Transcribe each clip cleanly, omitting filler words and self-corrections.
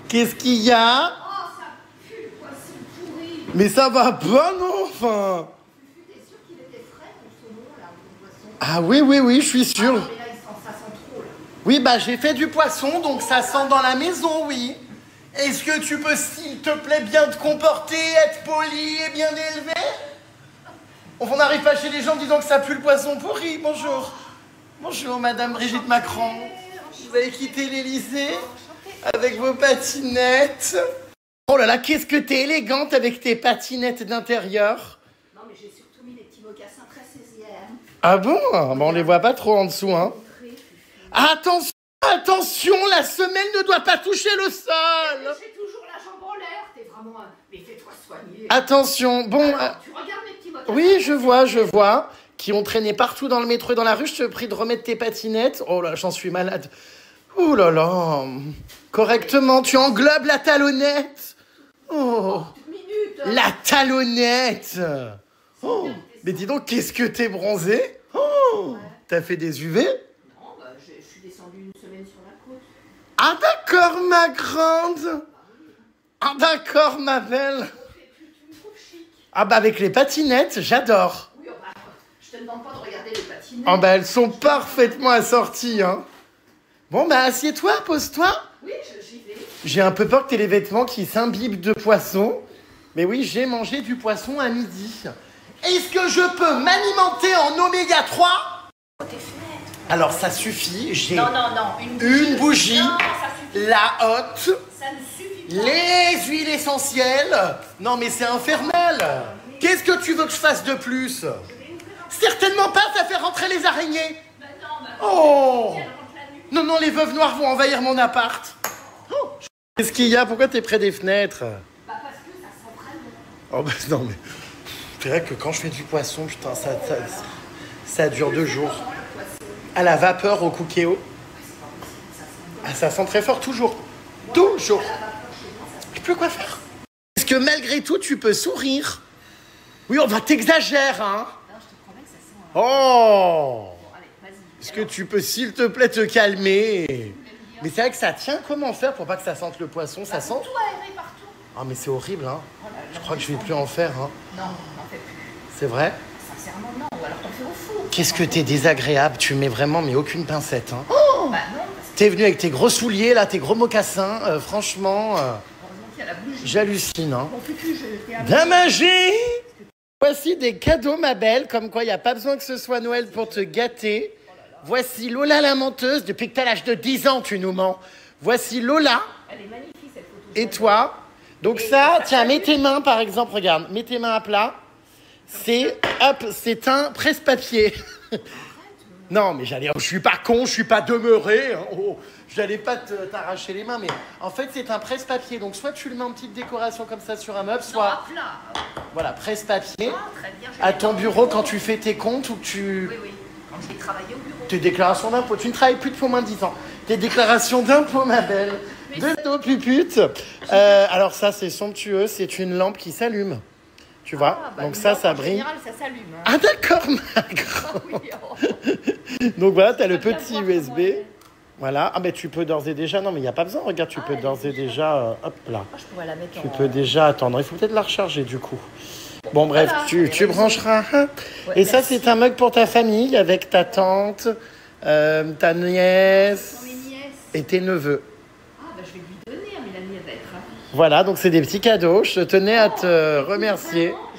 Qu'est-ce qu'il y a? Oh, ça pue le poisson pourri. Mais ça va pas, non? Enfin... T'es sûr qu'il était frais, ton saumon, là, ou ton poisson? Ah oui, je suis sûr. Ah, mais là, ça sent trop, là. Oui, bah j'ai fait du poisson, donc ça sent dans la maison, oui. Est-ce que tu peux, s'il te plaît, bien te comporter, être poli et bien élevé? On n'arrive pas chez les gens en disant que ça pue le poisson pourri. Bonjour. Bonjour, Madame Brigitte Macron. Vous avez quitté l'Élysée avec vos patinettes. Oh là là, qu'est-ce que t'es élégante avec tes patinettes d'intérieur. Non, mais j'ai surtout mis des petits mocassins très 16e. Ah bon? Bon, on les voit pas trop en dessous, hein. Attention, attention, la semelle ne doit pas toucher le sol. J'ai toujours la jambe en l'air. T'es vraiment mais fais-toi soigner. Attention, bon... Alors, tu regardes mes petits mocassins? Oui, je vois. Qui ont traîné partout dans le métro et dans la rue. Je te prie de remettre tes patinettes. Oh là, j'en suis malade. Oh là là. Correctement, tu englobes la talonnette. Oh. La talonnette. Oh. Mais dis donc, qu'est-ce que t'es bronzée? Oh. T'as fait des UV? Non, bah, je suis descendue une semaine sur la côte. Ah d'accord, ma grande. Ah d'accord, ma belle. Tu me trouves chic. Ah bah avec les patinettes, j'adore. Oui, bah, je te demande pas de regarder les patinettes. Ah bah elles sont parfaitement assorties, hein. Bon bah assieds-toi, pose-toi. Oui, j'y vais. J'ai un peu peur que t'aies les vêtements qui s'imbibent de poisson. Mais oui, j'ai mangé du poisson à midi. Est-ce que je peux m'alimenter en oméga 3? Oh, tes fenêtres. Alors ça suffit, j'ai Non, une bougie, Non, ça suffit. la hotte, Ça ne suffit pas. les huiles essentielles. Non mais c'est infernal. Qu'est-ce que tu veux que je fasse de plus? Certainement pas, ça fait rentrer les araignées. Bah non, bah, Oh. elle rentre la nuit. Non, les veuves noires vont envahir mon appart. Oh. Qu'est-ce qu'il y a? Pourquoi t'es près des fenêtres? Bah parce que ça sent vraiment. Oh bah non mais... C'est vrai que quand je fais du poisson, putain, ça dure 2 jours. À la vapeur, au cookéo. Ah, ça sent très fort, toujours. Toujours. Je peux quoi faire? Est-ce que malgré tout, tu peux sourire? Oui, on va t'exagérer, hein? Non, je te promets que ça sent. Oh! Bon, allez, vas-y. Est-ce que tu peux, s'il te plaît, te calmer? Mais c'est vrai que ça tient. Comment faire pour pas que ça sente le poisson? Ça sent? Tout aéré partout. Ah, mais c'est horrible, hein? Oh là là, Je crois que je vais plus en faire, hein? Non, n'en fais plus. C'est vrai? Sincèrement, non. Ou alors t'en fais au four. Qu'est-ce que t'es désagréable? Tu mets vraiment, mais aucune pincette, hein? Bah non, parce que T'es venu avec tes gros souliers, là, tes gros mocassins. Franchement, heureusement qu'il y a la bougie. j'hallucine, hein? Bon, fufu, je t'ai amené. Damagé! Voici des cadeaux, ma belle, comme quoi il n'y a pas besoin que ce soit Noël pour te gâter. Voici Lola la menteuse. Depuis que t'as l'âge de 10 ans, tu nous mens. Voici Lola. Elle est magnifique, cette photo. Et toi? Donc ça, tiens, mets tes mains, par exemple, regarde. Mets tes mains à plat. C'est, hop, c'est un presse-papier. Non, mais je suis pas con, je suis pas demeuré. Hein. Oh, j'allais pas t'arracher les mains, mais en fait, c'est un presse-papier. Donc, soit tu le mets en petite décoration comme ça sur un meuble, soit, Non, hop là. voilà, presse-papier. Ah, très bien. À ton bureau quand tu fais tes comptes ou que tu... Oui. Quand j'ai travaillé au bureau. Tes déclarations d'impôts. Tu ne travailles plus depuis au moins 10 ans. Tes déclarations d'impôts, ma belle. De nos puputes. Alors ça, c'est somptueux. C'est une lampe qui s'allume. Tu vois? Ah, bah, donc une ça, lampe, ça en brille. général, ça s'allume. Hein. Ah d'accord, ma grande. Oui, oh. Donc voilà, tu as le Bien petit voir USB. comment elle est. Voilà. Ah ben tu peux d'ores et déjà... Non, mais il n'y a pas besoin. Regarde, tu peux elle est d'ores et déjà... hop là. Ah, je pourrais la mettre Tu en... peux déjà attendre. Il faut peut-être la recharger du coup. Bon bref, Voilà, tu raison. brancheras. Hein. Ouais, Et ça, merci. c'est un mug pour ta famille avec ta tante, ta nièce Pour mes nièces. et tes neveux. Ah, bah je vais lui donner, hein, Mélanie, elle va être ravie. Voilà, donc c'est des petits cadeaux. Je tenais à te remercier Vraiment,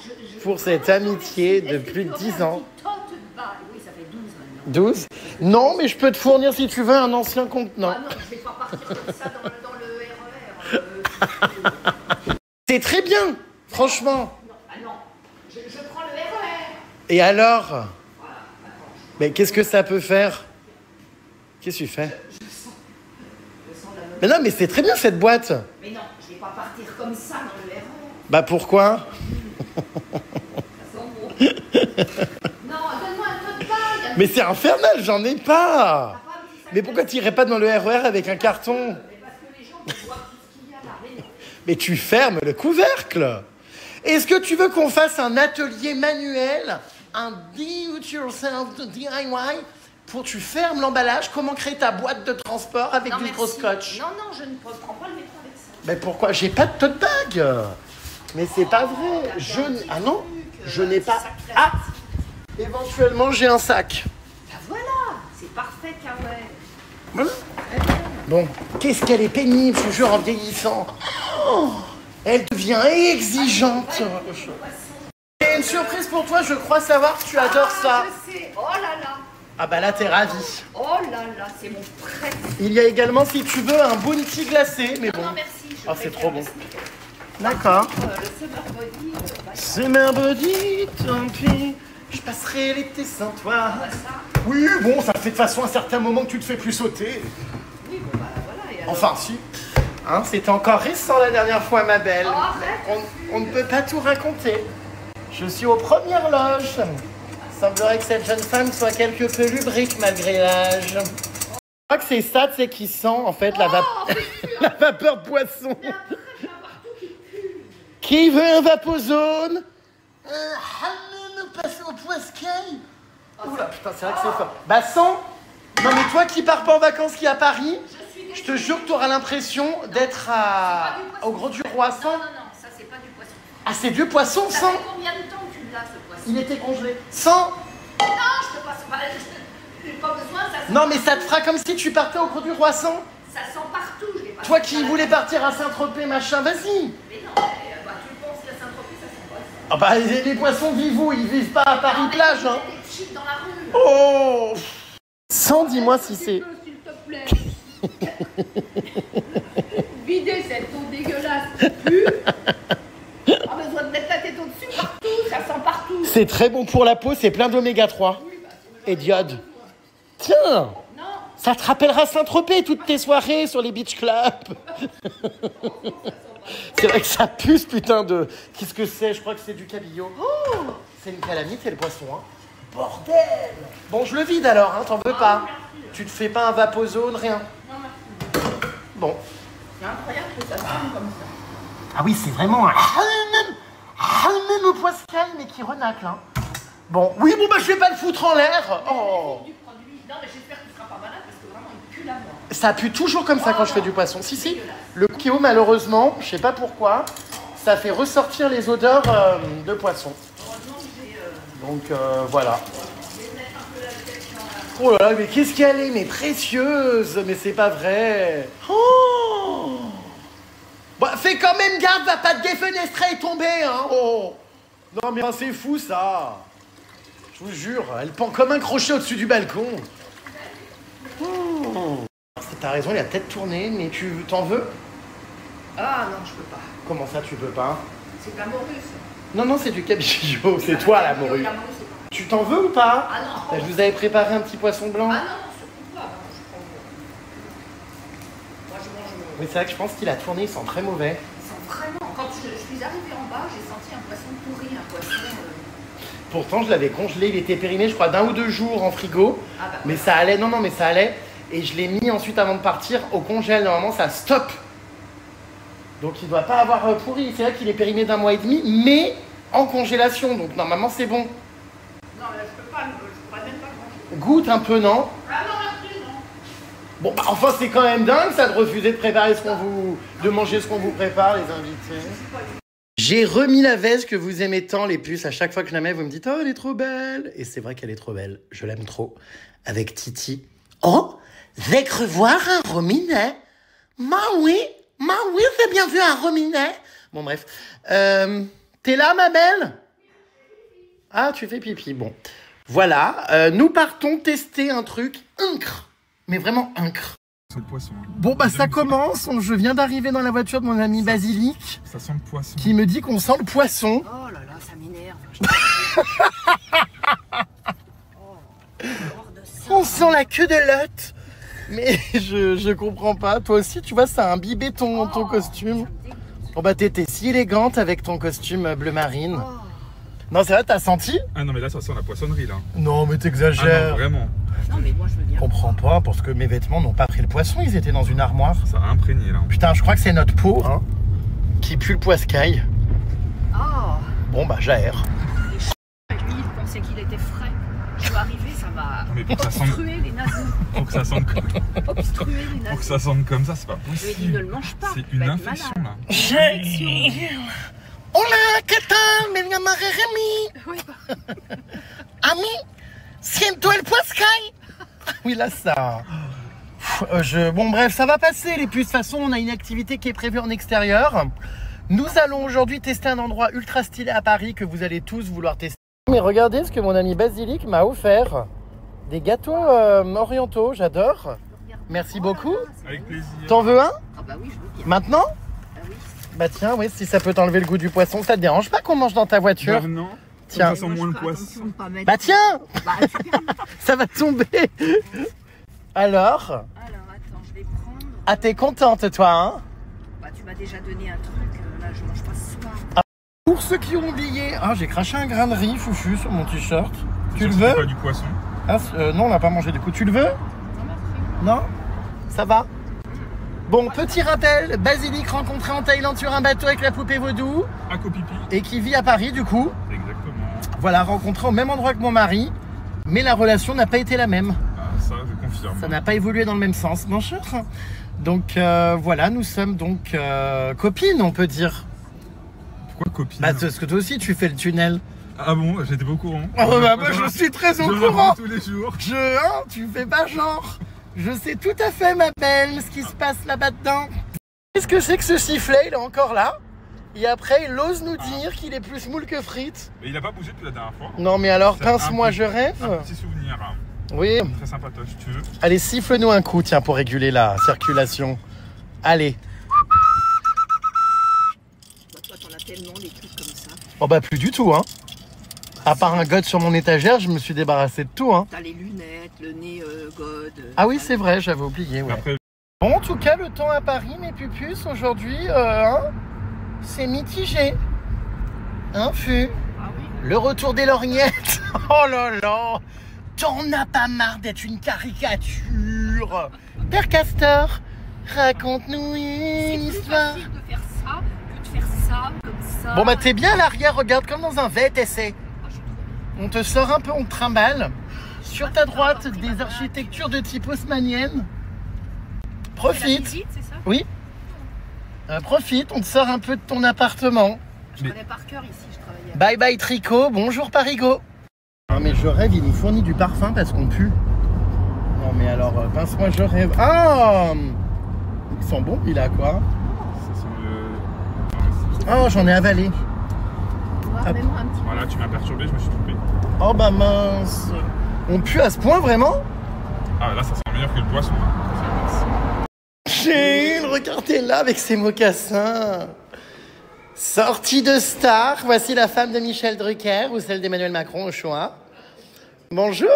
pour cette amitié de plus de 10 ans. Oui, ça fait 12 maintenant. 12? Non, mais je peux te fournir, si tu veux, un ancien contenant. Ah non, je vais pas partir comme ça dans le RER. C'est très bien, franchement. Non, ah non, je prends le RER. Et alors? Mais qu'est-ce que ça peut faire? Qu'est-ce que tu fais? Je sens la note. Mais non, mais c'est très bien cette boîte. Mais non, je vais pas partir comme ça dans le RER. Bah pourquoi? Ça sent bon. Non, donne-moi un peu de pain. Mais c'est infernal, j'en ai pas. Mais pourquoi tu irais pas dans le RER avec un carton? Mais parce que les gens voient tout ce qu'il y a là. Mais non. Mais tu fermes le couvercle. Est-ce que tu veux qu'on fasse un atelier manuel, un do-it-yourself DIY, pour tu fermes l'emballage, comment créer ta boîte de transport avec Non, du merci. gros scotch? Non, je ne prends pas le métro avec ça. Mais pourquoi? J'ai pas de tote bag. Mais c'est pas vrai. Ah non, je n'ai pas. Ah, éventuellement j'ai un sac. Ben voilà, c'est parfait, Kawaii. Voilà. Bon, qu'est-ce qu'elle est pénible, je vous jure, en vieillissant. Oh, elle devient exigeante. J'ai une surprise pour toi, je crois savoir que tu adores ça. Je sais, oh là là. Ah bah là, t'es ravie. Oh là là, c'est mon préféré. Il y a également, si tu veux, un bounty glacé, mais bon. Non, merci. Ah, c'est trop bon. D'accord. Le Summer Body. Summer Body, tant pis. Je passerai l'été sans toi. Ça. Oui, bon, ça fait de façon un certain moment que tu te fais plus sauter. Oui, bon, bah voilà. Et alors... Enfin, si. Hein, c'était encore récent la dernière fois, ma belle. Oh, arrête. On ne peut pas tout raconter. Je suis aux premières loges. Il semblerait que cette jeune femme soit quelque peu lubrique malgré l'âge. Je crois que c'est ça, tu sais, qui sent en fait la vapeur de poisson. Mais après, je vais avoir tout qui pue. Qui veut un vaposone? Hamon passe au poiscaille. Oula, putain, c'est vrai que c'est fort. Bah, sans. Non, mais toi qui pars pas en vacances, qui est à Paris, je te jure que tu auras l'impression d'être au Gros du Roi sans. Non, ça c'est pas du poisson. Ah, c'est du poisson Ça sans. fait combien de temps que tu l'as, ce poisson? Il était congelé. Sans. Non, je te passe pas. J'ai pas besoin, ça sent. Non, mais ça te fera comme si tu partais au Gros du Roi sans. Ça sent partout, je l'ai pas. Toi qui voulais partir à Saint-Tropez, machin, vas-y. Mais non, bah, tu penses qu'à Saint-Tropez, ça sent pas ça. Ah bah, les poissons vivent où? Ils vivent pas à Paris-Plage, hein. Il y a des chips dans la rue. Oh. Sans, dis-moi si c'est. S'il te plaît. Videz cette eau dégueulasse. Pue. Pas besoin de mettre la tête au-dessus partout, ça sent partout. C'est très bon pour la peau, c'est plein d'oméga 3 et d'iode. Tiens, Non. ça te rappellera Saint-Tropez, toutes tes soirées sur les beach clubs. C'est vrai que ça pue, ce putain de... Qu'est-ce que c'est? Je crois que c'est du cabillaud. Oh, c'est une calamité, le poisson, hein. Bordel. Bon, je le vide alors, hein, t'en veux pas? Tu te fais pas un vaposone, rien? Non, merci. Bon. C'est incroyable que ça sonne comme ça. Ah oui, c'est vraiment un halmen au poiscaille, mais qui renacle, hein. Bon, oui, bon, bah, je vais pas le foutre en l'air. Oh. Du produit. Non, mais j'espère que tu seras pas malade parce que vraiment il pue la mort. Ça pue toujours comme ça quand je fais du poisson. Si, si. Le kio, malheureusement, je sais pas pourquoi, ça fait ressortir les odeurs de poisson. Heureusement que j'ai. Donc, voilà. Oh là là, mais qu'est-ce qu'elle est, mais précieuse. Mais c'est pas vrai. Oh. Bah, fais quand même garde, va pas te défenestrer et tomber, hein. Oh. Non, mais c'est fou, ça. Je vous jure, elle pend comme un crochet au-dessus du balcon. Oh. T'as raison, il a peut-être tourné, mais tu t'en veux? Ah non, je peux pas. Comment ça, tu peux pas? C'est de la morue, ça. Non, non, c'est du cabillaud, c'est toi la morue. La morue, c'est pas. Tu t'en veux ou pas? Ah non. Bah, je vous avais préparé un petit poisson blanc. Ah non, surtout pas. Non, je prends. Moi, je mange. Mais c'est vrai que je pense qu'il a tourné, il sent très mauvais. Ils sont vraiment. Quand je suis arrivée en bas, j'ai senti un poisson pourri, un poisson. Pourtant, je l'avais congelé, il était périmé, je crois, d'1 ou 2 jours en frigo. Ah bah, mais ça allait, non, mais ça allait. Et je l'ai mis ensuite avant de partir au congèle. Normalement, ça stoppe. Donc, il doit pas avoir pourri. C'est vrai qu'il est périmé d'1 mois et demi, mais en congélation. Donc, normalement, c'est bon. non, mais je peux pas, je pourrais même pas manger. Goûte un peu, non? Ah non, merci, non. Bon, bah, enfin, c'est quand même dingue, ça, de refuser de préparer ce qu'on vous... de manger ce qu'on vous prépare, les invités. J'ai remis la veste que vous aimez tant, les puces. À chaque fois que je la mets, vous me dites « Oh, elle est trop belle !» Et c'est vrai qu'elle est trop belle. Je l'aime trop. Avec Titi. Oh, j'ai cru voir un rominet. Oui, j'ai bien vu un rominet. Bon, bref. T'es là, ma belle? Ah, tu fais pipi. Bon. Voilà. Nous partons tester un truc incre. Mais vraiment incre. C'est le poisson. Bon, bah ça commence. Je viens d'arriver dans la voiture de mon ami Basilic. Ça sent le poisson. Qui me dit qu'on sent le poisson. Oh là là, ça m'énerve. On sent la queue de l'œuf. Mais je comprends pas. Toi aussi, tu vois, ça a imbibé ton costume. Oh bah t'étais si élégante avec ton costume bleu marine. Non, c'est vrai, t'as senti? Ah non, mais là, ça sent la poissonnerie, là. Non, mais Ah t'exagères. non, vraiment. Non, mais moi, je veux Je bien. comprends pas, parce que mes vêtements n'ont pas pris le poisson. Ils étaient dans une armoire. Ça a imprégné, là. Putain, je crois que c'est notre peau, hein, qui pue le poiscaille. Oh. Bon, bah j'aère. Lui, il pensait qu'il était frais. Je vais arriver, ça va Mais pour que ça sente, obstruer les naseaux. pour que ça sente comme, Obstruer les pour que naseaux. ça sente comme ça, c'est pas Je lui ai dit, possible. ne le mange pas. C'est tu une vas être infection malade. là. Hola, ¿qué tal? Me llamo Jeremy. Oui, Ami, siento el puascay. Oui, là, ça... Bon, bref, ça va passer, les puces. De toute façon, on a une activité qui est prévue en extérieur. Nous allons aujourd'hui tester un endroit ultra stylé à Paris que vous allez tous vouloir tester. Mais regardez ce que mon ami Basilic m'a offert. Des gâteaux orientaux, j'adore. Merci beaucoup. Avec plaisir. T'en veux un? Ah bah oui, je veux bien. Maintenant? Ah oui. Bah tiens, oui, si ça peut t'enlever le goût du poisson, ça te dérange pas qu'on mange dans ta voiture? Bah non. Tiens. Ça sent moins le poisson. Bah tiens, Bah, super. ça va tomber. Alors, Alors, attends, je vais prendre. ah t'es contente toi, hein? Bah, tu m'as déjà donné un truc. Là, je mange pas ce soir. Pour ceux qui ont oublié, ah j'ai craché un grain de riz foufou sur mon t-shirt. Tu le C'est veux? pas du poisson. Ah, non, on n'a pas mangé du coup. Tu le veux? Non, merci. Non? Ça va? Bon, petit rappel, Basilic rencontré en Thaïlande sur un bateau avec la poupée vaudou À Copipi. et qui vit à Paris du coup. Exactement. Voilà, rencontré au même endroit que mon mari, mais la relation n'a pas été la même. Ah, ça, je confirme. Ça n'a pas évolué dans le même sens, mon cher. Donc voilà, nous sommes donc copines, on peut dire. Pourquoi copine? Bah, parce que toi aussi, tu fais le tunnel. Ah bon, j'étais pas au courant. Oh, bah, moi, je suis très au Je courant. l'apprends tous les jours. Tu fais pas genre. Je sais tout à fait, ma belle, ce qui se passe là-bas dedans. Qu'est-ce que c'est que ce sifflet? Il est encore là. Et après, il ose nous dire qu'il est plus moule que frites. Mais il a pas bougé depuis la dernière fois. Non, mais alors, C'est pince-moi, un je rêve. Un petit souvenir. Hein. Oui. Très sympatoche, tu veux? Allez, siffle-nous un coup, tiens, pour réguler la circulation. Allez. Bah, toi, t'en as tellement des trucs comme ça. Oh bah, plus du tout, hein. À part un god sur mon étagère, je me suis débarrassé de tout, hein. T'as les lunettes, le nez god. Ah oui, c'est vrai, j'avais oublié, ouais. Après, Bon, en tout cas, le temps à Paris, mes pupus, aujourd'hui, hein, c'est mitigé. Hein, Fu? Ah oui. Le retour des lorgnettes. Oh là là. T'en as pas marre d'être une caricature. Père Castor, raconte-nous C'est une plus histoire. facile de faire ça que de faire ça, comme ça. Bon bah t'es bien à l'arrière, regarde comme dans un VTC. Ah, je suis trop- On te sort un peu, on te trimballe. Sur ta droite, des architectures de type haussmannienne. C'est la Profite. visite, c'est ça? Oui. Profite, on te sort un peu de ton appartement. Je Mais- connais par cœur ici, je travaillais. Bye bye Tricot, bonjour Parigo. Non mais je rêve, il nous fournit du parfum parce qu'on pue. Non mais alors, pince-moi, je rêve. Ah, il sent bon, il a quoi? ça sent le. Oh, j'en ai avalé. Moi, mets-moi un petit peu. Voilà, tu m'as perturbé, je me suis trompé. Oh bah mince. On pue à ce point vraiment? Ah, là, ça sent meilleur que le poisson. Gilles, regardez-la avec ses mocassins. Sortie de star, voici la femme de Michel Drucker ou celle d'Emmanuel Macron au choix. Bonjour.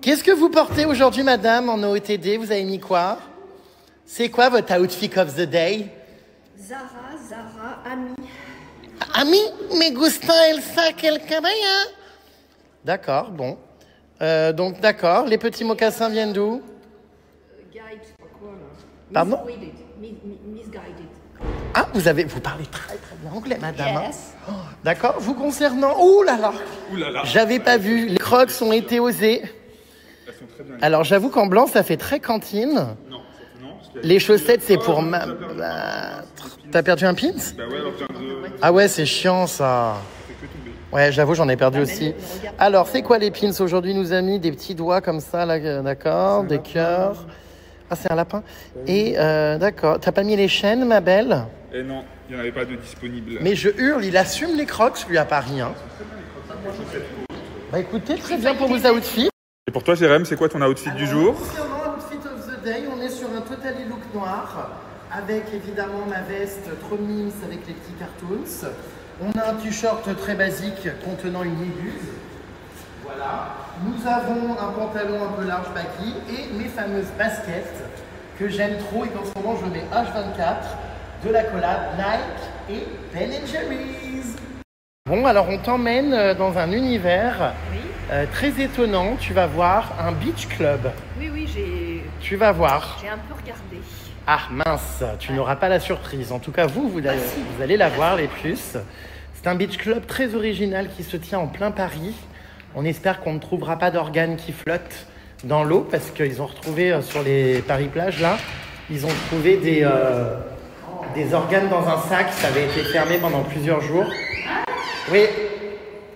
Qu'est-ce que vous portez aujourd'hui, madame, en OOTD? Vous avez mis quoi? C'est quoi votre outfit of the day? Zara, Ami. Ami, me gusta el sac el cabello. D'accord, bon. Donc d'accord, les petits mocassins viennent d'où? Guide, je sais pas quoi là. Pardon? Misguided. Ah, vous parlez très très bien anglais, madame. hein. Yes. D'accord, vous concernant... Ouh là là. Ouh là là. J'avais pas vu, les crocs ont été osés. Elles sont très bien. Alors j'avoue qu'en blanc, ça fait très cantine. Non, non, parce qu'il y a- Les chaussettes, c'est pour Oh, ma... t'as perdu T'as perdu un pins? Bah ouais, alors je viens de. Ah ouais, c'est chiant ça. C'est que tomber. Ouais, j'avoue, j'en ai perdu aussi. mais regarde. Alors, c'est quoi les pins aujourd'hui? Nous a mis des petits doigts comme ça, là, d'accord, des cœurs. Ah, c'est un lapin. Et d'accord, t'as pas mis les chaînes, ma belle? Eh non, il n'y en avait pas de disponible. Mais je hurle, il assume les crocs, lui, à Paris. Hein. Bah écoutez, très bien pour vos outfits. Et pour toi, Jérém, c'est quoi ton outfit du jour? Concernant outfit of the day, on est sur un totally look noir, avec évidemment ma veste trop mimes avec les petits cartoons. On a un t-shirt très basique contenant une méduse. Voilà. Nous avons un pantalon un peu large baggy et mes fameuses baskets que j'aime trop et qu'en ce moment je mets H24 de la collab Nike et Ben Jerry's. Bon, alors on t'emmène dans un univers Oui, très étonnant. Tu vas voir un beach club. oui, Tu vas voir. j'ai un peu regardé. Ah mince, tu n'auras pas la surprise. En tout cas, vous allez la voir, les plus. C'est un beach club très original qui se tient en plein Paris. On espère qu'on ne trouvera pas d'organes qui flottent dans l'eau parce qu'ils ont retrouvé sur les Paris-Plages, là, ils ont trouvé des organes dans un sac. Ça avait été fermé pendant plusieurs jours. Oui.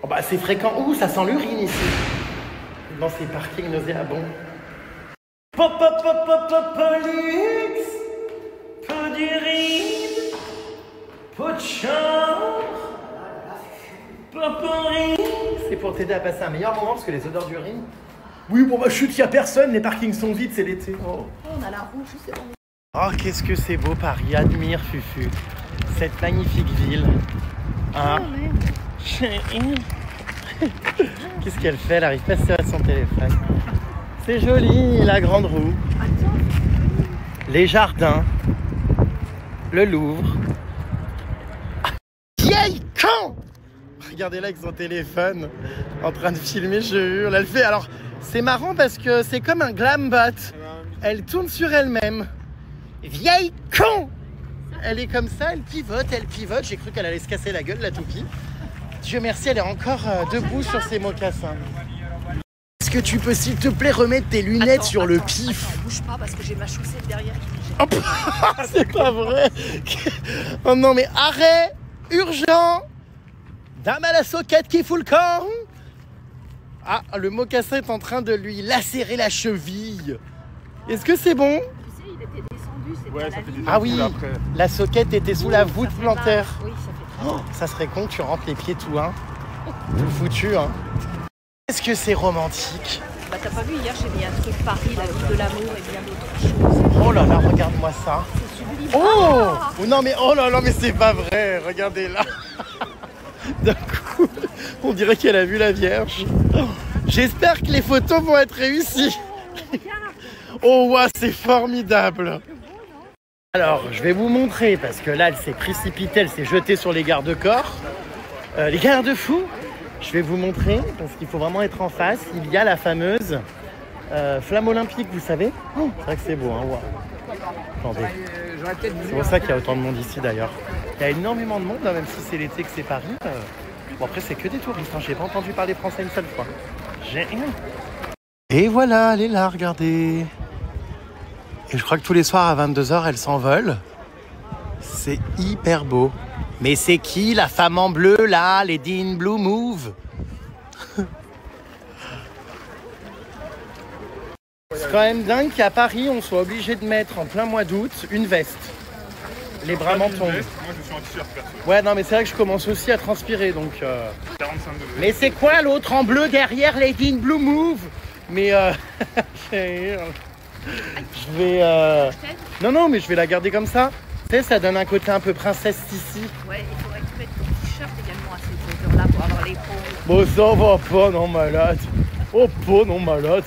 Oh bah, c'est fréquent. Ouh, ça sent l'urine ici. Dans ces parkings nauséabonds. Pop, pop, pop, pop, pop, Polix. Peu d'urine. Peu de chambre. C'est pour t'aider à passer un meilleur moment parce que les odeurs d'urine. Oui, bon bah chut, il n'y a personne, les parkings sont vides, c'est l'été. Oh. On a la rouge, c'est bon. Oh, qu'est-ce que c'est beau Paris, admire Fufu. Cette magnifique ville. Hein? Qu'est-ce qu'elle fait? Elle arrive pas à son téléphone. C'est joli, la grande roue. Les jardins. Le Louvre. Vieille con! Regardez là avec son téléphone, en train de filmer, je hurle. Elle fait, alors, c'est marrant parce que c'est comme un glam bot. Elle tourne sur elle-même. Vieille con! Elle est comme ça, elle pivote. J'ai cru qu'elle allait se casser la gueule, la toupie. Dieu merci, elle est encore debout sur ses mocassins. Est-ce que tu peux, s'il te plaît, remettre tes lunettes sur le pif? Attends, bouge pas parce que j'ai ma chaussette derrière qui me Oh, c'est pas vrai. Oh non, mais arrêt! Urgent! Dame à la soquette qui fout le camp. Ah, le mocassin est en train de lui lacérer la cheville. Est-ce que c'est bon? Tu sais, il était descendu, c'est Ouais, pas ça la fait ligne. des Ah oui, après. la soquette était sous la voûte Ça fait plantaire. mal. Oui, ça fait très mal. Oh, ça serait con que tu rentres les pieds tout, hein. Tout foutu, hein. Est-ce que c'est romantique? Bah t'as pas vu, hier j'ai mis un truc Paris, la ville de l'amour et bien d'autres choses. Oh là là, regarde-moi ça. C'est sublime. Oh, Ah oh non mais oh là là, mais c'est pas vrai. Regardez là. D'un coup, on dirait qu'elle a vu la Vierge. J'espère que les photos vont être réussies. Oh ouais, c'est formidable. Alors, je vais vous montrer parce que là, elle s'est précipitée, elle s'est jetée sur les garde-corps, les garde-fous. Je vais vous montrer parce qu'il faut vraiment être en face. Il y a la fameuse flamme olympique, vous savez. Oh, c'est vrai que c'est beau, hein. Wow. Attendez. C'est pour ça qu'il y a autant de monde ici d'ailleurs. Il y a énormément de monde, là, même si c'est l'été que c'est Paris. Bon, après, c'est que des touristes. Hein. J'ai pas entendu parler français une seule fois. Et voilà, elle est là, regardez. Et je crois que tous les soirs à 22h, elle s'envole. C'est hyper beau. Mais c'est qui la femme en bleu là, Lady in Blue Move? C'est quand même dingue qu'à Paris, on soit obligé de mettre en plein mois d'août une veste. Les bras m'en tombent. Moi, je suis en t-shirt perso. Ouais, non, mais c'est vrai que je commence aussi à transpirer, donc... 45 degrés. Mais c'est quoi l'autre en bleu derrière Lady in Blue Move? Mais je vais... Non, mais je vais la garder comme ça. Tu sais, ça donne un côté un peu princesse ici. Ouais, il faudrait que tu mettes ton t-shirt également à cette hauteur-là pour avoir l'épaule. Bon, ça va pas, non, malade. Oh, pas, non, malade.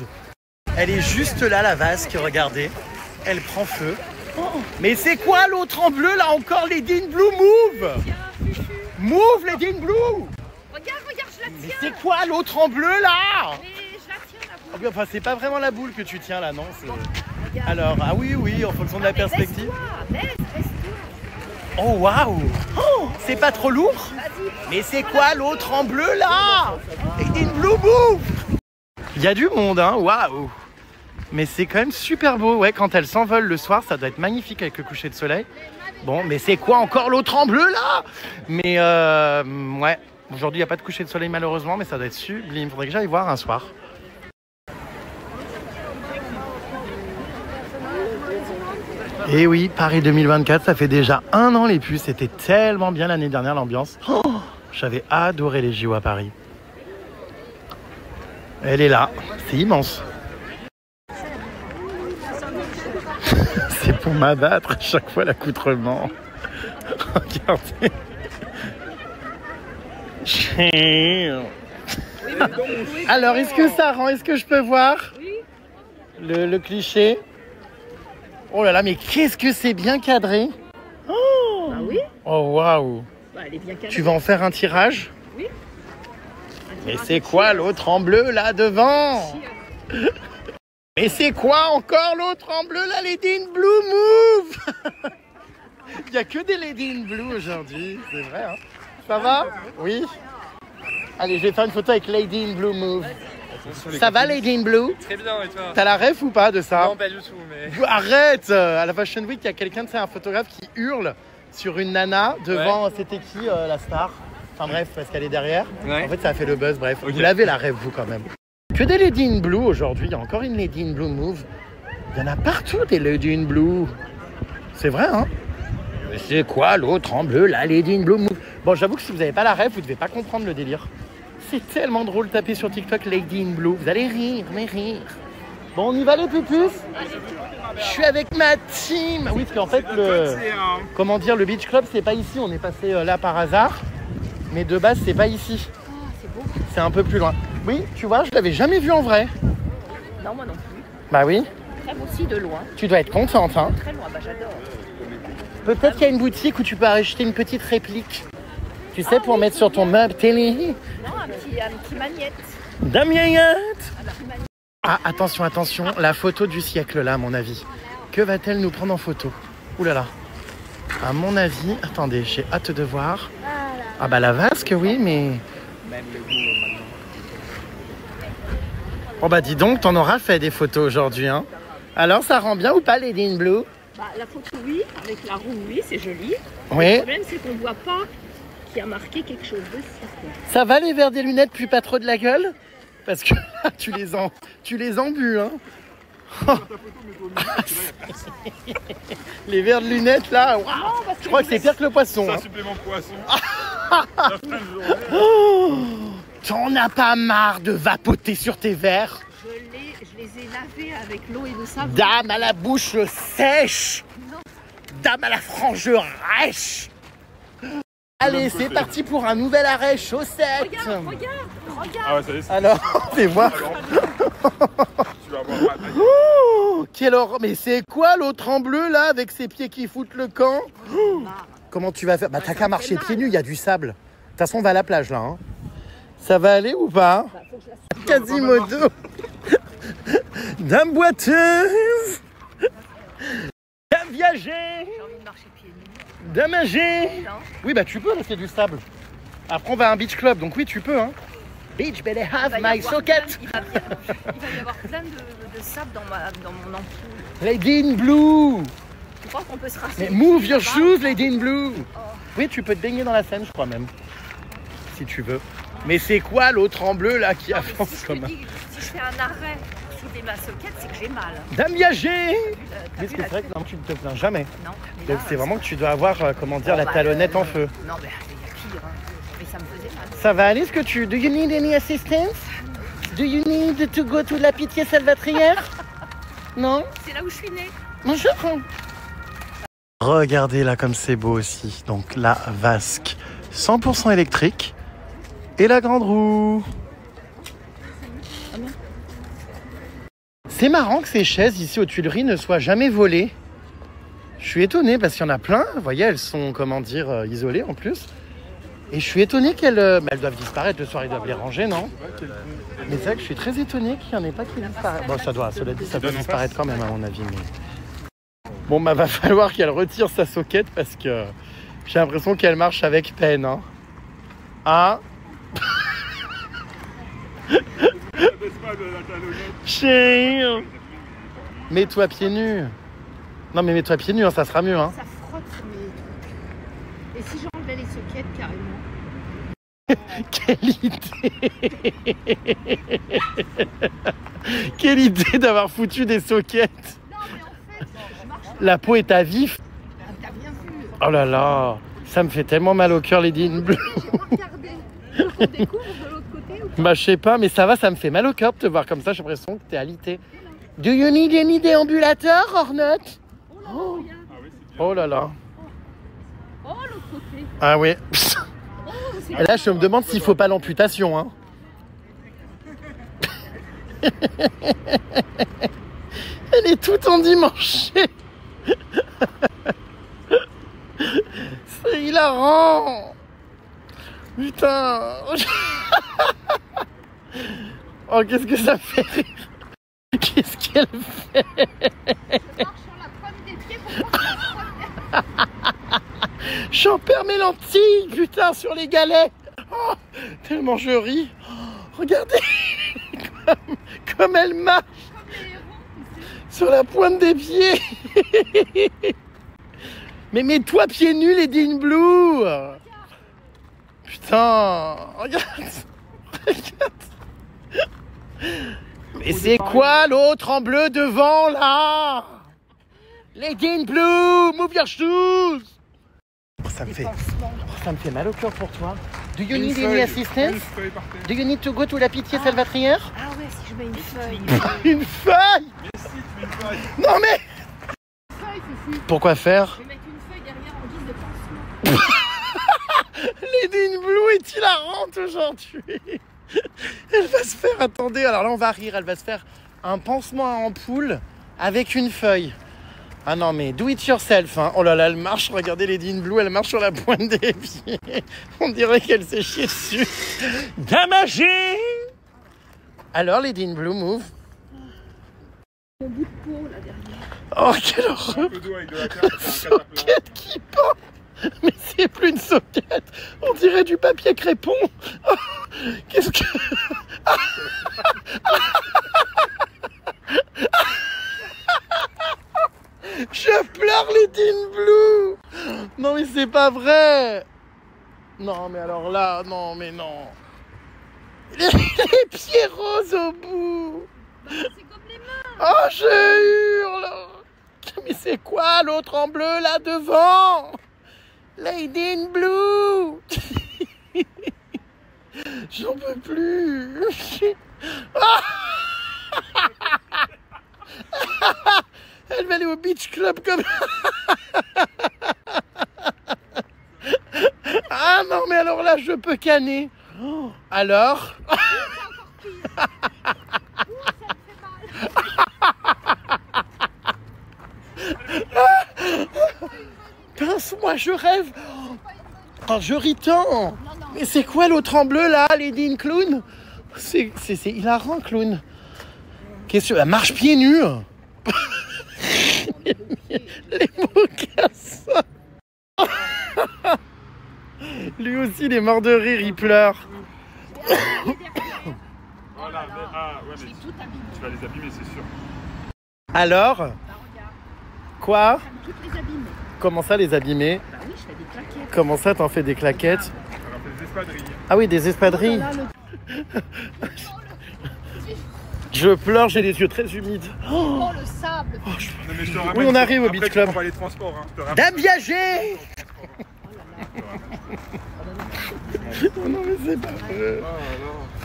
Elle est juste là, la vasque, regardez. Elle prend feu. Oh, mais c'est quoi l'autre en bleu, là, encore, Lady in Blue Move? Tiens, Fufu. Move, Lady in Blue. Regarde, je la Mais tiens. c'est quoi l'autre en bleu, là? Mais je la tiens, la boule. Oh, enfin, c'est pas vraiment la boule que tu tiens, là, non c'est... Regarde. Alors, ah oui, en fonction de la Mais perspective. Baisse-toi. Oh, waouh. Oh, c'est pas trop lourd? Vas-y. Mais c'est quoi l'autre en bleu, là? Lady in Blue Move. Il y a du monde, hein, waouh. Mais c'est quand même super beau, ouais, quand elle s'envole le soir, ça doit être magnifique avec le coucher de soleil. Bon, mais c'est quoi encore l'autre en bleu, là? Mais, ouais, aujourd'hui, il n'y a pas de coucher de soleil, malheureusement, mais ça doit être sublime. Faudrait que j'aille voir un soir. Et oui, Paris 2024, ça fait déjà 1 an les puces. C'était tellement bien l'année dernière, l'ambiance. Oh, j'avais adoré les JO à Paris. Elle est là, c'est immense. C'est pour m'abattre à chaque fois l'accoutrement. Regardez. Alors, est-ce que ça rend? Est-ce que je peux voir le cliché? Oh là là, mais qu'est-ce que c'est bien cadré! Oh, Bah oui. Oh waouh! Bah, elle est bien calée. Tu vas en faire un tirage? Oui. Mais c'est quoi l'autre en bleu là devant? Mais c'est quoi encore l'autre en bleu là, Lady in Blue Move? Il n'y a que des Lady in Blue aujourd'hui, c'est vrai, hein? Ça va? Oui. Allez, je vais faire une photo avec Lady in Blue Move. Ça va, Lady in Blue? Très bien, et toi? T'as la ref ou pas de ça? Non, pas du tout, mais... Arrête! À la Fashion Week, il y a quelqu'un, c'est un photographe qui hurle sur une nana devant, c'était qui la star? Enfin bref, parce qu'elle est derrière. Ouais. En fait, ça a fait le buzz, bref. Okay. Vous l'avez la rêve, vous, quand même. Que des Lady in Blue aujourd'hui. Il y a encore une Lady in Blue Move. Il y en a partout, des Lady in Blue. C'est vrai, hein? Mais c'est quoi l'autre en bleu, la Lady in Blue Move? Bon, j'avoue que si vous n'avez pas la rêve, vous devez pas comprendre le délire. C'est tellement drôle de taper sur TikTok Lady in Blue. Vous allez rire, mais rire. Bon, on y va les pupus? Je suis avec ma team. Oui, parce qu'en fait, comment dire, le Beach Club, c'est pas ici. On est passé là par hasard. Mais de base, c'est pas ici. Ah, c'est beau. C'est un peu plus loin. Oui, tu vois, je l'avais jamais vu en vrai. Non, moi non plus. Bah oui. Très beau aussi de loin. Tu dois être contente, hein. Très loin, bah j'adore. Peut-être qu'il y a une boutique où tu peux acheter une petite réplique. Tu sais, pour mettre sur ton meuble télé. Non, un petit magnette. Damiette. Ah, attention, attention. La photo du siècle, là, à mon avis. Que va-t-elle nous prendre en photo? Ouh là là. À mon avis... Attendez, j'ai hâte de voir. Ah bah la vasque, oui, mais... Oh bah dis donc, t'en auras fait des photos aujourd'hui, hein. Alors, ça rend bien ou pas, Lady in Blue? Bah, la photo, oui. Avec la roue, oui, c'est joli. Oui. Le problème, c'est qu'on voit pas qu'il y a marqué quelque chose dessus. Ça va, les verres des lunettes, plus pas trop de la gueule? Parce que là, tu les embus, hein. Oh. Les verres de lunettes, là, wow. Je crois que c'est pire que le poisson. C'est un hein. supplément poisson. Oh, t'en as pas marre de vapoter sur tes verres? Je les ai lavés avec l'eau et le savon. Dame à la bouche sèche. Dame à la frange rêche. Allez, c'est parti pour un nouvel arrêt chaussette. Regarde. Ah ouais, ça y est, Alors, fais voir. tu vas voir. Oh, quelle horreur. Mais c'est quoi l'autre en bleu là avec ses pieds qui foutent le camp? Oh, comment tu vas faire? Bah t'as qu'à marcher pieds nus, il y a du sable. De toute façon, on va à la plage là. Hein. Ça va aller ou pas? Quasimodo. Dame boiteuse. Dame viager. J'ai envie de marcher pieds nus. Dame âgée. Non. Oui, bah tu peux là, c'est du sable. Après, on va à un beach club, donc oui, tu peux. Hein. Beach, better have my socket. Il va y avoir plein de sable dans mon ampoule. Lady in Blue. Tu crois qu'on peut se rasser? Mais move your shoes, Lady in Blue. Oui, tu peux te baigner dans la Seine, je crois même. Si tu veux. Mais c'est quoi l'autre en bleu là qui avance comme un... Si je fais un arrêt sous ma soquette, c'est que j'ai mal. Dame viager. T'as Mais vu c'est la vrai que non, tu ne te plains jamais. Non, mais Donc là, c'est vraiment que tu dois avoir, comment dire, la bah, talonnette en feu. Non, mais il y a pire. Hein. Mais ça me faisait mal. Ça va aller, ce que tu... Do you need any assistance? Do you need to go to la Pitié Salvatrière? Non? C'est là où je suis née. Bonjour. Regardez là comme c'est beau aussi. Donc la vasque 100% électrique et la grande roue. C'est marrant que ces chaises ici aux Tuileries ne soient jamais volées. Je suis étonné parce qu'il y en a plein. Vous voyez, elles sont, comment dire, isolées en plus. Et je suis étonné qu'elles elles doivent disparaître. Le soir, ils doivent les ranger, non? Mais c'est vrai que je suis très étonné qu'il n'y en ait pas qui disparaissent. Bon, ça doit disparaître quand même à mon avis. Mais... Bon, bah va falloir qu'elle retire sa soquette parce que j'ai l'impression qu'elle marche avec peine. Hein? Ah. Chérie, mets-toi pieds nus. Non mais mets-toi pieds nus, hein, ça sera mieux. Hein. Ça frotte mes... Et si j'enlevais les soquettes carrément? Quelle idée. Quelle idée d'avoir foutu des soquettes. Non mais en fait, je marche... La peau est à vif. T'as bien vu. Oh là là, ça me fait tellement mal au cœur, Lady in Blue. J'ai pas regardé. Faut qu'on découvre de l'autre côté ou pas? Bah je sais pas, mais ça va, ça me fait mal au cœur de te voir comme ça, j'ai l'impression que t'es alité. Do you need any déambulateur, Ornette? Oh là, regarde. Oh là là. Oh l'autre côté. Ah oui. Oh, c'est... Et là, je me demande s'il faut pas l'amputation. Hein. Elle est toute endimanchée. C'est hilarant. Putain. Oh, qu'est-ce que ça fait rire. Qu'est-ce qu'elle fait? Je marche sur la pointe des pieds pour pas que J'en perds mes lentilles, putain, sur les galets. Oh Oh, tellement je ris. Oh, regardez comme elle marche sur la pointe des pieds. Mais mets-toi pieds nus, Lady in Blue. Putain, regarde. Mais c'est quoi l'autre en bleu devant là? Lady in Blue, move your shoes. Ça me fait mal au cœur pour toi. Do you need any assistance? Do you need to go to la Pitié Salvatrière? Ah ouais, si je mets une feuille. Une feuille? Mais si, tu mets une feuille. Non mais... Une feuille, Fufu. Pourquoi faire? Je vais mettre une feuille derrière en guise de pansement. Lady in Blue est hilarante aujourd'hui. Elle va se faire, attendez, alors là on va rire, elle va se faire un pansement à ampoule avec une feuille. Ah non mais do it yourself, hein. Oh là là, elle marche, regardez Lady in Blue, elle marche sur la pointe des pieds. On dirait qu'elle s'est chiée dessus. Damagé. Alors Lady in Blue, move. Mon bout de peau là derrière. Oh quelle horreur. Un peu d'eau avec de la terre, ça fait un cataplasme. Soquette qui pend. Mais c'est plus une soquette, on dirait du papier crépon. Oh, qu'est-ce que... Je pleure Lady in Blue. Non mais c'est pas vrai. Non mais alors là, non mais non. Les pieds roses au bout. C'est comme les mains. Oh je hurle. Mais c'est quoi l'autre en bleu là devant? Lady in Blue. J'en peux plus. Elle va aller au beach club comme... Ah non mais alors là je peux canner. Alors pince-moi, je rêve. Oh, je ris tant. Mais c'est quoi l'autre en bleu là, Lady in Clown? C'est hilarant, Clown. Qu'est-ce que... Elle marche pieds nus. Les mocassins. Lui aussi, il est mort de rire, il pleure. Voilà, mais, ah, ouais, mais tu vas les abîmer, c'est sûr. Alors? Bah, regarde. Quoi? Toutes les abîmer. Comment ça, les abîmer? Bah oui, je fais des claquettes. Comment ça, t'en fais des claquettes? Alors, on fait des espadrilles. Ah oui, des espadrilles. Là, Je pleure, j'ai les yeux très humides. oh, le sable. Non, mais je te rappelle, Oui, on arrive au après, beach tu club. prends pas les transports, hein, je te rappelle. Dame Viager. Oh non mais c'est pas vrai.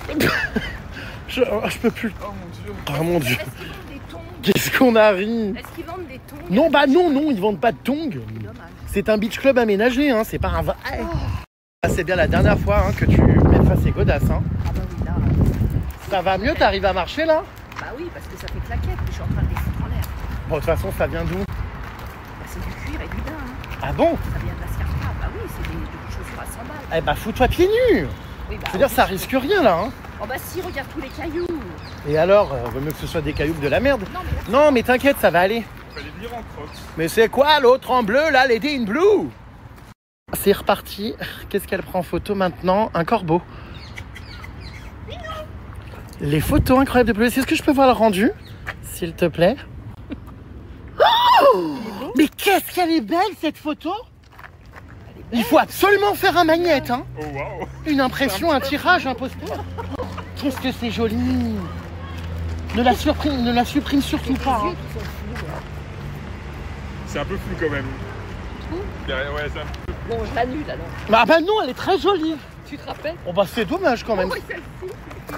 Oh non. Je peux plus. Oh mon dieu. Oh mon dieu. Est-ce qu'ils vendent des tongs? Qu'est-ce qu'on a ri. Est-ce qu'ils vendent des tongs? Non bah non, ils vendent pas de tongs. Dommage. C'est un beach club aménagé, hein. C'est pas un vrai. Ah, c'est bien la dernière fois hein, que tu mettras ces godasses. Hein. Ah bah oui, là. Ça va mieux, t'arrives à marcher là? Bah oui, parce que ça fait claquette, mais je suis en train de les foutre en l'air. Bon, de toute façon, ça vient d'où? Bah, c'est du cuir et du daim. Hein. Ah bon? Ça vient de la Scarpa. Bah oui, c'est des chaussures à 100 balles. Eh bah fous-toi pieds nus. Oui, bah, C'est-à-dire ça risque rien là. Hein. oh bah si, regarde tous les cailloux. Et alors, vaut mieux que ce soit des cailloux que de la merde. Non, mais là, Non mais t'inquiète, ça va aller. Il fallait venir en crocs. Mais c'est quoi l'autre en bleu là, Lady in Blue? C'est reparti. Qu'est-ce qu'elle prend en photo maintenant? Un corbeau. Les photos incroyables de bleu. Est-ce que je peux voir le rendu? S'il te plaît. Oh, mais qu'est-ce qu'elle est belle cette photo! Il faut absolument faire un magnète, hein. Oh waouh. Une impression, un tirage, un poster. Qu'est-ce que c'est joli! Ne la supprime surtout pas. Hein. C'est un peu flou quand même. Derrière, ouais, c'est un peu... bon, je l'annule alors. Bah non, elle est très jolie. Tu te rappelles? Oh bah c'est dommage quand même. Oh, celle-ci.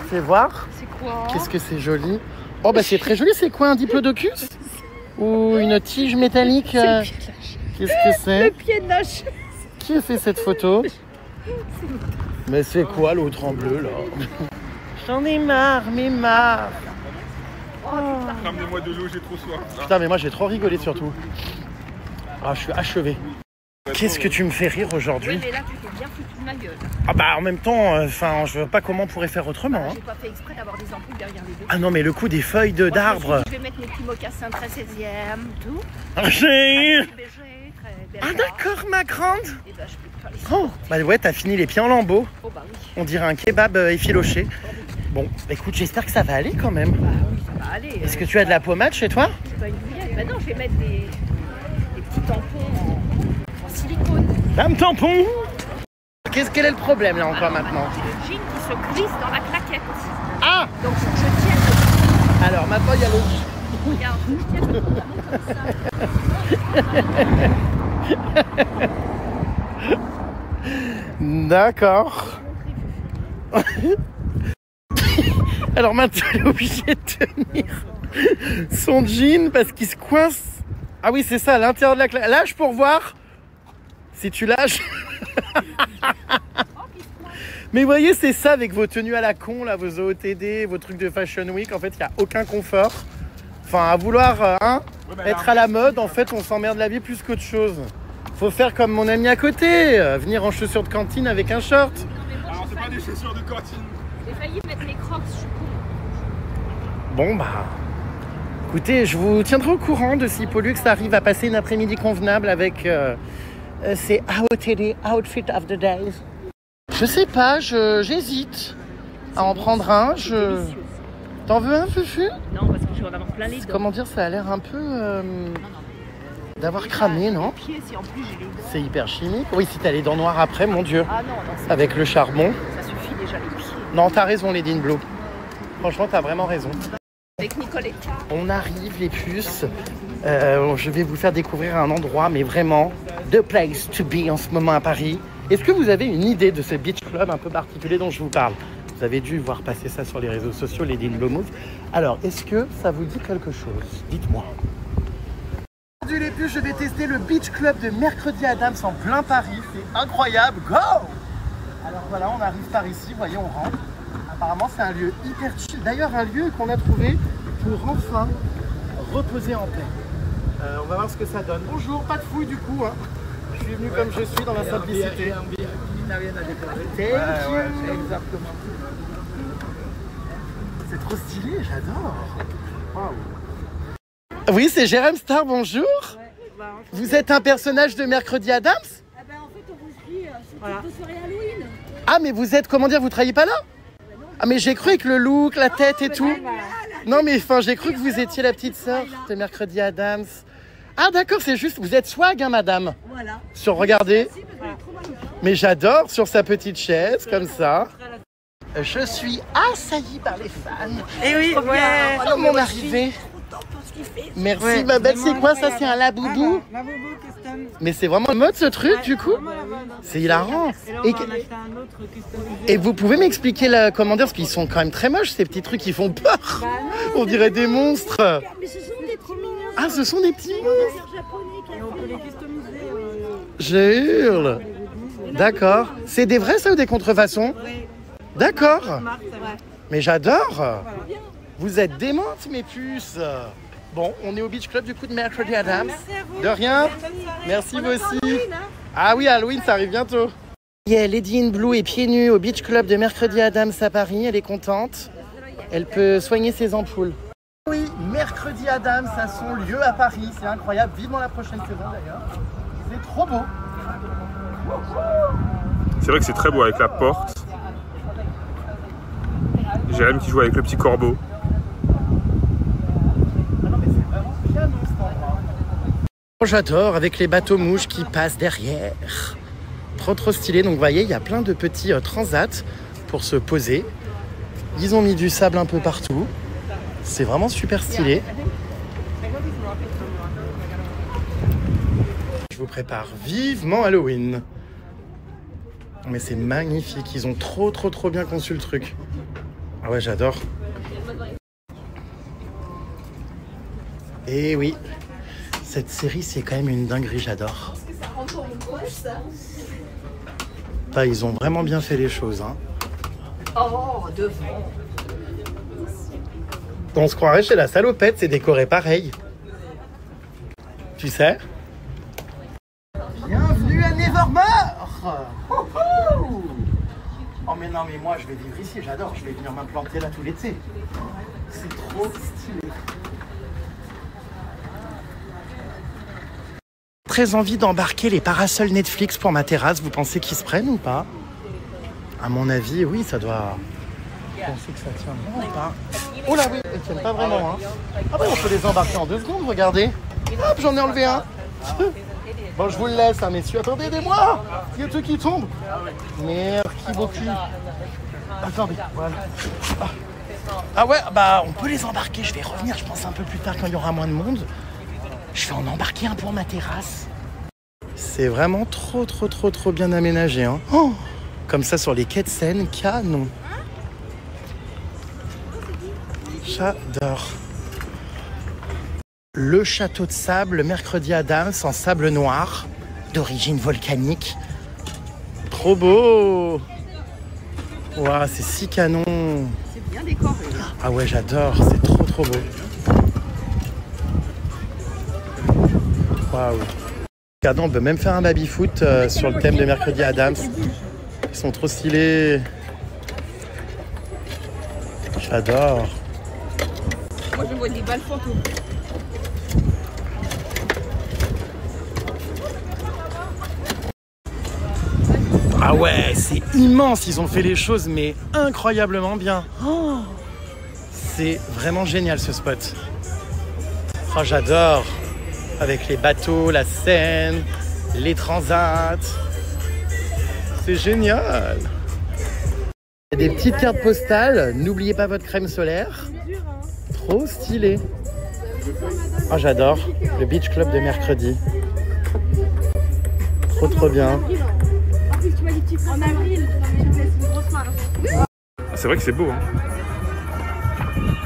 Fais voir. C'est quoi? Qu'est-ce que c'est joli. Oh bah c'est très joli. C'est quoi, un diplodocus? Ou une tige métallique? Qu'est-ce que c'est? Le pied de la chaise. Qui a fait cette photo? Mais c'est quoi l'autre en bleu là? J'en ai marre, mais marre. Ramenez-moi de l'eau, j'ai trop soif. Putain mais moi j'ai trop rigolé surtout. Ah je suis achevé. Qu'est-ce que tu me fais rire aujourd'hui? Oui, mais là, tu t'es bien foutu de ma gueule. Ah bah en même temps, enfin je vois pas comment on pourrait faire autrement. Hein. J'ai pas fait exprès d'avoir des ampoules derrière les deux. Ah non mais le coup des feuilles d'arbre. Je vais mettre mes petits mocassins très 16e, tout. J'ai... Très bégé, très belle Ah barre. d'accord ma grande. Et ben, je peux Oh, bah ouais, t'as fini les pieds en lambeaux. Oh bah oui. On dirait un kebab effiloché. Bon, écoute, j'espère que ça va aller quand même. Bah oui, ça va aller. Est-ce que tu as de la pommade chez toi? C'est pas une bouillette. Bah non, je vais mettre des petits tampons en silicone. Dame tampon. Quel est le problème là encore maintenant? C'est le jean qui se glisse dans la claquette. Ah! Donc faut que je tienne. Alors maintenant il y a le... Regarde, faut que je tienne le pantalon comme ça. D'accord. Alors maintenant elle est obligée de tenir son jean parce qu'il se coince. Ah oui c'est ça, à l'intérieur de la classe. Lâche pour voir. Si tu lâches. Mais vous voyez c'est ça avec vos tenues à la con là, vos OOTD, vos trucs de Fashion Week. En fait il n'y a aucun confort. Enfin à vouloir être à la mode, en fait on s'emmerde la vie plus qu'autre chose. Faut faire comme mon ami à côté, venir en chaussures de cantine avec un short. Alors c'est pas des chaussures de cantine. J'ai failli mettre mes crocs, je suis con. Bon bah, écoutez, je vous tiendrai au courant de si Pollux arrive à passer une après-midi convenable avec ses OOTD, Outfit of the Day. Je sais pas, j'hésite à en prendre un. T'en veux un, Fufu? Non, parce que je vais en avoir plein les dents. Comment dire, ça a l'air un peu d'avoir cramé, non? Pieds, si en plus j'ai les dents. C'est hyper chimique. Oui, si t'as les dents noires après, mon Dieu. Ah non, non, Avec le charbon. ça suffit déjà les pieds. Non, t'as raison, Lady in Blue. Franchement, t'as vraiment raison. Avec Nicoletta. On arrive, les puces. Je vais vous faire découvrir un endroit, mais vraiment, the place to be en ce moment à Paris. Est-ce que vous avez une idée de ce beach club un peu particulier dont je vous parle? Vous avez dû voir passer ça sur les réseaux sociaux, Lady in Blue Move. Alors, est-ce que ça vous dit quelque chose? Dites-moi. Aujourd'hui, les puces, je vais tester le beach club de Mercredi Adams en plein Paris. C'est incroyable. Go! Alors voilà, on arrive par ici. Vous voyez, on rentre. Apparemment, c'est un lieu hyper chill. D'ailleurs, un lieu qu'on a trouvé pour enfin reposer en paix. On va voir ce que ça donne. Bonjour, pas de fouille du coup. Hein. Je suis venu comme je suis dans la simplicité. Thank you. C'est trop stylé, j'adore. Wow. Oui, c'est Jérém Star, bonjour. Vous êtes un personnage de Mercredi Adams? En fait, on vous suit sur toutes vos soirées Halloween. Ah, mais vous êtes, comment dire, vous travaillez pas là? Ah, mais j'ai cru avec le look, la tête et tout. Non, mais enfin, j'ai cru que vous étiez la petite sœur de Mercredi Adams. Ah, d'accord, c'est juste, vous êtes swag, hein, madame? Voilà. Sur, regardez. Mais j'adore, sur sa petite chaise, comme ça. Je suis assaillie par les fans. Eh oui, ouais. Oh, mon arrivée. Merci, ouais, ma belle. C'est quoi ça? C'est un laboubou? Laboubou custom. Mais c'est vraiment le mode ce truc, du coup? C'est hilarant. Et vous pouvez m'expliquer comment dire, parce qu'ils sont quand même très moches, ces petits trucs qui font peur. On dirait des monstres. Mais ce sont des petits mignons. Ah, ce sont des petits monstres. Japonais. Et on peut les customiser. Je hurle. D'accord. C'est des vrais, ça, ou des contrefaçons? D'accord. Mais j'adore. Vous êtes démentes, mes puces. Bon, on est au Beach Club du coup de Mercredi Adams. De rien. Merci vous aussi. Ah oui, Halloween, ça arrive bientôt. Yeah, Lady in Blue est pieds nus au Beach Club de Mercredi Adams à Paris. Elle est contente. Elle peut soigner ses ampoules. Oui, Mercredi Adams a son lieu à Paris. C'est incroyable. Vivement la prochaine saison d'ailleurs. C'est trop beau. C'est vrai que c'est très beau avec la porte. Jérém qui joue avec le petit corbeau. J'adore avec les bateaux mouches qui passent derrière. Trop stylé. Donc vous voyez, il y a plein de petits transats pour se poser. Ils ont mis du sable un peu partout. C'est vraiment super stylé. Je vous prépare vivement Halloween. Mais c'est magnifique. Ils ont trop bien conçu le truc. Ah ouais, j'adore. Et oui. Cette série, c'est quand même une dinguerie, j'adore. Bah, ils ont vraiment bien fait les choses. Hein. Oh, devant. On se croirait chez la salopette, c'est décoré pareil. Tu sais? Bienvenue à Nevermore. Oh mais non, mais moi, je vais vivre ici, j'adore. Je vais venir m'implanter là tout l'été. C'est trop stylé. très envie d'embarquer les parasols Netflix pour ma terrasse. Vous pensez qu'ils se prennent ou pas? À mon avis, oui, ça doit... Vous pensez que ça tient bien ou pas? Oh là oui, elles tiennent pas vraiment. Hein. Ah ouais, on peut les embarquer en 2 secondes, regardez. Hop, j'en ai enlevé un. Bon, je vous le laisse, hein, messieurs. Attendez, aidez-moi. Il y a tout qui tombe. Merci beaucoup. Attendez, voilà. Ah ouais, bah on peut les embarquer. Je vais revenir, je pense, un peu plus tard quand il y aura moins de monde. Je vais en embarquer un pour ma terrasse. C'est vraiment trop bien aménagé. Hein. Oh, comme ça sur les quais de Seine, canon. J'adore. Le château de sable, Mercredi Adams, en sable noir, d'origine volcanique. Trop beau. Waouh, c'est si canon. C'est bien décoré. Ah ouais, j'adore, c'est trop beau. Waouh. Regardez, on peut même faire un baby-foot sur le thème de Mercredi Adams. Ils sont trop stylés. J'adore. Moi, je vois des balles photos. Ah ouais, c'est immense. Ils ont fait les choses, mais incroyablement bien. Oh, c'est vraiment génial, ce spot. Oh, j'adore. Avec les bateaux, la Seine, les transats. C'est génial. Il y a des petites cartes postales. N'oubliez pas votre crème solaire. Trop stylé. Oh, j'adore. Le Beach Club de mercredi. Trop bien. En avril, c'est une grosse marge. Ah, c'est vrai que c'est beau, hein.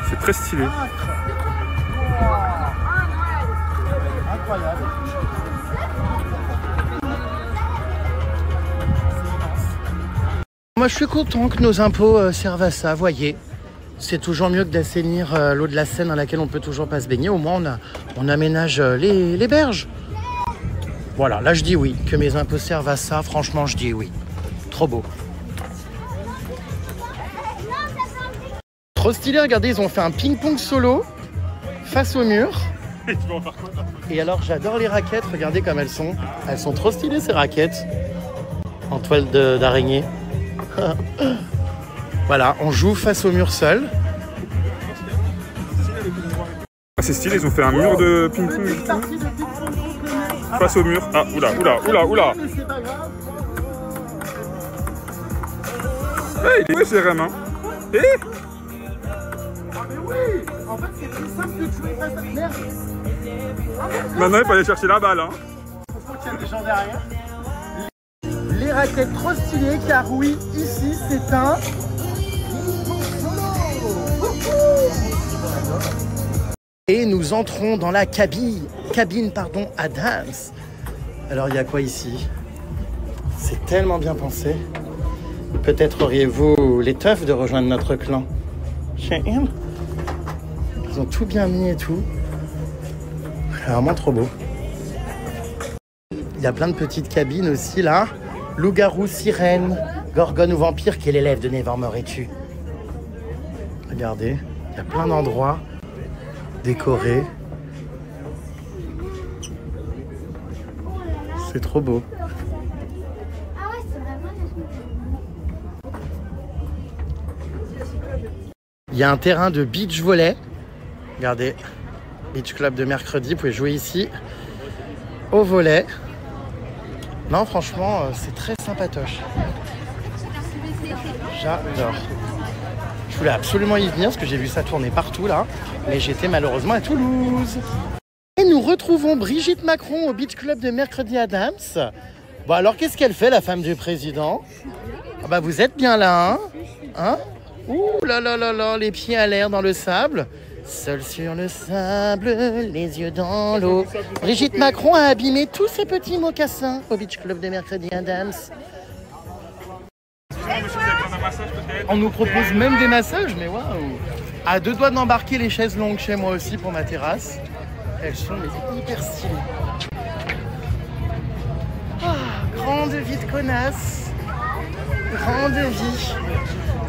C'est très stylé. Incroyable. Moi, je suis content que nos impôts servent à ça, voyez. C'est toujours mieux que d'assainir l'eau de la Seine dans laquelle on peut toujours pas se baigner. Au moins, on aménage les berges. Voilà, là, je dis oui. Que mes impôts servent à ça, franchement, je dis oui. Trop beau. Trop stylé, regardez, ils ont fait un ping-pong solo face au mur. Et alors, j'adore les raquettes, regardez comme elles sont. Elles sont trop stylées, ces raquettes. En toile d'araignée. Voilà, on joue face au mur seul. Ah, c'est stylé, ils ont fait un mur de ping-pong face au mur. Ah, oula. Hey, il est chez Rem, hein. Eh, Ah mais oui. En fait, c'est plus simple que de jouer face à... Merde. maintenant, il faut aller chercher la balle, hein. Faut qu'il y ait des gens derrière. Les raquettes trop stylées, car oui, ici, c'est un... Et nous entrons dans la cabine Adams. Alors, il y a quoi ici? C'est tellement bien pensé. Peut-être auriez-vous l'étoffe de rejoindre notre clan. Ils ont tout bien mis et tout. C'est vraiment trop beau. Il y a plein de petites cabines aussi là. Loup-garou, sirène, gorgone ou vampire, quel élève de Nevermore es-tu? Regardez, il y a plein d'endroits décorés. C'est trop beau. Il y a un terrain de beach volley. Regardez, Beach Club de mercredi, vous pouvez jouer ici au volley. Non, franchement, c'est très sympatoche. J'adore. Je voulais absolument y venir parce que j'ai vu ça tourner partout là. Mais j'étais malheureusement à Toulouse. Et nous retrouvons Brigitte Macron au Beach Club de mercredi Adams. Bon alors, qu'est-ce qu'elle fait, la femme du président? Ah bah vous êtes bien là, hein? Ouh là là là là, les pieds à l'air dans le sable. Seul sur le sable, les yeux dans l'eau. Brigitte Macron a abîmé tous ses petits mocassins au Beach Club de mercredi Adams. On nous propose même des massages, mais waouh! À 2 doigts d'embarquer les chaises longues chez moi aussi pour ma terrasse. Elles sont hyper stylées. Ah, grande vie de connasse. Grande vie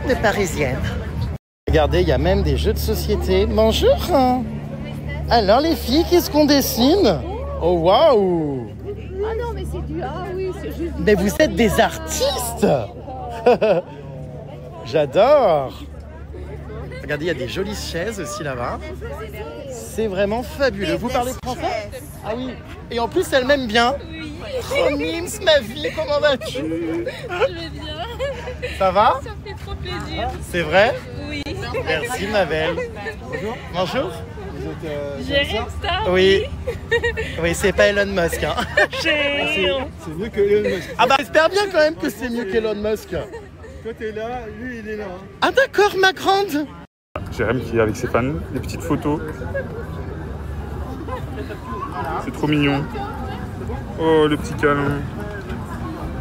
de parisienne. Regardez, il y a même des jeux de société. Bonjour. Alors les filles, qu'est-ce qu'on dessine? Oh waouh! Mais vous êtes des artistes. J'adore. Regardez, il y a des jolies chaises aussi là-bas. C'est vraiment fabuleux. Vous parlez français? Ah oui. Et en plus, elle m'aime bien. Oh Nims, ma vie, comment vas-tu? Je vais bien. Ça va? Ça me fait trop plaisir. C'est vrai? Oui. Merci ma belle. Bonjour. Bonjour. J'ai Insta. Oui. Oui, c'est pas Elon Musk. Hein. C'est mieux que Elon Musk. Ah bah j'espère bien quand même que c'est mieux qu'Elon Musk. Toi t'es là, lui il est là. Hein. Ah d'accord, ma grande. Jérém qui est avec ses fans, des petites photos. C'est trop mignon. Oh le petit câlin.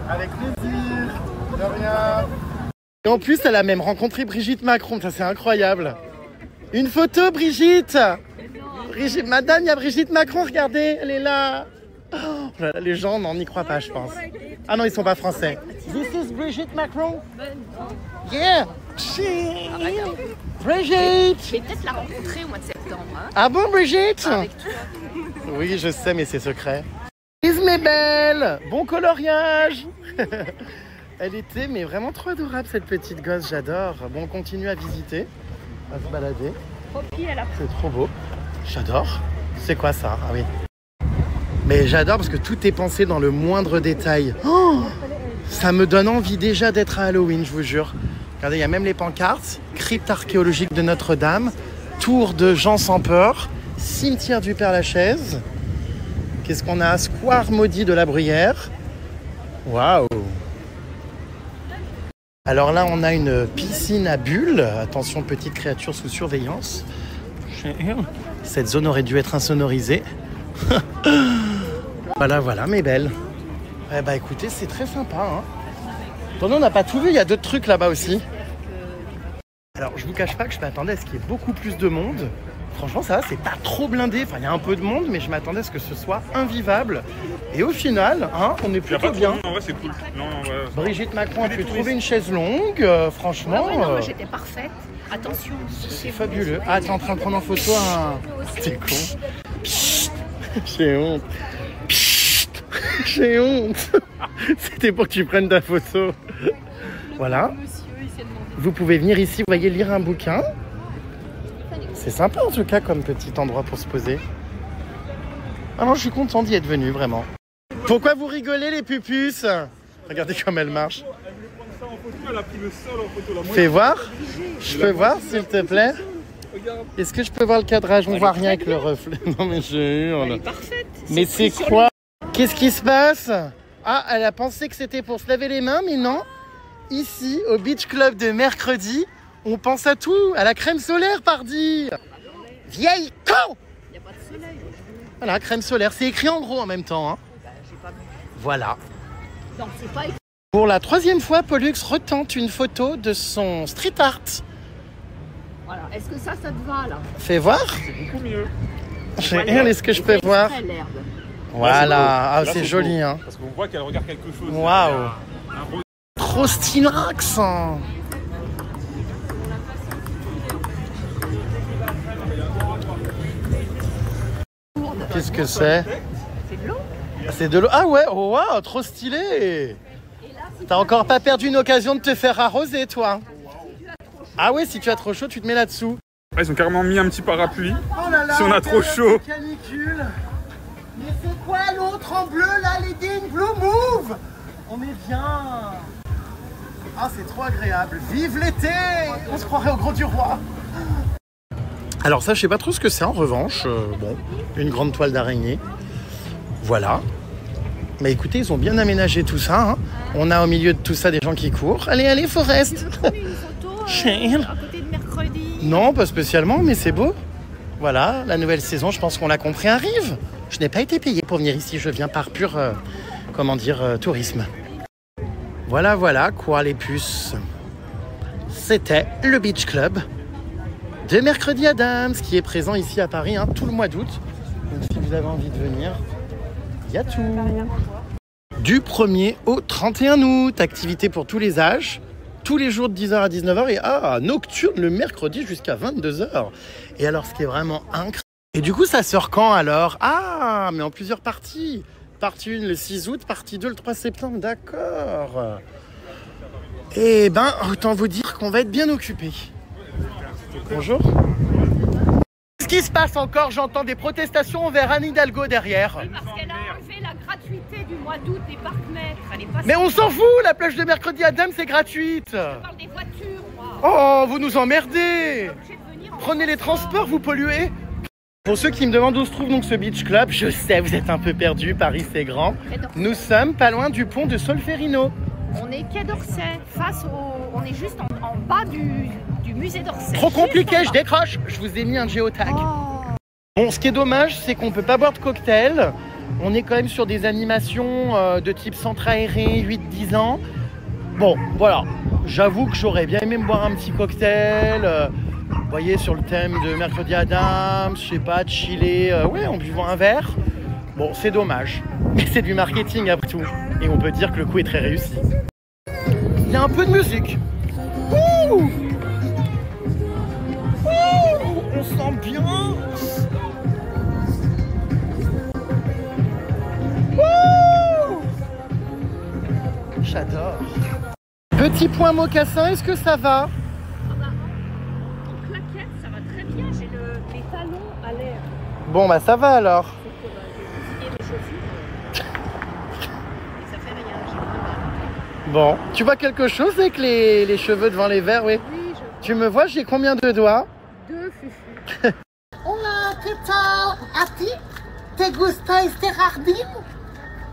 Avec plaisir. De rien. Et en plus, elle a même rencontré Brigitte Macron. Ça, c'est incroyable. Une photo, Brigitte. Brigitte, madame, il y a Brigitte Macron, regardez, elle est là. Oh, les gens n'en y croient pas, je pense. Ah non, ils sont pas français. This is Brigitte Macron. Yeah. Brigitte. Je vais peut-être la rencontrer au mois de septembre. Hein. Ah bon, Brigitte? Avec toi. Oui, je sais, mais c'est secret. Lise mes belles, bon coloriage. Elle était mais vraiment trop adorable cette petite gosse, j'adore. Bon, on continue à visiter, à se balader. C'est trop beau. J'adore. C'est quoi ça? Ah oui. Mais j'adore parce que tout est pensé dans le moindre détail. Oh, ça me donne envie déjà d'être à Halloween, je vous jure. Regardez, il y a même les pancartes. Crypte archéologique de Notre-Dame, tour de Jean sans peur, cimetière du Père-Lachaise. Qu'est-ce qu'on a? Square maudit de la Bruyère. Waouh! Alors là, on a une piscine à bulles. Attention, petite créature sous surveillance. Cette zone aurait dû être insonorisée. Voilà, mes belles. Eh bah écoutez, c'est très sympa. Hein. Attendez, on n'a pas tout vu, il y a d'autres trucs là-bas aussi. Alors, je vous cache pas que je m'attendais à ce qu'il y ait beaucoup plus de monde. Franchement, ça va, c'est pas trop blindé. Enfin, il y a un peu de monde, mais je m'attendais à ce que ce soit invivable. Et au final, hein, on est plutôt bien. En vrai, c'est cool. Non, ouais. Brigitte Macron a pu trouver une chaise longue. Franchement, Ah ouais, non, moi j'étais parfaite. Attention. c'est fabuleux. Ah, t'es en train de prendre en photo un... T'es con. Psst. J'ai honte. Psst. J'ai honte. C'était pour que tu prennes ta photo. Voilà. Vous pouvez venir ici, vous voyez, lire un bouquin. C'est sympa en tout cas comme petit endroit pour se poser. Ah non, je suis content d'y être venu, vraiment. Pourquoi vous rigolez les pupus? Regardez comme elle marche. Fais voir. Je peux voir s'il te plaît. Est-ce que je peux voir le cadrage? On voit rien avec le reflet. Non mais je hurle. Elle est parfaite. Mais c'est quoi? Qu'est-ce qui se passe? Ah, elle a pensé que c'était pour se laver les mains, mais non. Ici, au Beach Club de mercredi, on pense à tout, à la crème solaire, pardi. Vieille con. Il n'y a pas de soleil. Voilà, crème solaire, c'est écrit en gros en même temps. Hein. Voilà. Non, c'est pas écrit. Pour la 3e fois, Pollux retente une photo de son street art. Voilà. Est-ce que ça te va là? Fais voir. C'est beaucoup mieux. Est-ce que je peux voir? L'herbe. Voilà, ah, Là, c'est joli. Hein. Parce qu'on voit qu'elle regarde quelque chose. Waouh. Trop stylax. Qu'est-ce que c'est? C'est de l'eau. C'est de l'eau. Ah ouais, oh, wow, trop stylé. T'as encore pas perdu une occasion de te faire arroser, toi. Ah ouais, si tu as trop chaud, tu te mets là-dessous. Ah, ils ont carrément mis un petit parapluie. Oh là là, Si on a trop chaud. Canicule. Mais c'est quoi l'autre en bleu là, Leading Blue Move? On est bien. Ah, c'est trop agréable. Vive l'été. On se croirait au Gros du Roi. Alors ça, je sais pas trop ce que c'est en revanche. Bon, une grande toile d'araignée. Voilà. Mais écoutez, ils ont bien aménagé tout ça. Hein. On a au milieu de tout ça des gens qui courent. Allez, allez, Forest. Tu veux prendre une photo à côté de mercredi? Non, pas spécialement, mais c'est beau. Voilà, la nouvelle saison, je pense qu'on l'a compris, arrive. Je n'ai pas été payé pour venir ici. Je viens par pur, tourisme. Voilà, voilà, quoi les puces. C'était le Beach Club de Mercredi Adams, qui est présent ici à Paris hein, tout le mois d'août. Donc si vous avez envie de venir, il y a tout. Du 1er au 31 août, activité pour tous les âges, tous les jours de 10h à 19h et nocturne le mercredi jusqu'à 22h. Et alors ce qui est vraiment incroyable. Et du coup ça sort quand alors? Ah, mais en plusieurs parties. partie 1 le 6 août, partie 2 le 3 septembre, d'accord. Eh ben, autant vous dire qu'on va être bien occupés. Bonjour. Qu'est-ce qui se passe encore? J'entends des protestations envers Anne Hidalgo derrière. Oui, parce qu'elle a enlevé la gratuité du mois d'août des parcs-mètres. Elle est passée. Mais on s'en fout, la plage de mercredi à Dame, c'est gratuite. Je parle des voitures, moi. Oh, vous nous emmerdez. Obligée de venir en Prenez les transport. transports, vous polluez. Pour ceux qui me demandent où se trouve donc ce beach club, je sais, vous êtes un peu perdus, Paris c'est grand. Nous sommes pas loin du pont de Solferino. On est quai d'Orsay, face au... On est juste en bas du musée d'Orsay. Trop compliqué, Juste je en bas. décroche. Je vous ai mis un géotag. Oh. Bon, ce qui est dommage, c'est qu'on peut pas boire de cocktail. On est quand même sur des animations de type centre aéré, 8-10 ans. Bon, voilà. J'avoue que j'aurais bien aimé me boire un petit cocktail. Vous voyez, sur le thème de Mercredi à Dame, je sais pas, de chiller, ouais, en buvant un verre. Bon, c'est dommage. Mais c'est du marketing après tout. Et on peut dire que le coup est très réussi. Il y a un peu de musique. Ouh! Ouh! On sent bien. Ouh! J'adore. Petit point mocassin, est-ce que ça va? En claquette, ça va très bien. J'ai les talons à l'air. Bon, bah ça va alors. Sauf que j'ai les chaussures. Et ça fait rien. J'ai plus mal. Bon, tu vois quelque chose avec les cheveux devant les verres, oui? Oui, Tu me vois, j'ai combien de doigts? deux fufu. Hola, ¿qué tal? ¿A ti te gusta este jardín?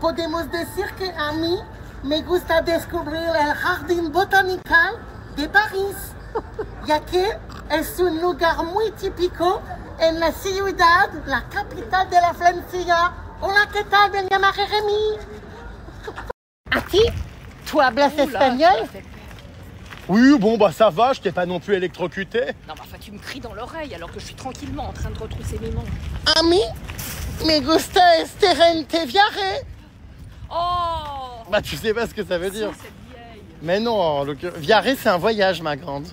Podemos decir que a mí me gusta descubrir el Jardín Botánico de París, ya que es un lugar muy típico en la ciudad, la capital de la Francia. Hola, ¿qué tal? Me llamo Jérémy. ¿A ti? ¿Tú hablas espagnol? Oui, bon, bah ça va, je t'ai pas non plus électrocuté. Non, mais enfin, tu me cries dans l'oreille alors que je suis tranquillement en train de retrousser mes manches. A mí me gusta este rente viaje. Oh! Bah tu sais pas ce que ça veut dire. Si, cette vieille. Mais non, en l'occurrence. Viarer, c'est un voyage, ma grande.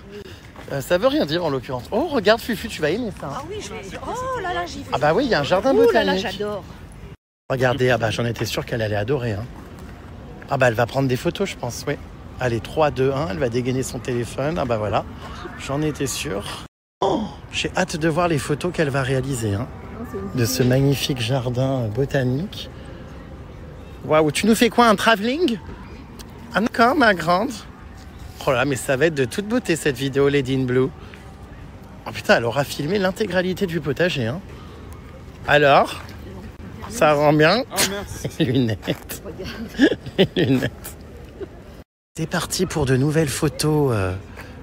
Ça veut rien dire en l'occurrence. Oh, regarde, Fufu, tu vas aimer ça. Ah oui, je vais. Oh là là, j'y vais. Ah bah oui, il y a un jardin Ouh là là, botanique. j'adore. Regardez, ah bah j'en étais sûr qu'elle allait adorer. Hein. Ah bah elle va prendre des photos, je pense, oui. Allez, 3, 2, 1, elle va dégainer son téléphone. Ah bah voilà, j'en étais sûr. Oh, j'ai hâte de voir les photos qu'elle va réaliser hein, de ce magnifique jardin botanique. Waouh, tu nous fais quoi, un travelling? Ah d'accord, ma grande. Oh là, mais ça va être de toute beauté cette vidéo, Lady in Blue. Oh putain, elle aura filmé l'intégralité du potager. Hein. Alors, ça rend bien? Ah, merci. Les lunettes. Les lunettes. C'est parti pour de nouvelles photos,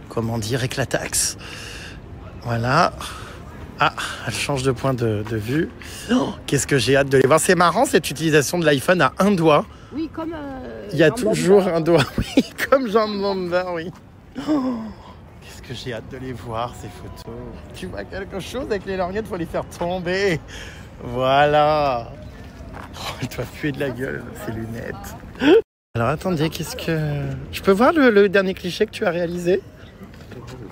comment dire, éclatax. Voilà. Ah, elle change de point de vue. Oh, qu'est-ce que j'ai hâte de les voir. C'est marrant cette utilisation de l'iPhone à un doigt. Oui, comme. Il y a toujours un doigt, oui, comme Jean Bomba, oui. Oh, qu'est-ce que j'ai hâte de les voir, ces photos. Tu vois quelque chose avec les lorgnettes, il faut les faire tomber. Voilà. Oh, elle doit puer de la gueule, ces lunettes. Alors attendez, qu'est-ce que... Je peux voir le dernier cliché que tu as réalisé?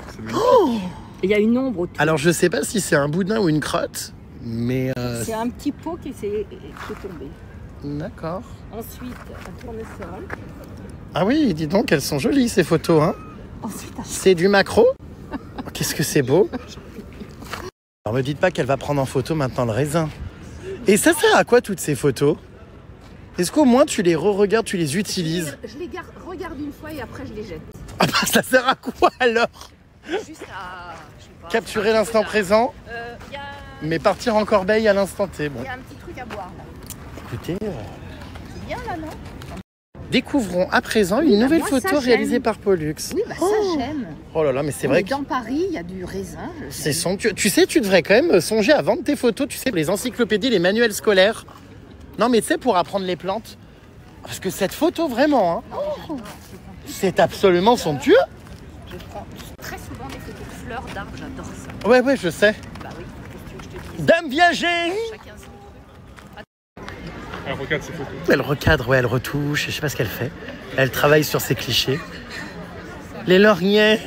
C'est magnifique. Il y a une ombre autour. Alors je sais pas si c'est un boudin ou une crotte, mais... C'est un petit pot qui est tombé. D'accord. Ensuite, un tournesol. Ah oui, dis donc, elles sont jolies ces photos, hein. Ensuite, un... C'est du macro? Qu'est-ce que c'est beau. Alors me dites pas qu'elle va prendre en photo maintenant le raisin. Et ça sert à quoi toutes ces photos? Est-ce qu'au moins tu les re-regardes, tu les utilises? Je les regarde une fois et après je les jette. Ah bah ça sert à quoi alors? Juste à... je sais pas, Capturer l'instant présent, y a... mais partir en corbeille à l'instant T. Bon, y a un petit truc à boire là. écoutez... C'est bien là, non? Découvrons à présent une bah nouvelle moi, photo ça, réalisée j'aime. par Pollux. Oui, bah ça j'aime. Oh là là, mais c'est On vrai est que dans Paris, il y a du raisin. c'est somptueux. Tu sais, tu devrais quand même songer à vendre tes photos, tu sais, les encyclopédies, les manuels scolaires. Non mais tu sais, pour apprendre les plantes. Parce que cette photo, vraiment, hein, c'est absolument somptueux. Je prends très souvent des photos de fleurs, d'arbres, j'adore ça. Ouais, ouais, je sais. Bah oui, qu'est-ce que tu veux que je te dise? Dame viager. Chacun son truc. Elle regarde ses photos. Elle recadre, ouais, elle retouche, je sais pas ce qu'elle fait. Elle travaille sur ses clichés. Les lorgnettes,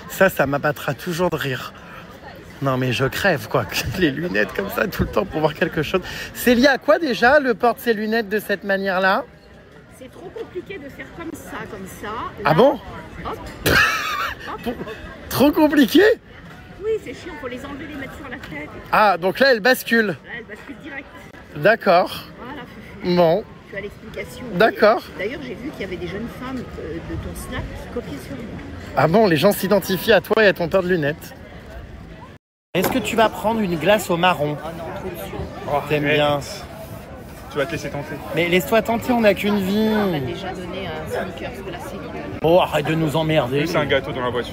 ça m'abattra toujours de rire. Non mais je crève quoi, les lunettes comme ça tout le temps pour voir quelque chose. C'est lié à quoi déjà, le porte ses lunettes de cette manière-là? C'est trop compliqué de faire comme ça, Là, ah bon? Hop. Trop compliqué? Oui, c'est chiant, faut les enlever, les mettre sur la tête. Ah, donc là elle bascule. Là, elle bascule direct. D'accord. Voilà, Fufu. Bon. Tu as l'explication. D'accord. D'ailleurs, j'ai vu qu'il y avait des jeunes femmes de ton Snap qui copiaient sur moi. Ah bon, les gens s'identifient à toi et à ton paire de lunettes. Est-ce que tu vas prendre une glace au marron? Oh non, trop de sucre. Oh, T'aimes bien? Tu vas te laisser tenter. Mais laisse-toi tenter, on n'a qu'une vie. On m'a déjà donné un sneakers glacé. Oh, arrête de nous emmerder. Oui, c'est un gâteau dans la voiture.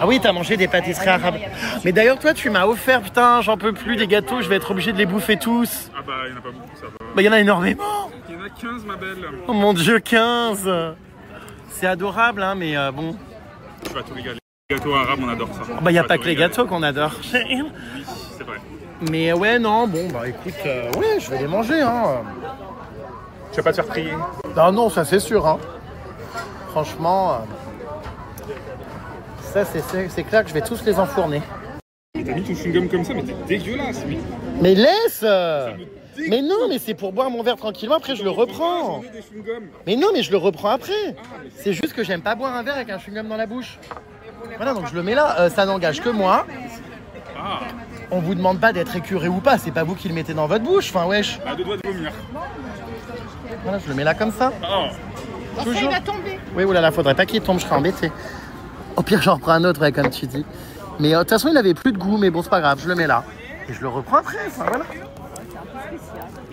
Ah oui, t'as mangé des pâtisseries arabes. Mais d'ailleurs, toi, tu m'as offert, putain, j'en peux plus des gâteaux, je vais être obligé de les bouffer tous. Ah bah, il n'y en a pas beaucoup, ça va. Bah, il y en a énormément. Il y en a 15, ma belle. Oh mon Dieu, 15. C'est adorable, hein, mais bon. Tu vas tout régaler. Les gâteaux arabes, on adore ça. Bah, il n'y a pas que les gâteaux qu'on adore. Oui, c'est vrai. Mais ouais, non, bon, bah écoute, ouais, je vais les manger, hein. Tu vas pas te faire prier. Non, non, ça c'est sûr, hein. Franchement, ça c'est clair que je vais tous les enfourner. T'as mis ton chewing-gum comme ça, mais t'es dégueulasse, oui. Mais laisse. Mais non, mais c'est pour boire mon verre tranquillement, après je le reprends. J'en ai des chewing-gums. Mais non, mais je le reprends après. C'est juste que j'aime pas boire un verre avec un chewing-gum dans la bouche. Voilà, donc je le mets là, ça n'engage que moi. Ah, On vous demande pas d'être écuré ou pas, c'est pas vous qui le mettez dans votre bouche, enfin wesh. à 2 doigts de vomir. Voilà, je le mets là comme ça. Ah, Ça, il va tomber. Oui, oulala, faudrait pas qu'il tombe, je serais embêté. Au pire, j'en reprends un autre, ouais, comme tu dis. Mais de toute façon, il avait plus de goût, mais bon, c'est pas grave, je le mets là. Et je le reprends après, enfin voilà.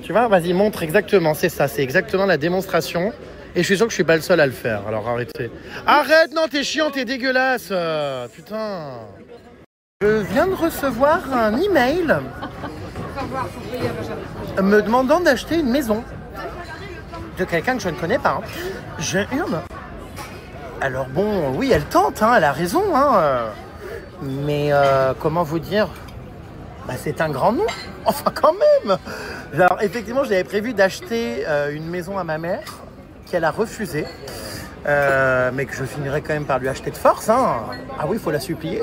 Tu vois, vas-y, montre exactement, c'est ça, c'est exactement la démonstration. Et je suis sûr que je suis pas le seul à le faire, alors arrêtez. Arrête, non, t'es chiant, t'es dégueulasse. Putain. Je viens de recevoir un email me demandant d'acheter une maison de quelqu'un que je ne connais pas. Hein. Je hurle. Alors bon, oui, elle tente, hein, elle a raison. Hein, mais comment vous dire, bah, c'est un grand nom. Enfin, quand même. Alors, effectivement, j'avais prévu d'acheter une maison à ma mère, qu'elle a refusé. Mais que je finirai quand même par lui acheter de force. Hein. Ah oui, il faut la supplier.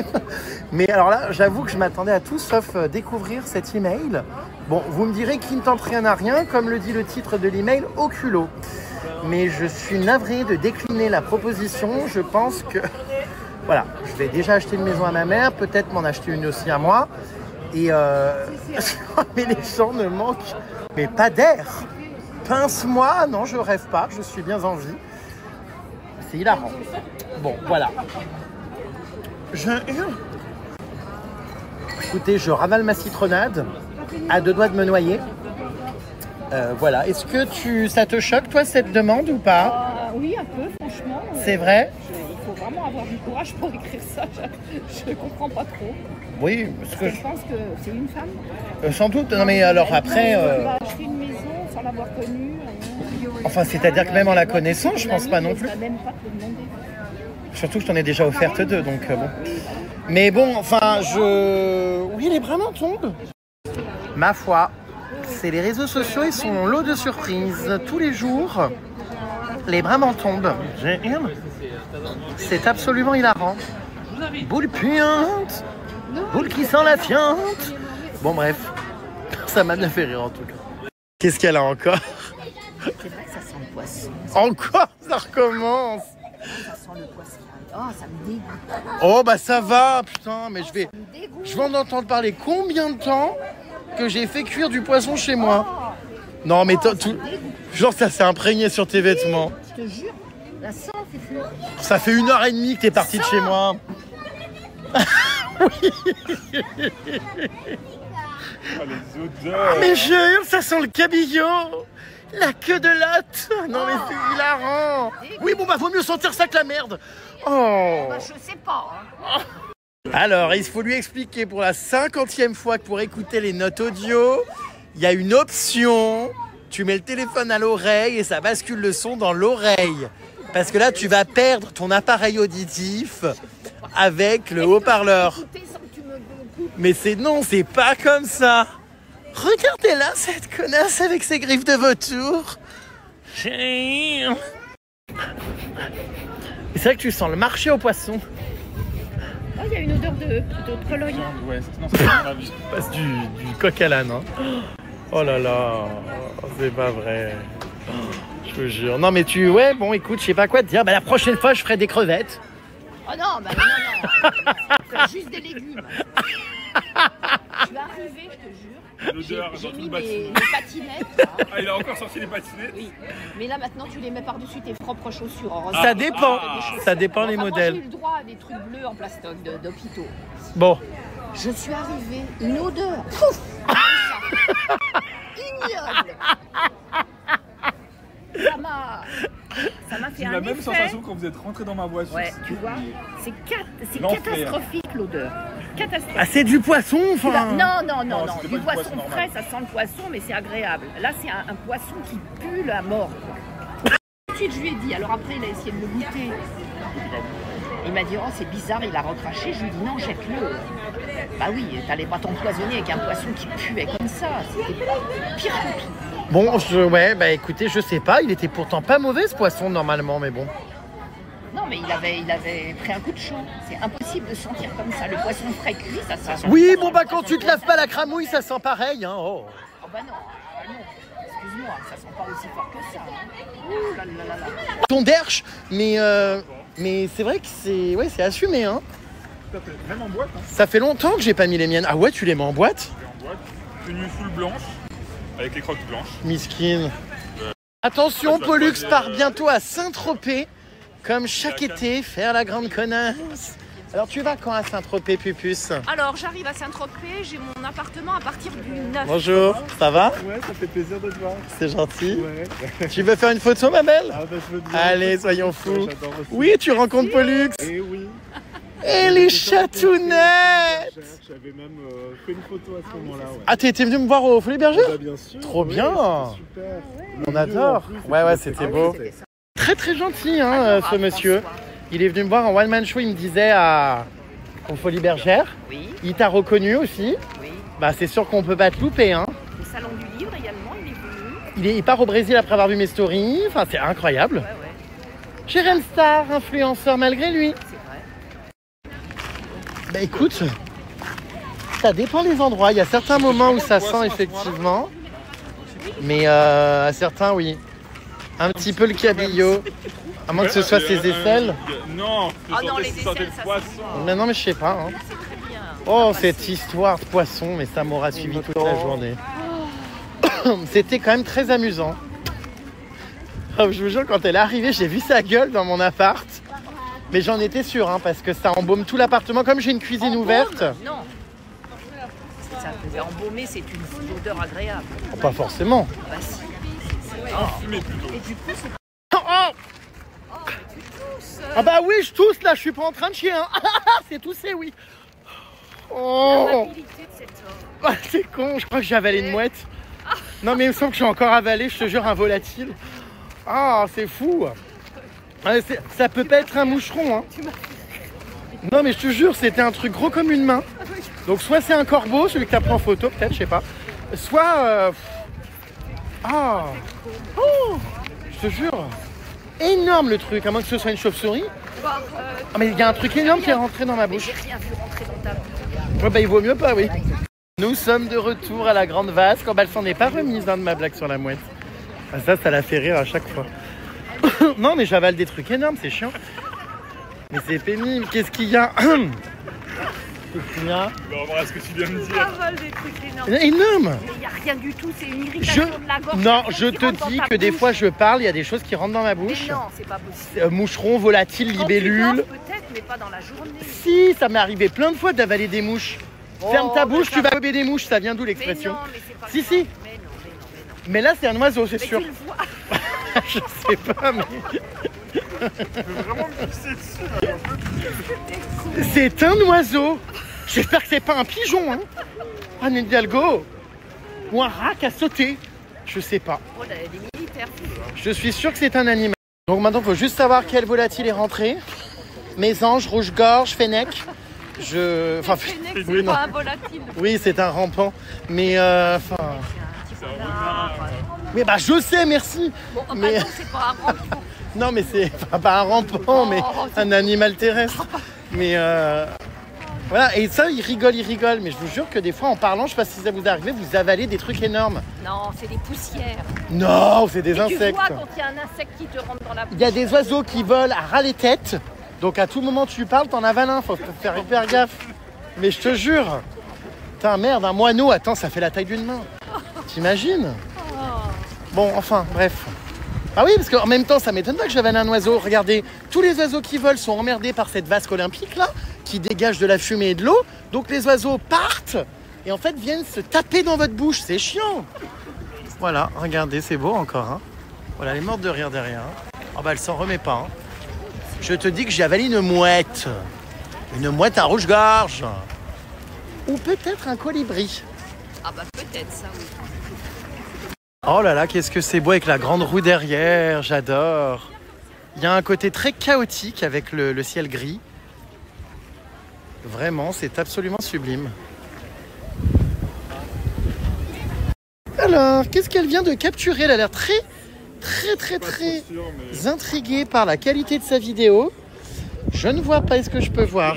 Mais alors là, j'avoue que je m'attendais à tout sauf découvrir cet email. Bon, vous me direz qu'il ne tente rien à rien, comme le dit le titre de l'email, au culot. Mais je suis navré de décliner la proposition. Je pense que, voilà, je vais déjà acheter une maison à ma mère, peut-être m'en acheter une aussi à moi. Et mais les gens ne manquent, mais pas d'air. Pince-moi, non, je rêve pas, je suis bien en vie. C'est hilarant. Bon, voilà. Je hurle. Écoutez, je ravale ma citronnade, à 2 doigts de me noyer. Voilà. Est-ce que ça te choque, toi, cette demande ou pas? Oui, un peu, franchement. C'est vrai? Il faut vraiment avoir du courage pour écrire ça. Je ne comprends pas trop. Oui, parce que Je pense que c'est une femme. sans doute. Non, mais alors après... Elle va acheter une maison sans l'avoir connue. Enfin, c'est-à-dire que même en la connaissant, je pense pas non plus. Elle va même pas te demander. Surtout que je t'en ai déjà offerte 2, donc bon. Mais bon, enfin, oui, les bras m'en tombent. Ma foi, c'est les réseaux sociaux, ils sont lots de surprises. Tous les jours, les bras m'en tombent. C'est absolument hilarant. Boule puante, boule qui sent la fiente. Bon, bref, ça m'a bien fait rire en tout cas. Qu'est-ce qu'elle a encore? C'est vrai que ça sent le poisson. Encore? Ça recommence. Ça sent le poisson. Oh, ça me dégoûte. Oh bah ça va, putain, mais Ça me dégoûte. je vais en entendre parler combien de temps que j'ai fait cuire du poisson chez moi. Non mais genre ça s'est imprégné sur tes vêtements. Je te jure, la sent, Fufu. Ça fait 1h30 que t'es parti de chez moi. oh, les odeurs. Mais je hurle, ça sent le cabillaud. La queue de latte. Non mais c'est hilarant. Oui bon bah vaut mieux sentir ça que la merde. Oh. Bah, je sais pas. Hein. Alors, il faut lui expliquer pour la 50e fois que pour écouter les notes audio, il y a une option. Tu mets le téléphone à l'oreille et ça bascule le son dans l'oreille. Parce que là, tu vas perdre ton appareil auditif avec le haut-parleur. Mais non, c'est pas comme ça. Regardez-la, cette connasse avec ses griffes de vautour. C'est vrai que tu sens le marché aux poissons. Oh, il y a une odeur de Cologne. Ouais, non, c'est pas grave. Passe du coq à l'âne. Hein. Oh là là, c'est pas vrai. Je te jure. Non mais ouais, bon écoute, je sais pas quoi te dire. Bah la prochaine fois, je ferai des crevettes. Oh non, bah non. C'est juste des légumes. Je vais arriver, je te jure. L'odeur J'ai dans tout mis le bâtiment. les patinettes. Là. Ah, il a encore sorti les patinettes. Oui. Mais là maintenant, tu les mets par-dessus tes propres chaussures. Heureusement. Ça dépend. Des Ça dépend les Enfin, modèles. Moi, j'ai eu le droit à des trucs bleus en plastoc d'hôpitaux. Bon. Je suis arrivée, une odeur. Pouf, ignoble. Ça m'a fait J'ai un la même effet. sensation quand vous êtes rentré dans ma voiture. Ouais, tu vois, c'est L'enfer. catastrophique l'odeur. Catastrophique. Ah c'est du poisson, enfin. Non, c'était du pas du poisson poisson frais, normal. ça sent le poisson, mais c'est agréable. Là, c'est un poisson qui pue la mort. Quoi. Tout de suite, je lui ai dit. Alors après, il a essayé de le goûter. Il m'a dit, oh, c'est bizarre, il a recraché. Je lui ai dit, non, jette-le. Bah oui, t'allais pas t'empoisonner avec un poisson qui puait comme ça. C'était pire que tout. Bon, ouais, bah écoutez, je sais pas. Il était pourtant pas mauvais ce poisson normalement, mais bon. Non, mais il avait pris un coup de chaud. C'est impossible de sentir comme ça. Le poisson frais cuit, ça sent. Oui, ça bon sent bah le quand poisson tu te frais, laves pas la cramouille, ça sent pareil, hein. Oh. Oh bah non, excuse-moi, ça sent pas aussi fort que ça. Ouh là là là là. Ton derche, mais c'est vrai que c'est assumé, hein. Tout à fait. Même en boîte. Hein. Ça fait longtemps que j'ai pas mis les miennes. Ah ouais, tu les mets en boîte? En boîte. Tenue full blanche. Avec les croques blanches. Miskin. Attention, je vais Pollux choisir, part bientôt à Saint-Tropez, comme chaque été, faire la grande connasse. Alors tu vas quand à Saint-Tropez, Pupus? Alors j'arrive à Saint-Tropez, j'ai mon appartement à partir du 9. Bonjour, ça va? Ouais, ça fait plaisir de te voir. C'est gentil. Ouais. Tu veux faire une photo, ma belle? Ah bah je veux bien. Allez, soyons fous. J'adore aussi. Oui, tu rencontres Pollux. Et oui. Et les chatounettes. J'avais même fait une photo à ce moment-là. Ouais. Ah, t'es venu me voir au Folie Berger? Bah, bien sûr. Trop ouais, bien. c'était super. On Le adore. lieu, en plus, Ouais, c'était c'était beau. parfait. Très très gentil, hein, ce monsieur. Il est venu me voir en one man show, il me disait au Folie Bergère. Oui, Il t'a reconnu aussi. oui. Bah c'est sûr qu'on peut pas te louper, hein. Le salon du livre également, il est venu. Il part au Brésil après avoir vu mes stories. Enfin, c'est incroyable. Ouais, ouais, Jérém Star, influenceur malgré lui. c'est vrai. Bah écoute, ça dépend des endroits. Il y a certains moments où ça sent effectivement. Mais à certains, oui. Un petit peu le cabillaud. À moins que ce soit ses aisselles. Non, Ah non, les ça sentait aisselles, le ça poisson. sent Mais non, mais je sais pas. Hein. C'est très bien. Oh, cette histoire de poisson, mais ça m'aura suivi toute la journée. C'était quand même très amusant. Oh, je vous jure, quand elle est arrivée, j'ai vu sa gueule dans mon appart. Mais j'en étais sûre, hein, parce que ça embaume tout l'appartement. Comme j'ai une cuisine Embaume? ouverte. Non. Ça pouvait embaumer, c'est une odeur agréable. Oh, pas forcément. Bah si. Fumé plutôt. Et du coup, c'est Oh, oh. Ah bah oui, je tousse là, je suis pas en train de chier. Hein. C'est tousser, oui. Oh. l'amabilité de cet homme. Ah, c'est con, je crois que j'ai avalé une mouette. Non mais il me semble que j'ai encore avalé, je te jure, un volatile. Ah, c'est fou. Ah, ça peut pas être un moucheron, hein. Non mais je te jure, c'était un truc gros comme une main. Donc soit c'est un corbeau, celui que t'as pris en photo, peut-être, je sais pas. Soit... Ah. Oh, je te jure. Énorme le truc, à moins que ce soit une chauve-souris. Ah mais il y a un truc énorme qui est rentré dans ma bouche. J'ai rien vu rentrer dans ta bouche. Ouais, bah il vaut mieux pas, oui. Nous sommes de retour à la Grande Vase. Quand elle s'en est pas remise hein, de ma blague sur la mouette. Ah, ça la fait rire à chaque fois. Non mais j'avale des trucs énormes, c'est chiant. Mais c'est pénible, qu'est-ce qu'il y a? Qu'est-ce qu'il y a? On va voir ce que tu viens de dire. Parole des trucs énormes. Énorme. Mais il n'y a rien du tout, c'est une irritation de la gorge. Non, Quelqu'un je qui te rentre dans dis ta que des bouche. fois je parle, il y a des choses qui rentrent dans ma Mais bouche. non, c'est pas possible. Moucheron, volatile, Quand tu libellule. dors, peut-être, mais pas dans la journée. Si, ça m'est arrivé plein de fois d'avaler des mouches. Ferme ta mais bouche, ça tu vas va. gober des mouches, ça vient d'où Mais l'expression? non, mais c'est pas Si, grave. si. Mais non. Mais là c'est un oiseau, c'est Mais sûr. tu le vois. Je sais pas, mais... Je veux vraiment me pisser dessus. Là. C'est un oiseau. J'espère que c'est pas un pigeon, hein. Un Hidalgo. Ou un rat qui a sauté. Je sais pas. Oh, là, des militaires. Je suis sûr que c'est un animal. Donc maintenant, il faut juste savoir quel volatile est rentré. Mésange, rouge-gorge, fennec. Enfin, Fennec, oui, c'est non. pas un volatile. Oui, c'est un rampant. Mais enfin... C'est un petit renard. Mais bah je sais, merci. Bon, Mais- maintenant, c'est pas un rampant. Non, mais c'est enfin, pas un rampant, mais un animal terrestre. Mais Voilà, et ça, il rigole. Mais je vous jure que des fois, en parlant, je sais pas si ça vous est arrivé, vous avalez des trucs énormes. Non, c'est des poussières. Non, c'est des Et insectes. tu vois quand il y a un insecte qui te rentre dans la bouche. Il y a des oiseaux qui volent à ras les têtes. Donc à tout moment tu parles, t'en avales un. Faut faire hyper gaffe. Mais je te jure. Putain, merde, un moineau, attends, ça fait la taille d'une main. T'imagines? Bon, enfin, bref. Ah oui, parce qu'en même temps, ça m'étonne pas que j'avale un oiseau. Regardez, tous les oiseaux qui volent sont emmerdés par cette vasque olympique là, qui dégage de la fumée et de l'eau. Donc les oiseaux partent et en fait viennent se taper dans votre bouche. C'est chiant. Voilà, regardez, c'est beau encore. Hein. Voilà, elle est morte de rire derrière. Hein. Oh bah elle s'en remet pas. Hein. Je te dis que j'ai avalé une mouette. Une mouette à rouge-gorge. Ou peut-être un colibri. Ah bah peut-être ça, oui. Oh là là, qu'est-ce que c'est beau avec la grande roue derrière, j'adore. Il y a un côté très chaotique avec le ciel gris. Vraiment, c'est absolument sublime. Alors, qu'est-ce qu'elle vient de capturer? Elle a l'air très intriguée par la qualité de sa vidéo. Je ne vois pas, est-ce que je peux voir?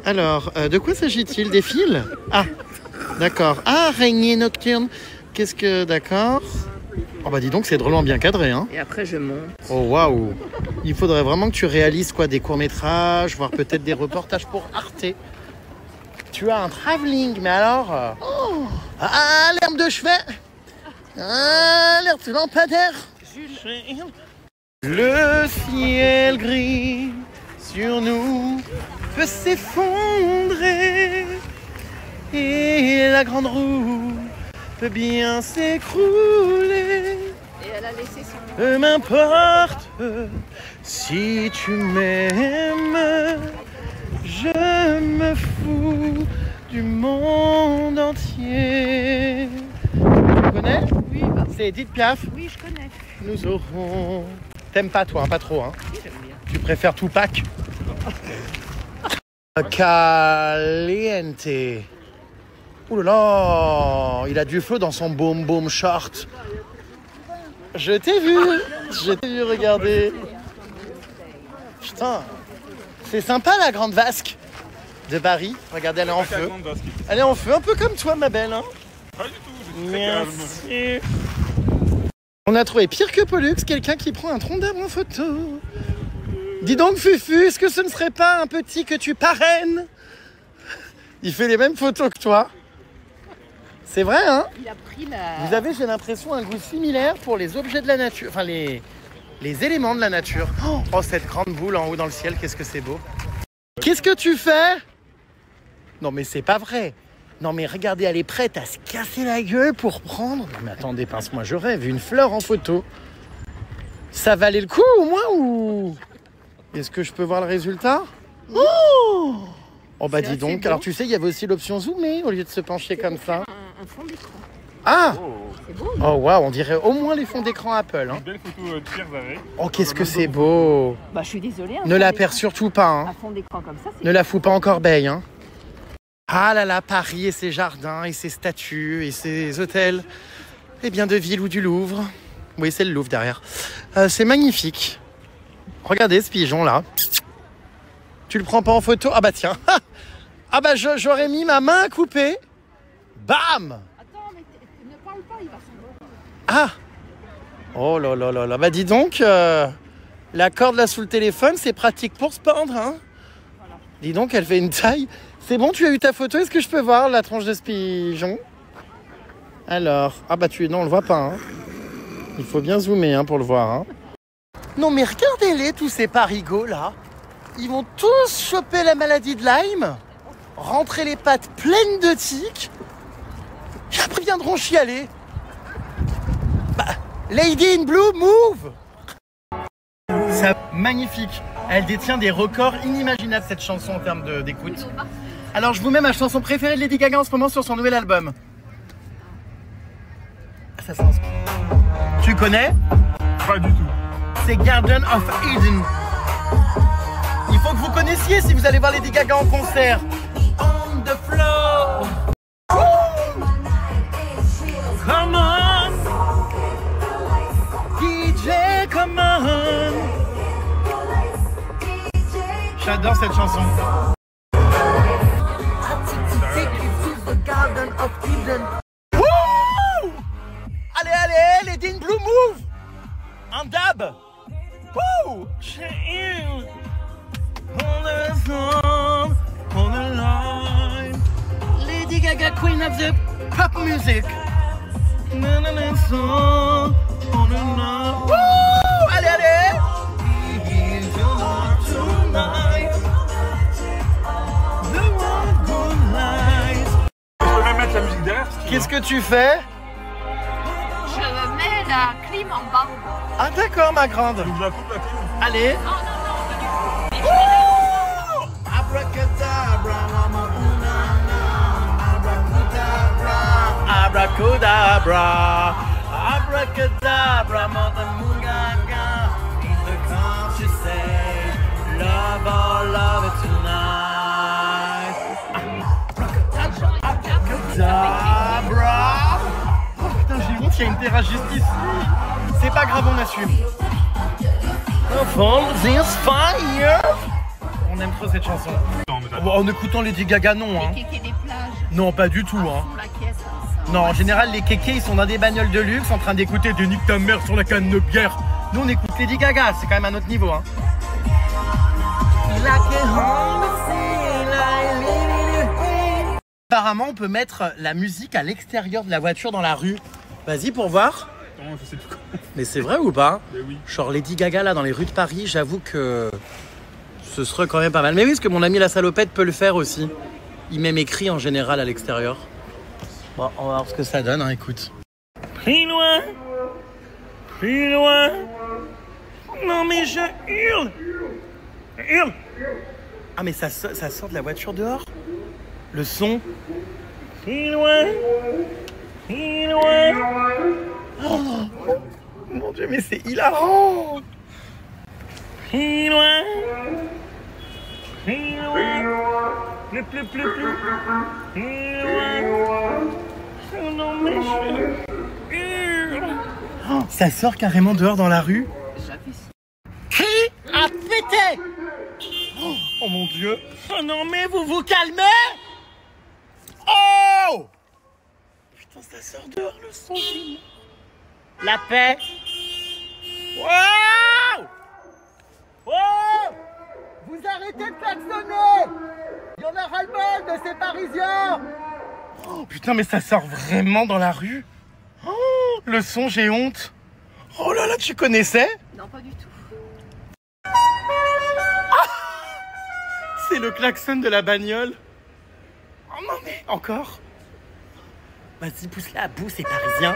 Alors, de quoi s'agit-il? Des fils? Ah, d'accord. Ah, araignée nocturne. Qu'est-ce que... D'accord. Oh bah dis donc, c'est drôlement bien cadré, hein. Et après je monte. Oh waouh. Il faudrait vraiment que tu réalises quoi, des courts-métrages, voire peut-être des reportages pour Arte. Tu as un travelling, mais alors... Oh. Ah, l'herbe de chevet. Ah, l'herbe de lampadaire. Le ciel gris sur nous peut s'effondrer et la grande roue peut bien s'écrouler. Et elle a laissé son... Peu m'importe si tu m'aimes, je me fous du monde entier. Tu connais? Oui, bah, C'est Edith Piaf. oui, je connais. Nous aurons... T'aimes pas toi, hein, pas trop, hein? Oui, j'aime bien. Tu préfères Tupac? Caliente. Ouh là là, il a du feu dans son boom boom short. Je t'ai vu, regardez. Putain, c'est sympa la grande vasque de Paris. Regardez, elle est en feu. Elle est en feu, un peu comme toi, ma belle. Hein. Pas du tout, je suis très calme. Merci. On a trouvé pire que Pollux, quelqu'un qui prend un tronc d'arbre en photo. Dis donc, Fufu, est-ce que ce ne serait pas un petit que tu parraines? Il fait les mêmes photos que toi. C'est vrai, hein? Il a pris la... Vous avez, j'ai l'impression, un goût similaire pour les objets de la nature, enfin les éléments de la nature. Oh, cette grande boule en haut dans le ciel, qu'est-ce que c'est beau. Qu'est-ce que tu fais? Non mais c'est pas vrai. Non mais regardez, elle est prête à se casser la gueule pour prendre... Non mais attendez, pince-moi, je rêve, une fleur en photo. Ça valait le coup au moins ou... Est-ce que je peux voir le résultat? Oh bah dis donc, alors tu sais, il y avait aussi l'option zoomer au lieu de se pencher comme ça. Un fond d'écran. Ah! C'est beau. Oh waouh, on dirait au moins les fonds d'écran Apple. Hein. Une belle photo de Pierre Zaret. Oh qu'est-ce que c'est beau! Bah je suis désolée. Ne la perds surtout pas, hein. Un fond d'écran comme ça, c'est... Ne la fous pas en corbeille, hein. Ah là là, Paris et ses jardins et ses statues et ses hôtels. Eh bien de ville ou du Louvre. Oui, c'est le Louvre derrière. C'est magnifique. Regardez ce pigeon là. Tu le prends pas en photo? Ah bah tiens. Ah bah j'aurais mis ma main à couper. Bam! Attends, mais ne parle pas, il va s'en... Ah! Oh là là là là. Bah dis donc, la corde là sous le téléphone, c'est pratique pour se pendre, hein? Voilà. Dis donc, elle fait une taille. C'est bon, tu as eu ta photo? Est-ce que je peux voir la tronche de ce pigeon? Alors, ah bah non, on le voit pas, hein. Il faut bien zoomer, hein, pour le voir, hein. Non mais regardez-les, tous ces parigots là. Ils vont tous choper la maladie de Lyme, rentrer les pattes pleines de tiques, et après viendront chialer. Bah, Lady in Blue, move! C'est magnifique. Elle détient des records inimaginables, cette chanson, en termes d'écoute. Alors, je vous mets ma chanson préférée de Lady Gaga en ce moment sur son nouvel album. Ça s'inspire. Tu connais? Pas du tout. C'est Garden of Eden. Il faut que vous connaissiez si vous allez voir Lady Gaga en concert. On the floor. Woo! Come on. DJ, come on. J'adore cette chanson. Biden. Wouh! Allez, allez, les Dean Blue Move! Un dab! Wouh! Lady Gaga, Queen of the Pop Music. Wouh! Allez, allez! Je peux même mettre la musique derrière. Qu'est-ce que tu fais? Je mets la clim en bas. Ah d'accord ma grande. Donc je la coupe la clim. Allez. Non, non, non. Wouh! Abracadabra, mama, abracadabra, abracadabra, abracadabra, mother mungaga. In the country say, love or love it tonight. Abracadabra. Oh putain j'ai honte, il y a une terrasse juste ici. C'est pas grave, on assume. From this fire. On aime trop cette chanson. Bon, en écoutant Lady Gaga, non. Hein. Les kékés des plages. Non, pas du tout. Hein. Sous la caisse, comme ça. Non, en général, les kékés, ils sont dans des bagnoles de luxe en train d'écouter des Nick ta mère sur la canne de bière. Nous, on écoute Lady Gaga, c'est quand même un autre niveau. Hein. Apparemment, on peut mettre la musique à l'extérieur de la voiture dans la rue. Vas-y pour voir. Non, je sais plus quoi. Mais c'est vrai ou pas? Mais oui. Genre Lady Gaga là dans les rues de Paris, j'avoue que ce serait quand même pas mal. Mais oui, parce que mon ami la salopette peut le faire aussi. Il met mes cris en général à l'extérieur. Bon, on va voir ce que ça donne, hein, écoute. Plus loin, plus loin. Non mais je hurle, hurle. Ah mais ça sort de la voiture dehors. Le son. Plus loin, plus loin. Oh mon Dieu, mais c'est hilarant. Plus loin, plus loin, plus loin. Oh non mais je hurle. Oh, ça sort carrément dehors dans la rue. Qui a pété? Oh mon Dieu. Oh non mais vous vous calmez. Oh putain, ça sort dehors le son. La paix. Wow! Wow! Vous arrêtez de klaxonner! Il y en a ras-le-bol de ces Parisiens! Oh putain, mais ça sort vraiment dans la rue? Oh, le son, j'ai honte. Oh là là, tu connaissais? Non, pas du tout. Ah! C'est le klaxon de la bagnole. Oh non, mais encore? Vas-y, pousse-la à bout, c'est parisien.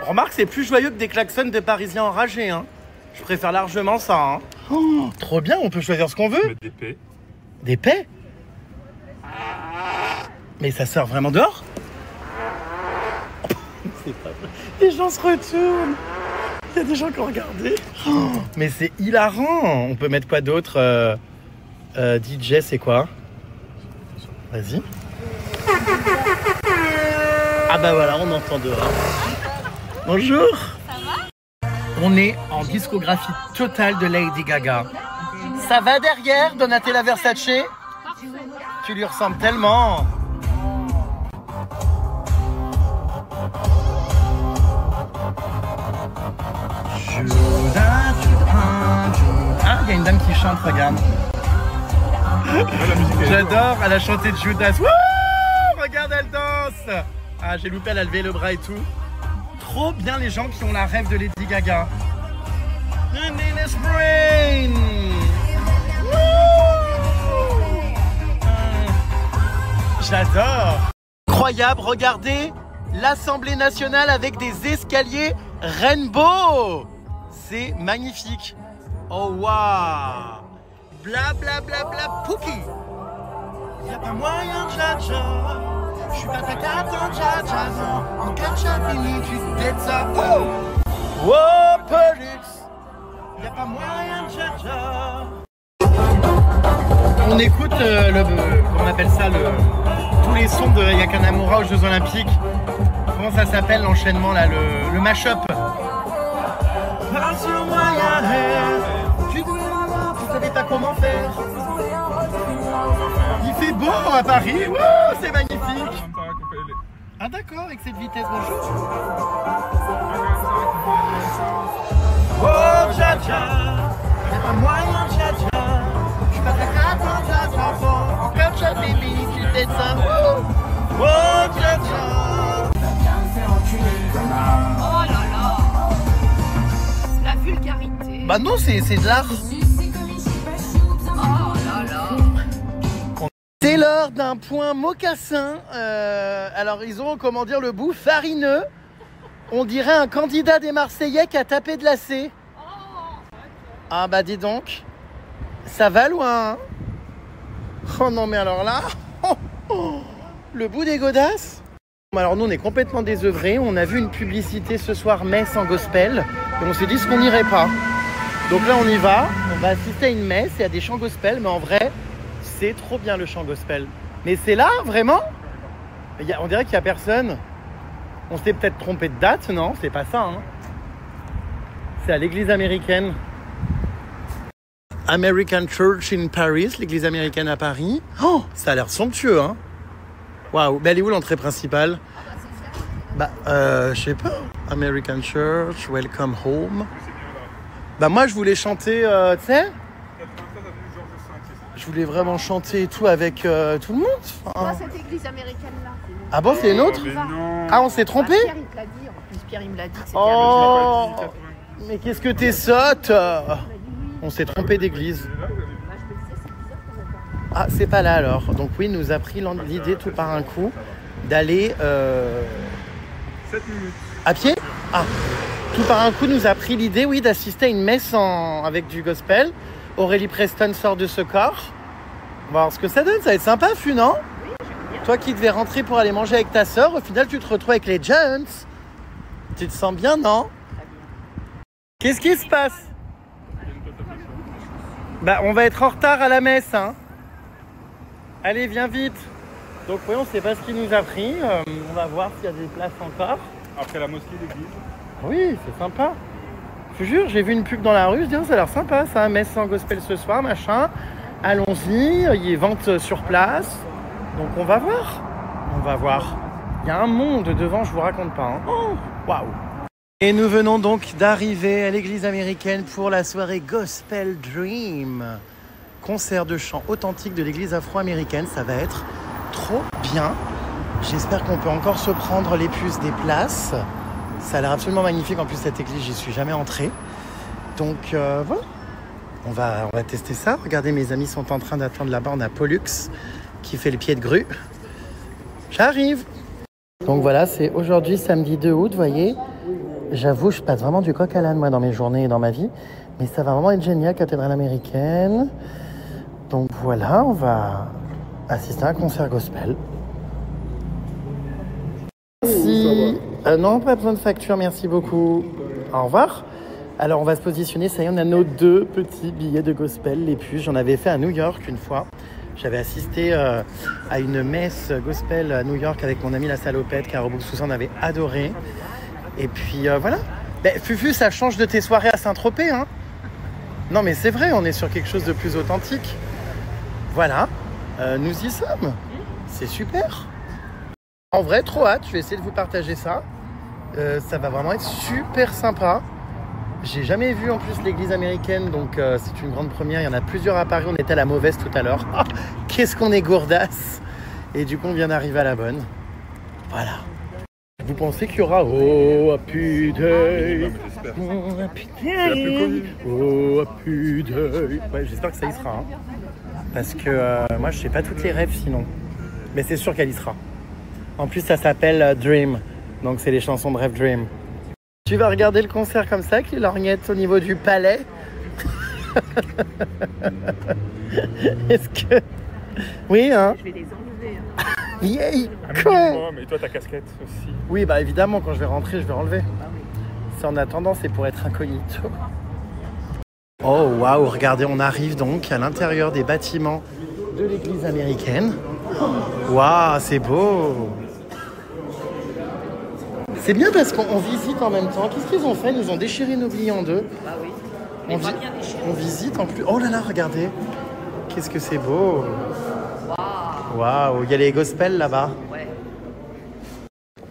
Remarque, c'est plus joyeux que des klaxons de Parisiens enragés. Hein. Je préfère largement ça. Hein. Oh, trop bien, on peut choisir ce qu'on veut. Mettre des paix. Des paix? Mais ça sort vraiment dehors? C'est pas vrai. Les gens se retournent. Il y a des gens qui ont regardé. Oh, mais c'est hilarant. On peut mettre quoi d'autre? DJ, c'est quoi? Vas-y. Ah bah voilà, on entend dehors. Bonjour. Ça va? On est en discographie totale de Lady Gaga. Ça va derrière, Donatella Versace? Tu lui ressembles tellement. Ah, il y a une dame qui chante, regarde. J'adore, elle a chanté Judas. Wouh! Regarde, elle danse. Ah, j'ai loupé, elle a levé le bras et tout. Trop bien les gens qui ont la rêve de Lady Gaga. J'adore. Incroyable, regardez l'Assemblée nationale avec des escaliers rainbow. C'est magnifique. Oh waouh. Bla bla bla bla pouki. Y'a pas moyen, Jaja. Je suis pas ta carte en Jaja. En ketchup, tu t'aides ça. Oh! Wow, Pelix. Y'a pas moyen, Jaja. On écoute comment on appelle ça, tous les sons de Yaka Nakamura aux Jeux Olympiques. Comment ça s'appelle l'enchaînement là, le mash-up? Tu savais pas comment faire. Il fait beau à Paris. Wouh, c'est magnifique. Ah d'accord, avec cette vitesse, bonjour. Oh, dja dja, c'est pas moyen, dja dja. Je pas ta carte, dja dja, bon. Comme ça, baby, tu fais ça. Oh, dja dja. Oh là là. La vulgarité. Bah non, c'est de l'art. Oh là là. C'est l'heure d'un point mocassin. Alors ils ont, comment dire, le bout farineux. On dirait un candidat des Marseillais qui a tapé de la C. Ah bah dis donc, ça va loin. Hein. Oh non mais alors là, le bout des godasses. Alors nous on est complètement désœuvrés. On a vu une publicité ce soir messe en gospel et on s'est dit ce qu'on n'irait pas. Donc là on y va. On va assister à une messe. Il y a des chants gospel, mais en vrai. C'est trop bien le chant gospel. Mais c'est là, vraiment? On dirait qu'il n'y a personne. On s'est peut-être trompé de date, non? C'est pas ça, hein. C'est à l'église américaine. American Church in Paris, l'église américaine à Paris. Oh, ça a l'air somptueux, hein. Waouh, mais elle est où l'entrée principale? Bah, je sais pas. American Church, welcome home. Bah moi, je voulais chanter, tu sais? Je voulais vraiment chanter et tout avec tout le monde. Pas cette église américaine-là. Ah bon, c'est une autre? Ah, on s'est trompé? Pierre, il te l'a dit. En plus, Pierre, il me l'a dit que c'était Oh, mais qu'est-ce que t'es sotte? On s'est trompé d'église. Ah, c'est pas là alors. Donc oui, il nous a pris l'idée tout par un coup d'aller 7 minutes. à pied. Ah, tout par un coup nous a pris l'idée, oui, d'assister à une messe avec du gospel. Aurélie Preston sort de ce corps. On va voir ce que ça donne. Ça va être sympa, Fu, non? Oui, j'aime bien. Toi qui devais rentrer pour aller manger avec ta sœur, au final, tu te retrouves avec les Jones. Tu te sens bien, non? Qu'est-ce qui se passe? Bah, on va être en retard à la messe, hein. Allez, viens vite. Donc, oui, on ne sait pas ce qui nous a pris. On va voir s'il y a des places encore. Après la mosquée d'église. Oui, c'est sympa. Je te jure, j'ai vu une pub dans la rue, je dis, ça a l'air sympa, ça, messe en gospel ce soir, machin. Allons-y, il y a vente sur place. Donc on va voir. On va voir. Il y a un monde devant, je vous raconte pas. Hein. Oh, waouh. Et nous venons donc d'arriver à l'église américaine pour la soirée Gospel Dream. Concert de chant authentique de l'église afro-américaine, ça va être trop bien. J'espère qu'on peut encore se prendre les puces des places. Ça a l'air absolument magnifique. En plus, cette église, j'y suis jamais entré. Donc, voilà. On va tester ça. Regardez, mes amis sont en train d'attendre là-bas. On a Pollux qui fait le pied de grue. J'arrive. Donc, voilà, c'est aujourd'hui, samedi 2 août, vous voyez. J'avoue, je passe vraiment du coq à l'âne, moi, dans mes journées et dans ma vie. Mais ça va vraiment être génial, cathédrale américaine. Donc, voilà, on va assister à un concert gospel. Merci. Non, pas besoin de facture, merci beaucoup. Au revoir. Alors, on va se positionner. Ça y est, on a nos 2 petits billets de gospel, les puces. J'en avais fait à New York une fois. J'avais assisté à une messe gospel à New York avec mon ami la salopette, Caro Boukssousa, on avait adoré. Et puis, voilà. Ben, Fufu, ça change de tes soirées à Saint-Tropez, hein. Non, mais c'est vrai, on est sur quelque chose de plus authentique. Voilà. Nous y sommes. C'est super. En vrai, trop hâte, je vais essayer de vous partager ça. Ça va vraiment être super sympa. J'ai jamais vu en plus l'église américaine, donc c'est une grande première. Il y en a plusieurs à Paris, on était à la mauvaise tout à l'heure. Oh, qu'est-ce qu'on est gourdasse! Et du coup, on vient d'arriver à la bonne. Voilà. Vous pensez qu'il y aura Oh, Happy Day? Oh, Happy Day. Oh, Happy Day. Ouais, j'espère que ça y sera. Hein. Parce que moi, je sais pas toutes les rêves sinon. Mais c'est sûr qu'elle y sera. En plus, ça s'appelle Dream. Donc, c'est les chansons de Rêve Dream. Tu vas regarder le concert comme ça, avec les lorgnettes au niveau du palais? Est-ce que... Oui, hein? Je vais les enlever. Hein. Vieille con! con! Et toi, ta casquette aussi. Oui, bah évidemment, quand je vais rentrer, je vais enlever. Ah oui. C'est en attendant, c'est pour être incognito. Oh, waouh! Regardez, on arrive donc à l'intérieur des bâtiments de l'église américaine. Waouh, c'est beau! C'est bien parce qu'on visite en même temps. Qu'est-ce qu'ils ont fait? Ils nous ont déchiré nos billets en deux. Bah oui. Mais pas bien déchiré. On visite en plus. Oh là là, regardez. Qu'est-ce que c'est beau. Waouh. Waouh, il y a les gospels là-bas. Ouais.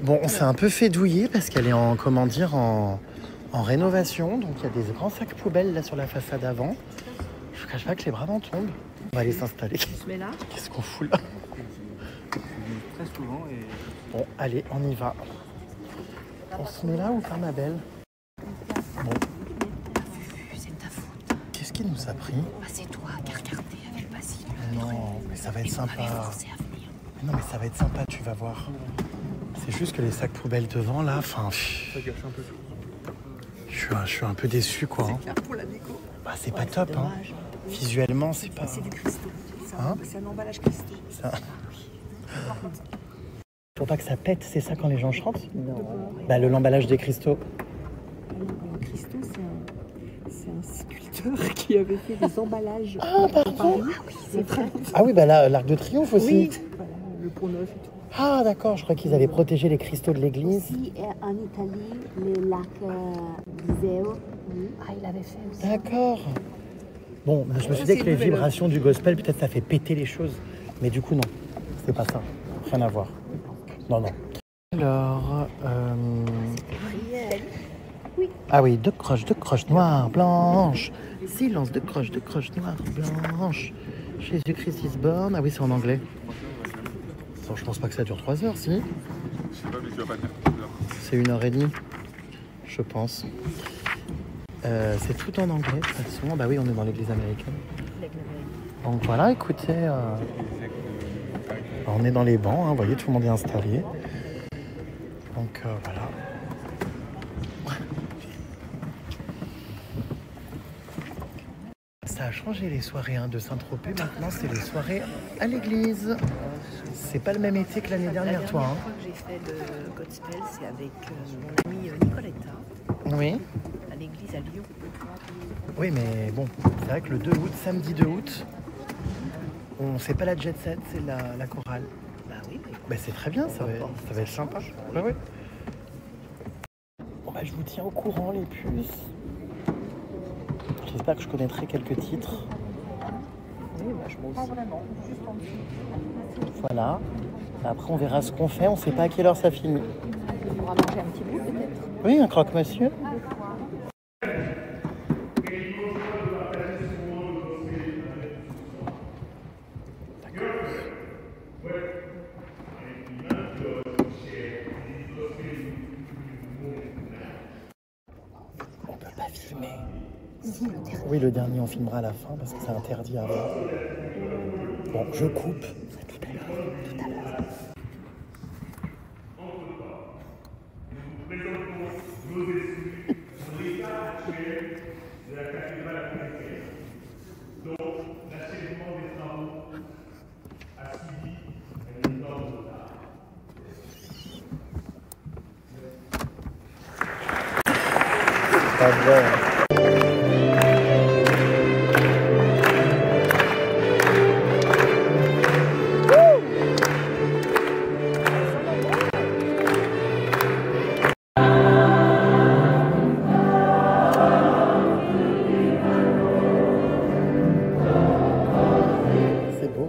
Bon, on s'est un peu fait douiller parce qu'elle est en, comment dire, en rénovation. Donc il y a des grands sacs poubelles là sur la façade avant. Je ne cache pas que les bras m'en tombent. On va aller s'installer. On se met là. Qu'est-ce qu'on fout là? Très souvent et... Bon, allez, on y va. On se met là ou pas, ma belle? Bon. C'est de ta faute. Qu'est-ce qui nous a pris? Bah, c'est toi qui as regardé avec Basile. Non, mais ça va être sympa. Forcé à venir. Non, mais ça va être sympa, tu vas voir. C'est juste que les sacs poubelles devant, là, enfin... Ça gâche un peu tout. Je suis un peu déçu, quoi. Hein. Pour la déco. Bah, c'est pas top, hein. Visuellement, c'est pas... C'est du cristaux. Hein? C'est un emballage cristaux. Ça... Faut pas que ça pète, c'est ça quand les gens chantent? Non. Bah, l'emballage des cristaux. Le cristaux, c'est un sculpteur qui avait fait des emballages. Ah, pardon. C'est vrai. Ah oui, bah là, l'Arc de Triomphe aussi. Voilà, le pont neuf et tout. Ah, d'accord, je crois qu'ils avaient protégé les cristaux de l'église. Aussi, en Italie, le lac d'Iseo, il avait fait aussi. D'accord. Bon, je me suis dit que les vibrations du gospel, peut-être ça fait péter les choses. Mais du coup, non. C'est pas ça. Rien à voir. Non, non. Alors, Oui. Ah oui, deux croches noires, blanches. Silence, deux croches noires, blanches. Jésus-Christ is born. Ah oui, c'est en anglais. Bon, je pense pas que ça dure 3 heures, si. Je sais pas, mais tu vas pas tenir 3 heures. C'est 1h30, je pense. C'est tout en anglais, de toute façon. Bah oui, on est dans l'église américaine. Donc voilà, écoutez, on est dans les bancs, hein, vous voyez, tout le monde est installé. Donc voilà. Ça a changé les soirées de Saint-Tropez, maintenant c'est les soirées à l'église. C'est pas le même été que l'année dernière, toi. La Hein. dernière fois que j'ai fait le gospel, c'est avec mon amie Nicoletta, Oui. à l'église à Lyon. Oui, mais bon, c'est vrai que le 2 août, samedi 2 août, c'est pas la jet set, c'est la chorale. Bah oui, mais Bah c'est très bien, ça va être sympa. Ouais, ouais. Bon bah je vous tiens au courant les puces. J'espère que je connaîtrai quelques titres. oui, bah, je pense. Voilà. Après on verra ce qu'on fait, on sait pas à quelle heure ça finit. On pourra manger un petit bout peut-être. Oui, un croque-monsieur. On peut pas filmer. Oui, le dernier on filmera à la fin parce que c'est interdit à voir. Bon, je coupe. À tout à l'heure. Tout à l'heure. Pas vrai. C'est beau.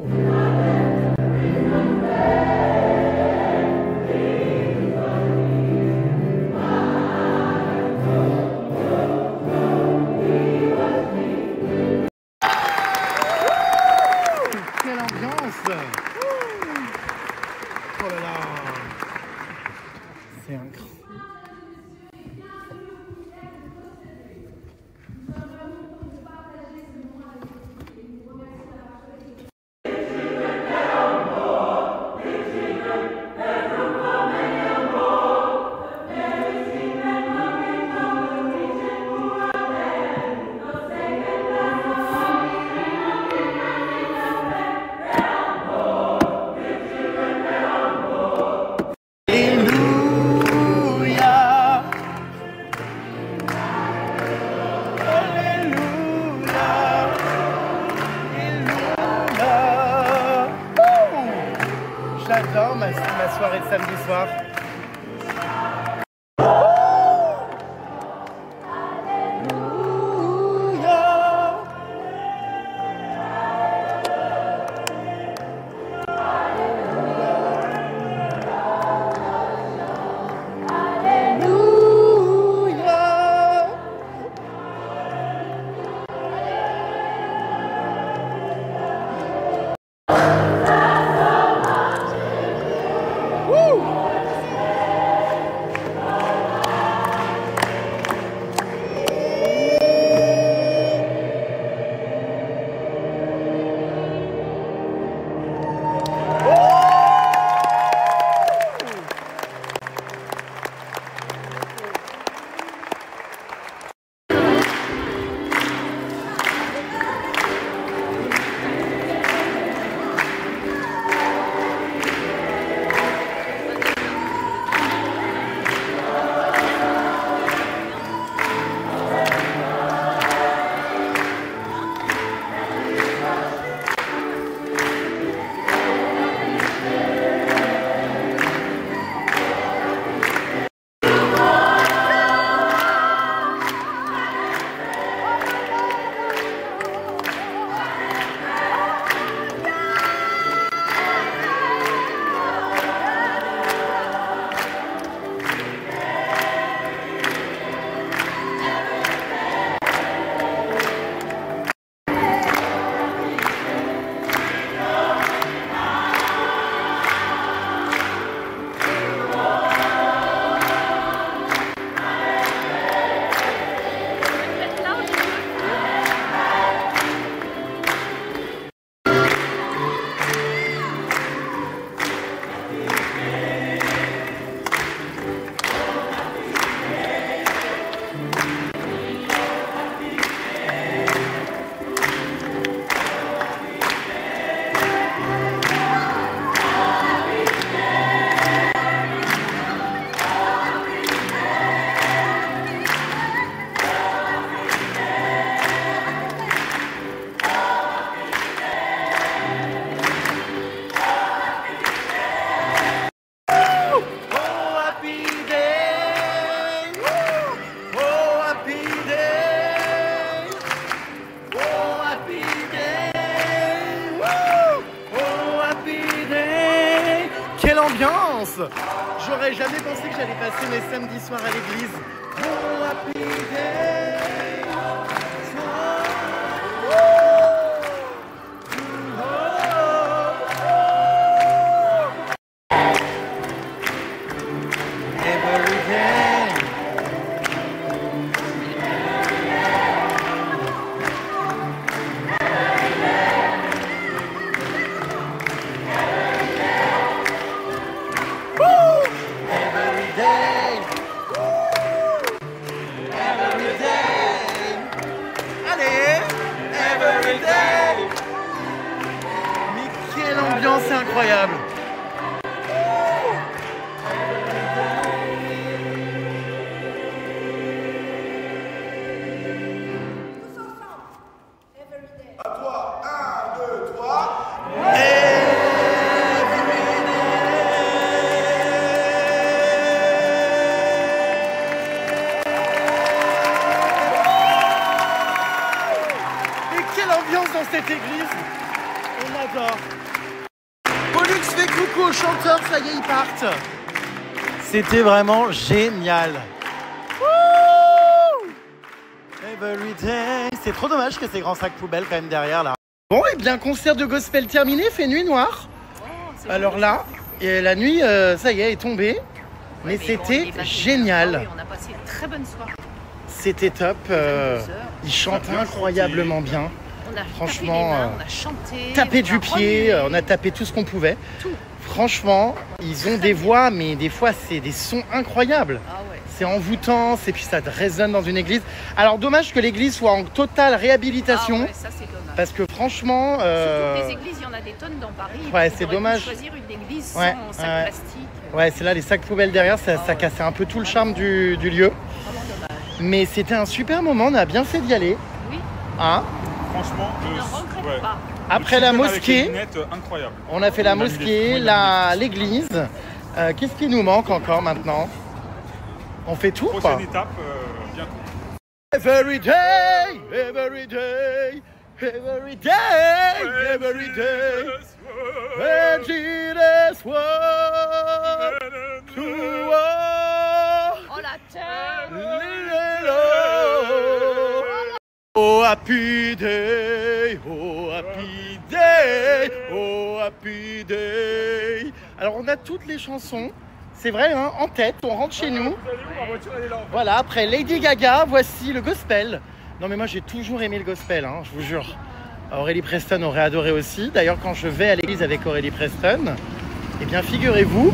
J'aurais jamais pensé que j'allais passer mes samedis soirs à l'église. Oh, happy day. C'est incroyable. À toi, 1, 2, 3. Et quelle ambiance dans cette église. On adore. Pollux fait coucou aux chanteurs, ça y est, ils partent. C'était vraiment génial. Everyday. C'est trop dommage que ces grands sacs poubelles quand même derrière là. Bon, et bien concert de gospel terminé, fait nuit noire. Alors là, et la nuit, ça y est tombée. Mais c'était génial. Oui, on a passé une très bonne soirée. C'était top. Ils chantent incroyablement bien. On a franchement, tapé les mains, on a chanté, tapé du pied, on a tapé tout ce qu'on pouvait. Tout. Franchement, ils ont des voix, mais des fois, c'est des sons incroyables. Ah ouais. C'est envoûtant, et puis ça résonne dans une église. Alors, dommage que l'église soit en totale réhabilitation. Ah ouais, ça c'est dommage. Parce que franchement... Surtout que des églises, il y en a des tonnes dans Paris. Ouais, c'est dommage. Choisir une église sans Ouais, sac plastique. Ouais, c'est là, les sacs poubelles derrière, ça cassait un peu tout le charme du lieu. Vraiment dommage. Mais c'était un super moment, on a bien fait d'y aller. Oui. Hein? Franchement, Je ne regrette pas. Après la mosquée, incroyable. on a fait la mosquée, l'église. Qu'est-ce qui nous manque encore maintenant? On fait tout, quoi. Prochaine étape, bientôt. Every day, every day, every day, every day, when Jesus was to all. Oh la terre. Oh happy day, oh happy day, oh happy day. Alors on a toutes les chansons, c'est vrai, hein, en tête, on rentre chez nous. Voilà, après Lady Gaga, voici le gospel. Non mais moi j'ai toujours aimé le gospel, hein, je vous jure. Aurélie Preston aurait adoré aussi. D'ailleurs quand je vais à l'église avec Aurélie Preston, eh bien figurez-vous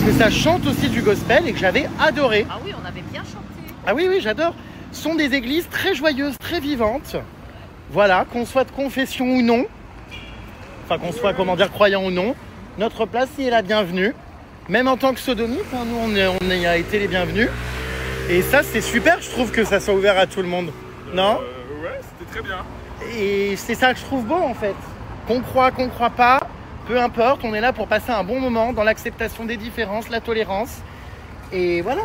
que ça chante aussi du gospel et que j'avais adoré. Ah oui, on avait bien chanté. Ah oui, oui, j'adore. Ce sont des églises très joyeuses, très vivantes. Voilà, qu'on soit de confession ou non, enfin qu'on soit, comment dire, croyant ou non, notre place y est la bienvenue. Même en tant que sodomite, hein, nous on y a été les bienvenus. Et ça c'est super, je trouve que ça soit ouvert à tout le monde. Non? Ouais, c'était très bien. Et c'est ça que je trouve beau en fait. Qu'on croit pas, peu importe, on est là pour passer un bon moment dans l'acceptation des différences, la tolérance. Et voilà.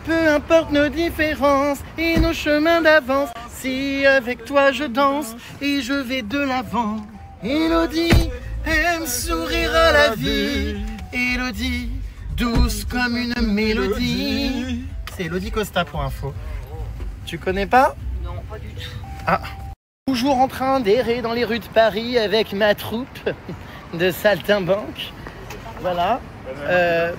Peu importe nos différences et nos chemins d'avance, si avec toi je danse et je vais de l'avant. Élodie aime sourire à la vie. Élodie, douce comme une mélodie. C'est Élodie Costa pour info. Tu connais pas? Non, pas du tout. Ah. Toujours en train d'errer dans les rues de Paris avec ma troupe de saltimbanques. Voilà.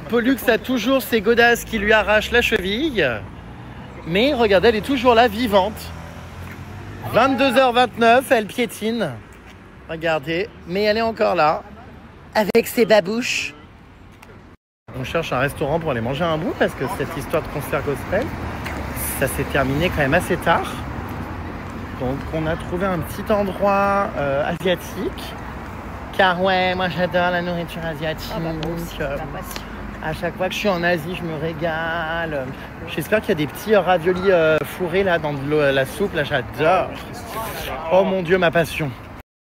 Pollux a toujours ses godasses qui lui arrachent la cheville. Mais regardez, elle est toujours là, vivante. 22h29, elle piétine. Regardez, mais elle est encore là. Avec ses babouches. On cherche un restaurant pour aller manger un bout parce que cette histoire de concert gospel, ça s'est terminé quand même assez tard. Donc on a trouvé un petit endroit asiatique. Car ouais, moi j'adore la nourriture asiatique. Ah bah moi aussi, c'est ma passion. À chaque fois que je suis en Asie, je me régale. J'espère qu'il y a des petits raviolis fourrés là dans de la soupe. Là, j'adore. Oh mon Dieu, ma passion.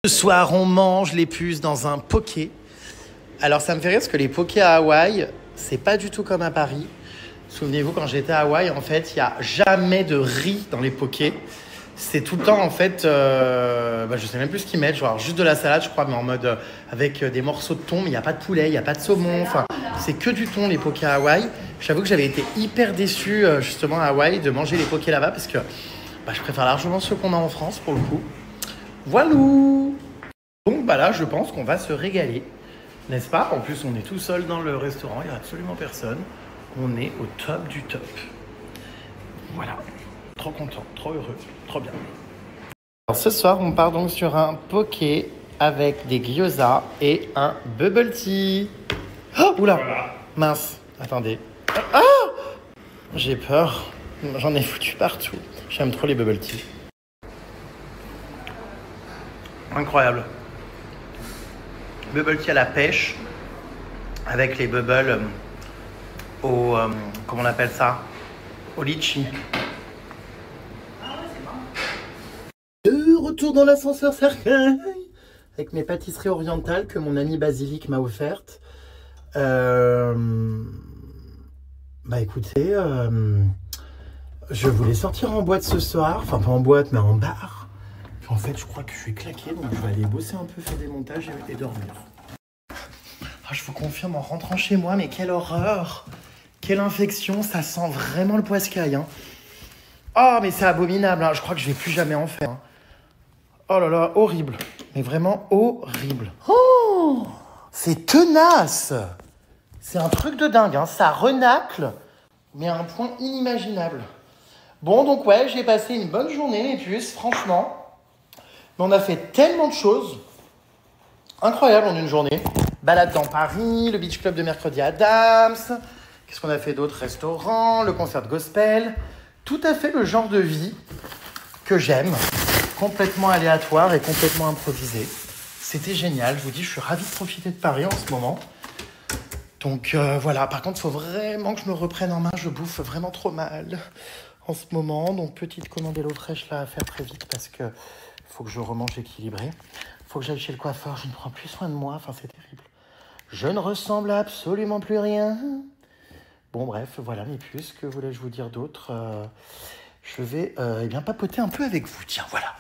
Ce soir, on mange les puces dans un poké. Alors ça me fait rire parce que les pokés à Hawaï, c'est pas du tout comme à Paris. Souvenez-vous, quand j'étais à Hawaï, en fait, il n'y a jamais de riz dans les pokés. c'est tout le temps en fait, je sais même plus ce qu'ils mettent, genre juste de la salade je crois, mais en mode avec des morceaux de thon, mais il n'y a pas de poulet, il n'y a pas de saumon, enfin c'est que du thon les pokés à Hawaï. J'avoue que j'avais été hyper déçu justement à Hawaï de manger les pokés là-bas parce que je préfère largement ceux qu'on a en France pour le coup. Voilà. Donc là je pense qu'on va se régaler, n'est-ce pas? En plus on est tout seul dans le restaurant, il n'y a absolument personne, on est au top du top. Voilà. Trop content, trop heureux, trop bien. Alors ce soir, on part donc sur un poké avec des gyoza et un bubble tea. Oh, oula, mince, attendez. Ah, j'ai peur, j'en ai foutu partout. J'aime trop les bubble tea. Incroyable. Bubble tea à la pêche avec les bubbles au, comment on appelle ça? Au litchi. De retour dans l'ascenseur cercueil avec mes pâtisseries orientales que mon ami Basilic m'a offertes. Écoutez, je voulais sortir en boîte ce soir, enfin pas en boîte mais en bar. Puis en fait je crois que je suis claqué, donc je vais aller bosser un peu, faire des montages et dormir. Je vous confirme en rentrant chez moi, mais quelle horreur! Quelle infection, ça sent vraiment le poiscaille. Hein. Oh mais c'est abominable, hein. Je crois que je vais plus jamais en faire. Hein. Oh là là, horrible. Mais vraiment horrible. Oh, c'est tenace. C'est un truc de dingue. Hein. Ça renacle, mais à un point inimaginable. Bon, donc ouais, j'ai passé une bonne journée, les puces, franchement. Mais on a fait tellement de choses incroyables en une journée. Balade dans Paris, le beach club de mercredi Adams. Qu'est-ce qu'on a fait d'autre? Restaurant, le concert de gospel. Tout à fait le genre de vie que j'aime. Complètement aléatoire et complètement improvisé. C'était génial, je vous dis, je suis ravi de profiter de Paris en ce moment. Donc voilà, par contre, il faut vraiment que je me reprenne en main, je bouffe vraiment trop mal en ce moment. Donc petite commande l'eau fraîche là à faire très vite parce que faut que je remange équilibré. Faut que j'aille chez le coiffeur, je ne prends plus soin de moi, enfin c'est terrible. Je ne ressemble à absolument plus rien. Bon bref, voilà mes puces, que voulais-je vous dire d'autre? Je vais papoter un peu avec vous, tiens, voilà.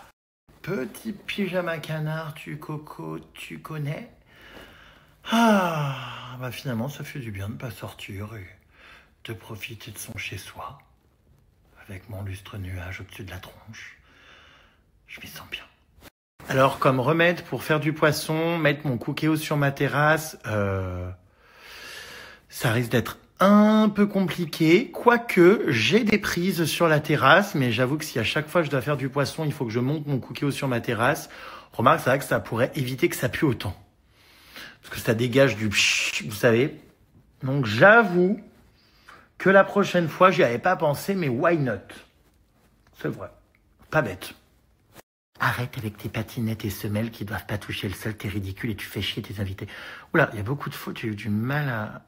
Petit pyjama canard, tu coco, tu connais? Finalement, ça fait du bien de ne pas sortir et de profiter de son chez-soi. Avec mon lustre nuage au-dessus de la tronche. Je m'y sens bien. Alors, comme remède pour faire du poisson, mettre mon cookéo sur ma terrasse, ça risque d'être un peu compliqué, quoique j'ai des prises sur la terrasse, mais j'avoue que si à chaque fois je dois faire du poisson, il faut que je monte mon cookéo sur ma terrasse, remarque, c'est vrai que ça pourrait éviter que ça pue autant. Parce que ça dégage du pshhh, vous savez. Donc j'avoue que la prochaine fois, j'y avais pas pensé, mais why not? C'est vrai, pas bête. Arrête avec tes patinettes et semelles qui doivent pas toucher le sol, t'es ridicule et tu fais chier tes invités. Oula, il y a beaucoup de fautes, j'ai eu du mal à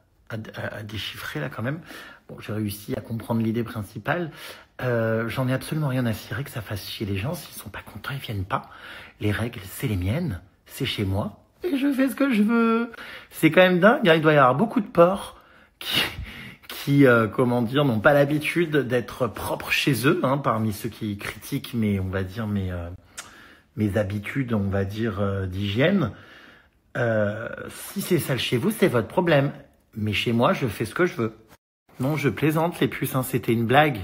déchiffrer là quand même. Bon, j'ai réussi à comprendre l'idée principale. J'en ai absolument rien à cirer que ça fasse chier les gens. S'ils sont pas contents, ils viennent pas. Les règles, c'est les miennes, c'est chez moi et je fais ce que je veux. C'est quand même dingue. Il doit y avoir beaucoup de porcs qui n'ont pas l'habitude d'être propres chez eux, hein, parmi ceux qui critiquent mes habitudes, on va dire, d'hygiène. Si c'est sale chez vous, c'est votre problème. Mais chez moi, je fais ce que je veux. Non, je plaisante, les puces, hein, c'était une blague.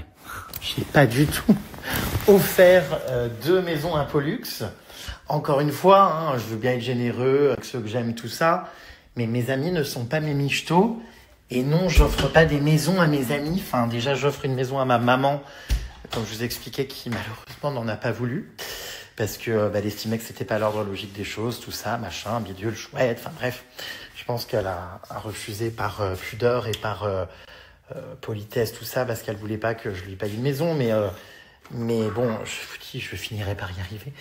J'ai pas du tout offert 2 maisons à Pollux. Encore une fois, hein, je veux bien être généreux avec ceux que j'aime, tout ça. Mais mes amis ne sont pas mes michetots. Et non, j'offre pas des maisons à mes amis. Enfin, déjà, j'offre une maison à ma maman, comme je vous expliquais, qui malheureusement n'en a pas voulu. Parce que elle estimait que c'était pas l'ordre logique des choses, tout ça, machin, bidule, chouette, enfin bref. Je pense qu'elle a refusé par pudeur et par politesse, tout ça, parce qu'elle voulait pas que je lui paye une maison. Mais bon, je vous dis, je finirai par y arriver.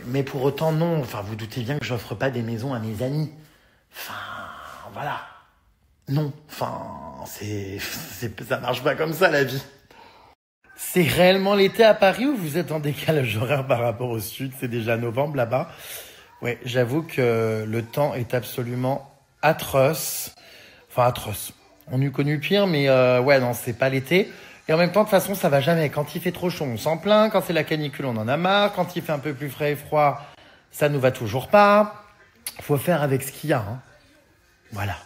Mais pour autant, non. Enfin, vous doutez bien que j'offre pas des maisons à mes amis. Enfin, voilà. Non. Enfin, ça marche pas comme ça, la vie. C'est réellement l'été à Paris ou vous êtes en décalage horaire par rapport au sud? C'est déjà novembre là-bas. Ouais, j'avoue que le temps est absolument atroce. Enfin, atroce. On eût connu pire, mais ouais, non, c'est pas l'été. Et en même temps, de toute façon, ça va jamais. Quand il fait trop chaud, on s'en plaint. Quand c'est la canicule, on en a marre. Quand il fait un peu plus frais et froid, ça nous va toujours pas. Faut faire avec ce qu'il y a, hein. Voilà.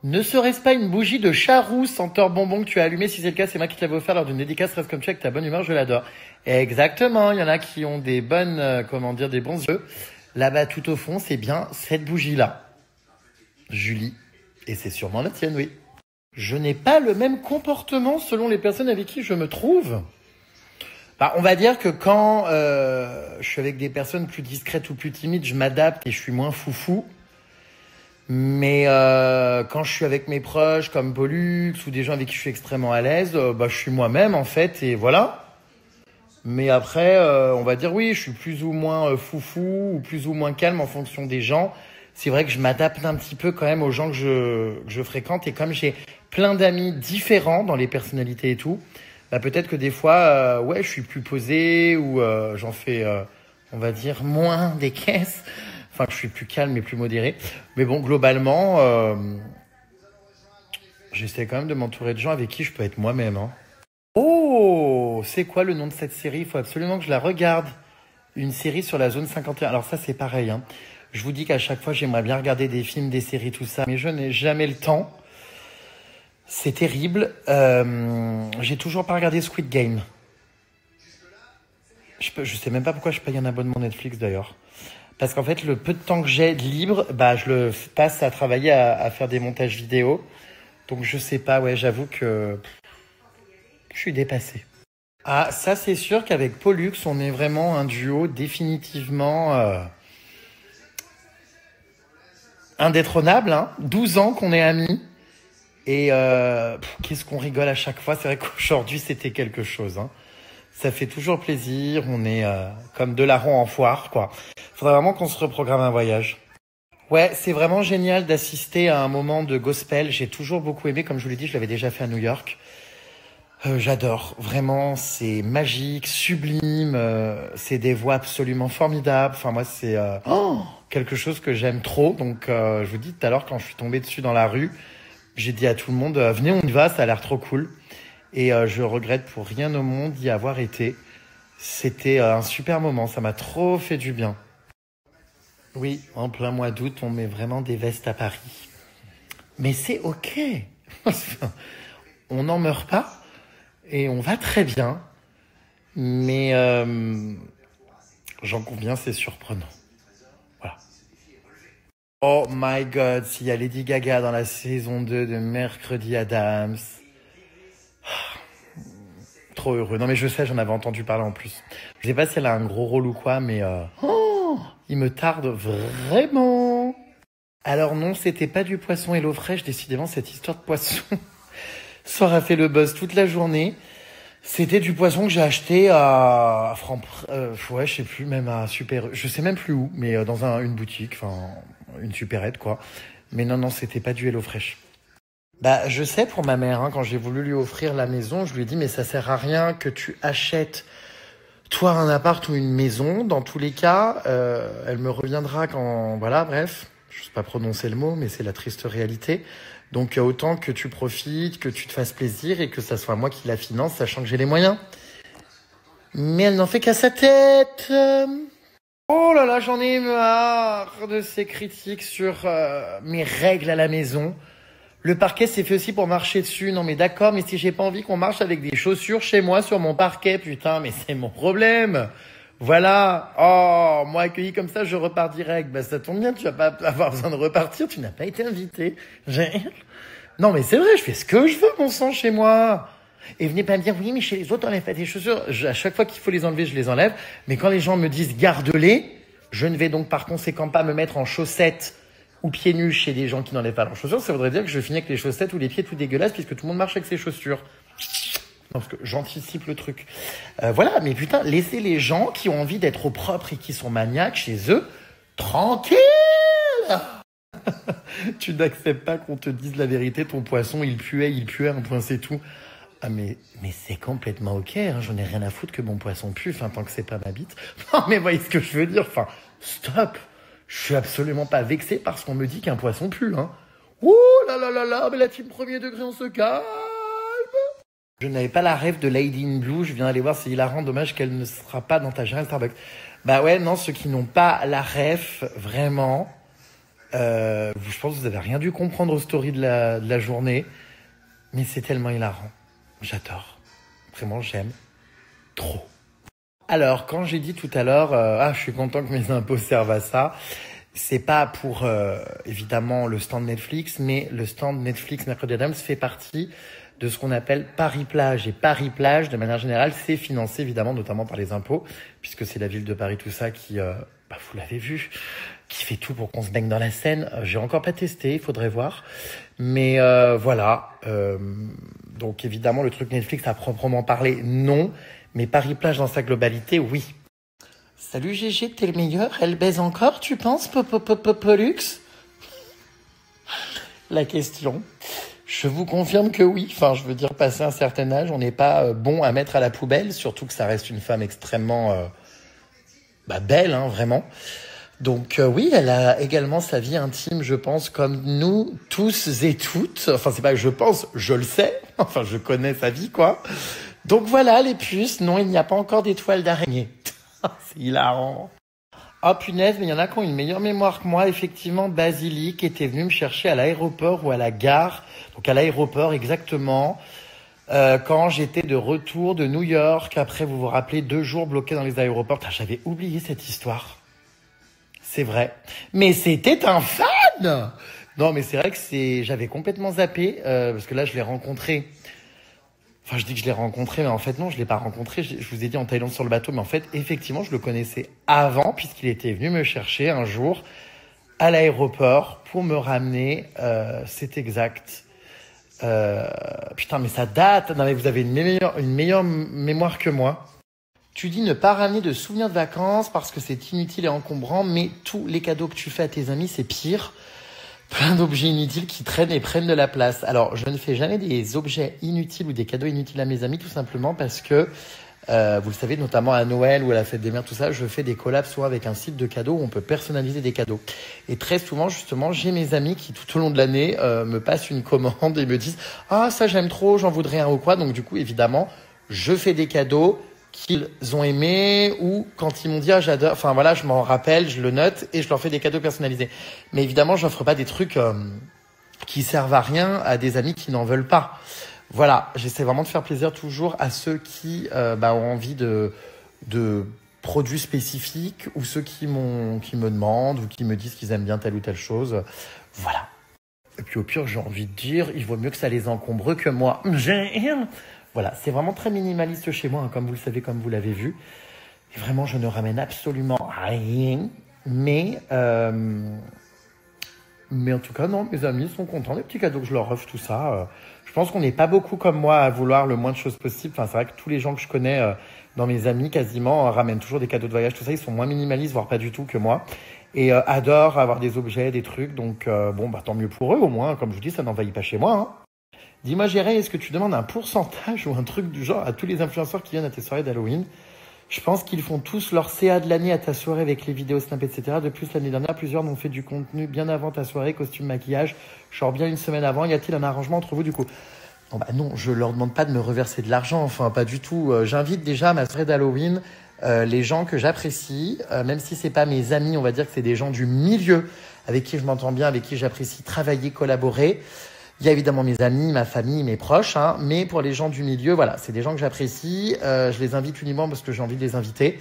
Ne serait-ce pas une bougie de charroux senteur bonbon que tu as allumée? Si c'est le cas, c'est moi qui te l'avais offert lors d'une dédicace. Reste comme tu es avec ta bonne humeur, je l'adore. Exactement. Il y en a qui ont des bonnes, des bons yeux. Là-bas, tout au fond, c'est bien cette bougie-là. Julie. Et c'est sûrement la tienne, oui. Je n'ai pas le même comportement selon les personnes avec qui je me trouve. Bah, on va dire que quand je suis avec des personnes plus discrètes ou plus timides, je m'adapte et je suis moins foufou. Mais quand je suis avec mes proches comme Pollux ou des gens avec qui je suis extrêmement à l'aise, bah, je suis moi-même en fait et voilà. Mais après, on va dire oui, je suis plus ou moins foufou ou plus ou moins calme en fonction des gens. C'est vrai que je m'adapte un petit peu quand même aux gens que je fréquente et comme j'ai plein d'amis différents dans les personnalités et tout, bah peut-être que des fois, ouais, je suis plus posé ou j'en fais, on va dire, moins des caisses. Enfin, je suis plus calme et plus modéré. Mais bon, globalement, j'essaie quand même de m'entourer de gens avec qui je peux être moi-même. Hein. Oh, c'est quoi le nom de cette série? Il faut absolument que je la regarde. Une série sur la zone 51. Alors ça, c'est pareil. Hein. Je vous dis qu'à chaque fois, j'aimerais bien regarder des films, des séries, tout ça. Mais je n'ai jamais le temps. C'est terrible. J'ai toujours pas regardé Squid Game. Je sais même pas pourquoi je paye un abonnement Netflix d'ailleurs. Parce qu'en fait, le peu de temps que j'ai de libre, bah, je le passe à travailler à faire des montages vidéo. Donc, je sais pas, ouais, j'avoue que je suis dépassé. Ah, ça, c'est sûr qu'avec Pollux, on est vraiment un duo définitivement indétrônable. Hein. 12 ans qu'on est amis. Et qu'est-ce qu'on rigole à chaque fois. C'est vrai qu'aujourd'hui, c'était quelque chose. Hein. Ça fait toujours plaisir. On est comme deux larrons en foire, quoi. Faudrait vraiment qu'on se reprogramme un voyage. Ouais, c'est vraiment génial d'assister à un moment de gospel. J'ai toujours beaucoup aimé. Comme je vous l'ai dit, je l'avais déjà fait à New York. J'adore. Vraiment, c'est magique, sublime. C'est des voix absolument formidables. Enfin, moi, c'est quelque chose que j'aime trop. Donc, je vous dis tout à l'heure, quand je suis tombé dessus dans la rue, j'ai dit à tout le monde, venez, on y va, ça a l'air trop cool. Et je regrette pour rien au monde d'y avoir été. C'était un super moment, ça m'a trop fait du bien. Oui, en plein mois d'août, on met vraiment des vestes à Paris. Mais c'est ok. On n'en meurt pas et on va très bien. Mais j'en conviens, c'est surprenant. Voilà. Oh my God, s'il y a Lady Gaga dans la saison 2 de Mercredi Addams. Trop heureux. Non mais je sais, j'en avais entendu parler en plus. Je sais pas si elle a un gros rôle ou quoi, mais il me tarde vraiment. Alors non, c'était pas du poisson Hello Fresh. Décidément, cette histoire de poisson, ça aura fait le buzz toute la journée. C'était du poisson que j'ai acheté à ouais, je sais plus, même à Super, je sais même plus où, mais dans une boutique, enfin une supérette quoi. Mais non, c'était pas du Hello Fresh. Bah, je sais pour ma mère, hein, quand j'ai voulu lui offrir la maison, je lui ai dit mais ça sert à rien que tu achètes toi un appart ou une maison. Dans tous les cas, elle me reviendra quand, voilà, bref, je sais pas prononcer le mot, mais c'est la triste réalité. Donc autant que tu profites, que tu te fasses plaisir et que ça soit moi qui la finance, sachant que j'ai les moyens. Mais elle n'en fait qu'à sa tête. Oh là là, j'en ai marre de ces critiques sur mes règles à la maison. Le parquet, c'est fait aussi pour marcher dessus. Non, mais d'accord, mais si j'ai pas envie qu'on marche avec des chaussures chez moi sur mon parquet, putain, mais c'est mon problème. Voilà. Oh, moi, accueilli comme ça, je repars direct. Bah, ça tombe bien, tu vas pas avoir besoin de repartir, tu n'as pas été invité. Non, mais c'est vrai, je fais ce que je veux, mon sang, chez moi. Et venez pas me dire, oui, mais chez les autres, on enlève pas tes chaussures. À chaque fois qu'il faut les enlever, je les enlève. Mais quand les gens me disent, garde-les, je ne vais donc par conséquent pas me mettre en chaussettes ou pieds nus chez des gens qui n'enlèvent pas leurs chaussures. Ça voudrait dire que je finis avec les chaussettes ou les pieds tout dégueulasses puisque tout le monde marche avec ses chaussures. Non, parce que j'anticipe le truc. Voilà, mais putain, laissez les gens qui ont envie d'être au propre et qui sont maniaques chez eux, tranquille. Tu n'acceptes pas qu'on te dise la vérité, ton poisson, il puait, un point, c'est tout. Ah, mais c'est complètement ok, hein, j'en ai rien à foutre que mon poisson pue, enfin, tant que c'est pas ma bite. Non, mais voyez ce que je veux dire, enfin, stop. Je suis absolument pas vexé parce qu'on me dit qu'un poisson pue, hein. Ouh là là là là, mais la team premier degré, on se calme. Je n'avais pas la rêve de Lady in Blue. Je viens d'aller voir, c'est hilarant. Dommage qu'elle ne sera pas dans ta gérante Starbucks. Bah ouais, non, ceux qui n'ont pas la ref, vraiment, je pense que vous avez rien dû comprendre aux stories de la journée. Mais c'est tellement hilarant. J'adore. Vraiment, j'aime trop. Alors, quand j'ai dit tout à l'heure, je suis content que mes impôts servent à ça. C'est pas pour, évidemment, le stand Netflix, mais le stand Netflix Mercredi Adams fait partie de ce qu'on appelle Paris-Plage. Et Paris-Plage, de manière générale, c'est financé évidemment notamment par les impôts, puisque c'est la ville de Paris, tout ça, qui, vous l'avez vu, qui fait tout pour qu'on se baigne dans la Seine. J'ai encore pas testé, il faudrait voir. Mais voilà. Donc évidemment, le truc Netflix à proprement parler, non. Mais Paris-Plage dans sa globalité, oui. Salut Gégé, t'es le meilleur. Elle baise encore, tu penses, Pollux? La question. Je vous confirme que oui. Enfin, je veux dire, passé un certain âge, on n'est pas bon à mettre à la poubelle, surtout que ça reste une femme extrêmement belle, hein, vraiment. Donc oui, elle a également sa vie intime, je pense, comme nous tous et toutes. Enfin, c'est pas que je pense, je le sais. Enfin, je connais sa vie, quoi. Donc voilà, les puces. Non, il n'y a pas encore d'étoiles d'araignée. C'est hilarant. Oh punaise, mais il y en a qui ont une meilleure mémoire que moi. Effectivement, Basilique était venu me chercher à l'aéroport ou à la gare. Donc à l'aéroport, exactement. Quand j'étais de retour de New York. Après, vous vous rappelez, 2 jours bloqués dans les aéroports. J'avais oublié cette histoire. C'est vrai. Mais c'était un fan! Non, mais c'est vrai que j'avais complètement zappé. Parce que là, je l'ai rencontré. Enfin, je dis que je l'ai rencontré, mais en fait, non, je l'ai pas rencontré. Je vous ai dit en Thaïlande sur le bateau, mais en fait, effectivement, je le connaissais avant, puisqu'il était venu me chercher un jour à l'aéroport pour me ramener. C'est exact. Putain, mais ça date. Non, mais vous avez une meilleure mémoire que moi. Tu dis ne pas ramener de souvenirs de vacances parce que c'est inutile et encombrant, mais tous les cadeaux que tu fais à tes amis, c'est pire. Plein d'objets inutiles qui traînent et prennent de la place. Alors, je ne fais jamais des objets inutiles ou des cadeaux inutiles à mes amis, tout simplement parce que, vous le savez, notamment à Noël ou à la fête des mères, tout ça, je fais des collabs souvent avec un site de cadeaux où on peut personnaliser des cadeaux. Et très souvent, justement, j'ai mes amis qui, tout au long de l'année, me passent une commande et me disent « Ah, ça j'aime trop, j'en voudrais un ou quoi ». Donc du coup, évidemment, je fais des cadeaux qu'ils ont aimé ou quand ils m'ont dit ah j'adore, enfin voilà, je m'en rappelle, je le note et je leur fais des cadeaux personnalisés. Mais évidemment, j'offre pas des trucs qui servent à rien à des amis qui n'en veulent pas. Voilà, j'essaie vraiment de faire plaisir toujours à ceux qui ont envie de produits spécifiques ou ceux qui me demandent ou qui me disent qu'ils aiment bien telle ou telle chose. Voilà. Et puis au pire, j'ai envie de dire, il vaut mieux que ça les encombre que moi. Voilà, c'est vraiment très minimaliste chez moi, hein, comme vous le savez, comme vous l'avez vu. Et vraiment, je ne ramène absolument rien. Mais en tout cas, non, mes amis sont contents des petits cadeaux que je leur offre, tout ça. Je pense qu'on n'est pas beaucoup comme moi à vouloir le moins de choses possible. Enfin, c'est vrai que tous les gens que je connais dans mes amis, quasiment, ramènent toujours des cadeaux de voyage, tout ça. Ils sont moins minimalistes, voire pas du tout que moi. Et adorent avoir des objets, des trucs. Donc, tant mieux pour eux, au moins. Comme je vous dis, ça n'envahit pas chez moi, hein. Dis-moi, Géré, est-ce que tu demandes un pourcentage ou un truc du genre à tous les influenceurs qui viennent à tes soirées d'Halloween? Je pense qu'ils font tous leur CA de l'année à ta soirée avec les vidéos snap, etc. De plus, l'année dernière, plusieurs m'ont fait du contenu bien avant ta soirée, costume, maquillage, genre bien une semaine avant. Y a-t-il un arrangement entre vous du coup? Non, je leur demande pas de me reverser de l'argent, enfin pas du tout. J'invite déjà à ma soirée d'Halloween les gens que j'apprécie, même si c'est pas mes amis, on va dire que c'est des gens du milieu avec qui je m'entends bien, avec qui j'apprécie travailler, collaborer. Il y a évidemment mes amis, ma famille, mes proches, hein, mais pour les gens du milieu, voilà, c'est des gens que j'apprécie. Je les invite uniquement parce que j'ai envie de les inviter.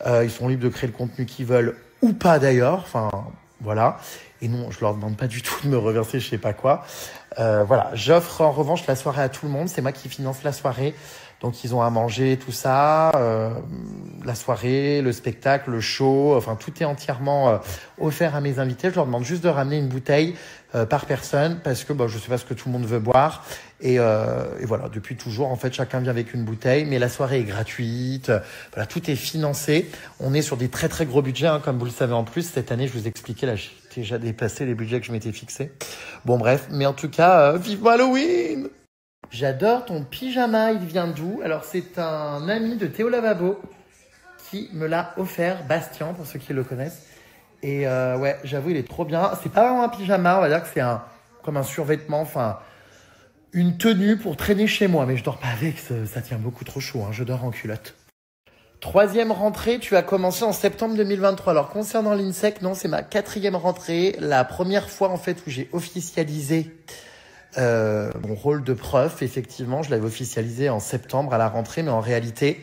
Ils sont libres de créer le contenu qu'ils veulent ou pas d'ailleurs. Enfin, voilà. Et non, je leur demande pas du tout de me reverser je sais pas quoi. Voilà, j'offre en revanche la soirée à tout le monde. C'est moi qui finance la soirée. Donc ils ont à manger, tout ça, la soirée, le spectacle, le show, enfin tout est entièrement offert à mes invités. Je leur demande juste de ramener une bouteille par personne parce que je sais pas ce que tout le monde veut boire. Et voilà, depuis toujours, en fait, chacun vient avec une bouteille, mais la soirée est gratuite. Voilà, tout est financé. On est sur des très très gros budgets, hein, comme vous le savez en plus. Cette année, je vous expliquais, là, j'ai déjà dépassé les budgets que je m'étais fixés. Bon bref, mais en tout cas, vivement Halloween! J'adore ton pyjama, il vient d'où? Alors c'est un ami de Théo Lavabo qui me l'a offert, Bastien pour ceux qui le connaissent. Et ouais, j'avoue il est trop bien. C'est pas vraiment un pyjama, on va dire que c'est comme un survêtement, enfin une tenue pour traîner chez moi. Mais je dors pas avec, ça tient beaucoup trop chaud, hein, je dors en culotte. Troisième rentrée, tu as commencé en septembre 2023. Alors, concernant l'INSEC, non, c'est ma 4e rentrée. La première fois, en fait, où j'ai officialisé mon rôle de prof. Effectivement, je l'avais officialisé en septembre à la rentrée, mais en réalité,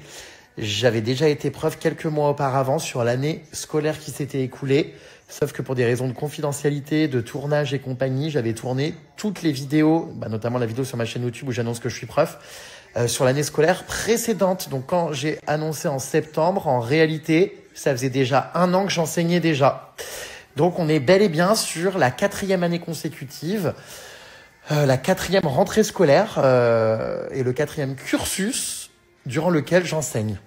j'avais déjà été prof quelques mois auparavant sur l'année scolaire qui s'était écoulée. Sauf que pour des raisons de confidentialité, de tournage et compagnie, j'avais tourné toutes les vidéos, notamment la vidéo sur ma chaîne YouTube où j'annonce que je suis prof, sur l'année scolaire précédente. Donc quand j'ai annoncé en septembre, en réalité, ça faisait déjà 1 an que j'enseignais déjà. Donc on est bel et bien sur la 4e année consécutive, la 4e rentrée scolaire et le 4e cursus durant lequel j'enseigne.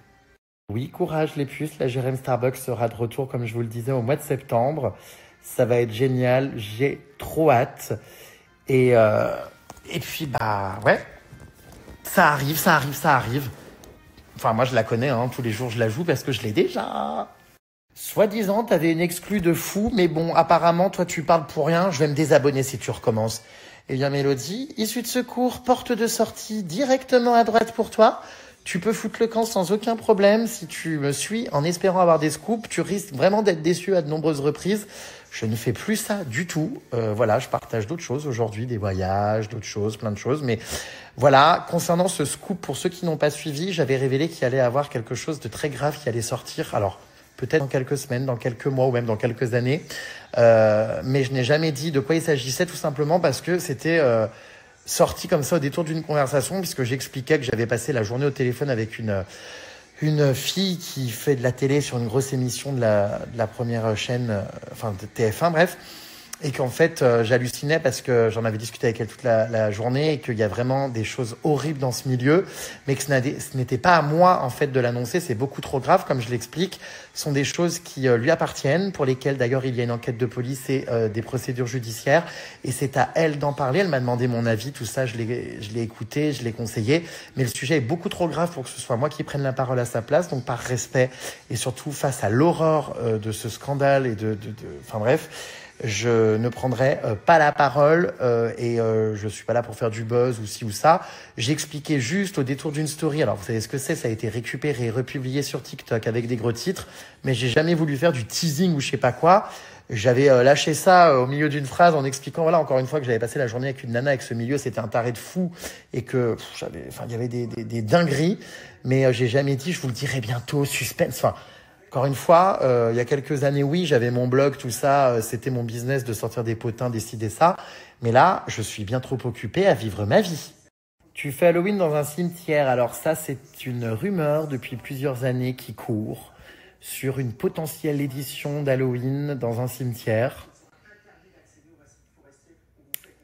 Oui, courage les puces, la Jérém Starbucks sera de retour, comme je vous le disais, au mois de septembre. Ça va être génial, j'ai trop hâte. Et puis, ouais, ça arrive. Enfin, moi, je la connais, hein, tous les jours, je la joue parce que je l'ai déjà. Soi-disant, t'avais une exclue de fou, mais bon, apparemment, toi, tu parles pour rien. Je vais me désabonner si tu recommences. Eh bien, Mélodie, issue de secours, porte de sortie directement à droite pour toi. Tu peux foutre le camp sans aucun problème. Si tu me suis en espérant avoir des scoops, tu risques vraiment d'être déçu à de nombreuses reprises. Je ne fais plus ça du tout. Voilà, je partage d'autres choses aujourd'hui, des voyages, d'autres choses, plein de choses. Mais voilà, concernant ce scoop, pour ceux qui n'ont pas suivi, j'avais révélé qu'il allait avoir quelque chose de très grave qui allait sortir. Alors, peut-être dans quelques semaines, dans quelques mois ou même dans quelques années. Mais je n'ai jamais dit de quoi il s'agissait, tout simplement parce que c'était sorti comme ça au détour d'une conversation, puisque j'expliquais que j'avais passé la journée au téléphone avec une fille qui fait de la télé sur une grosse émission de la première chaîne, de TF1, bref. Et qu'en fait, j'hallucinais parce que j'en avais discuté avec elle toute la journée et qu'il y a vraiment des choses horribles dans ce milieu, mais que ce n'était pas à moi, en fait, de l'annoncer. C'est beaucoup trop grave, comme je l'explique. Ce sont des choses qui lui appartiennent, pour lesquelles, d'ailleurs, il y a une enquête de police et des procédures judiciaires. Et c'est à elle d'en parler. Elle m'a demandé mon avis, tout ça. Je l'ai écouté, je l'ai conseillé. Mais le sujet est beaucoup trop grave pour que ce soit moi qui prenne la parole à sa place. Donc, par respect et surtout face à l'horreur de ce scandale et enfin bref, je ne prendrai pas la parole et je suis pas là pour faire du buzz ou ci ou ça. J'ai expliqué juste au détour d'une story. Alors vous savez ce que c'est, ça a été récupéré et republié sur TikTok avec des gros titres, mais j'ai jamais voulu faire du teasing ou je sais pas quoi. J'avais lâché ça au milieu d'une phrase en expliquant, voilà, encore une fois, que j'avais passé la journée avec une nana, avec ce milieu, c'était un taré de fou et que il y avait des dingueries, mais j'ai jamais dit, je vous le dirai bientôt, suspense. Enfin, encore une fois, il y a quelques années, oui, j'avais mon blog, tout ça, c'était mon business de sortir des potins, décider ça. Mais là, je suis bien trop occupé à vivre ma vie. Tu fais Halloween dans un cimetière. Alors ça, c'est une rumeur depuis plusieurs années qui court sur une potentielle édition d'Halloween dans un cimetière.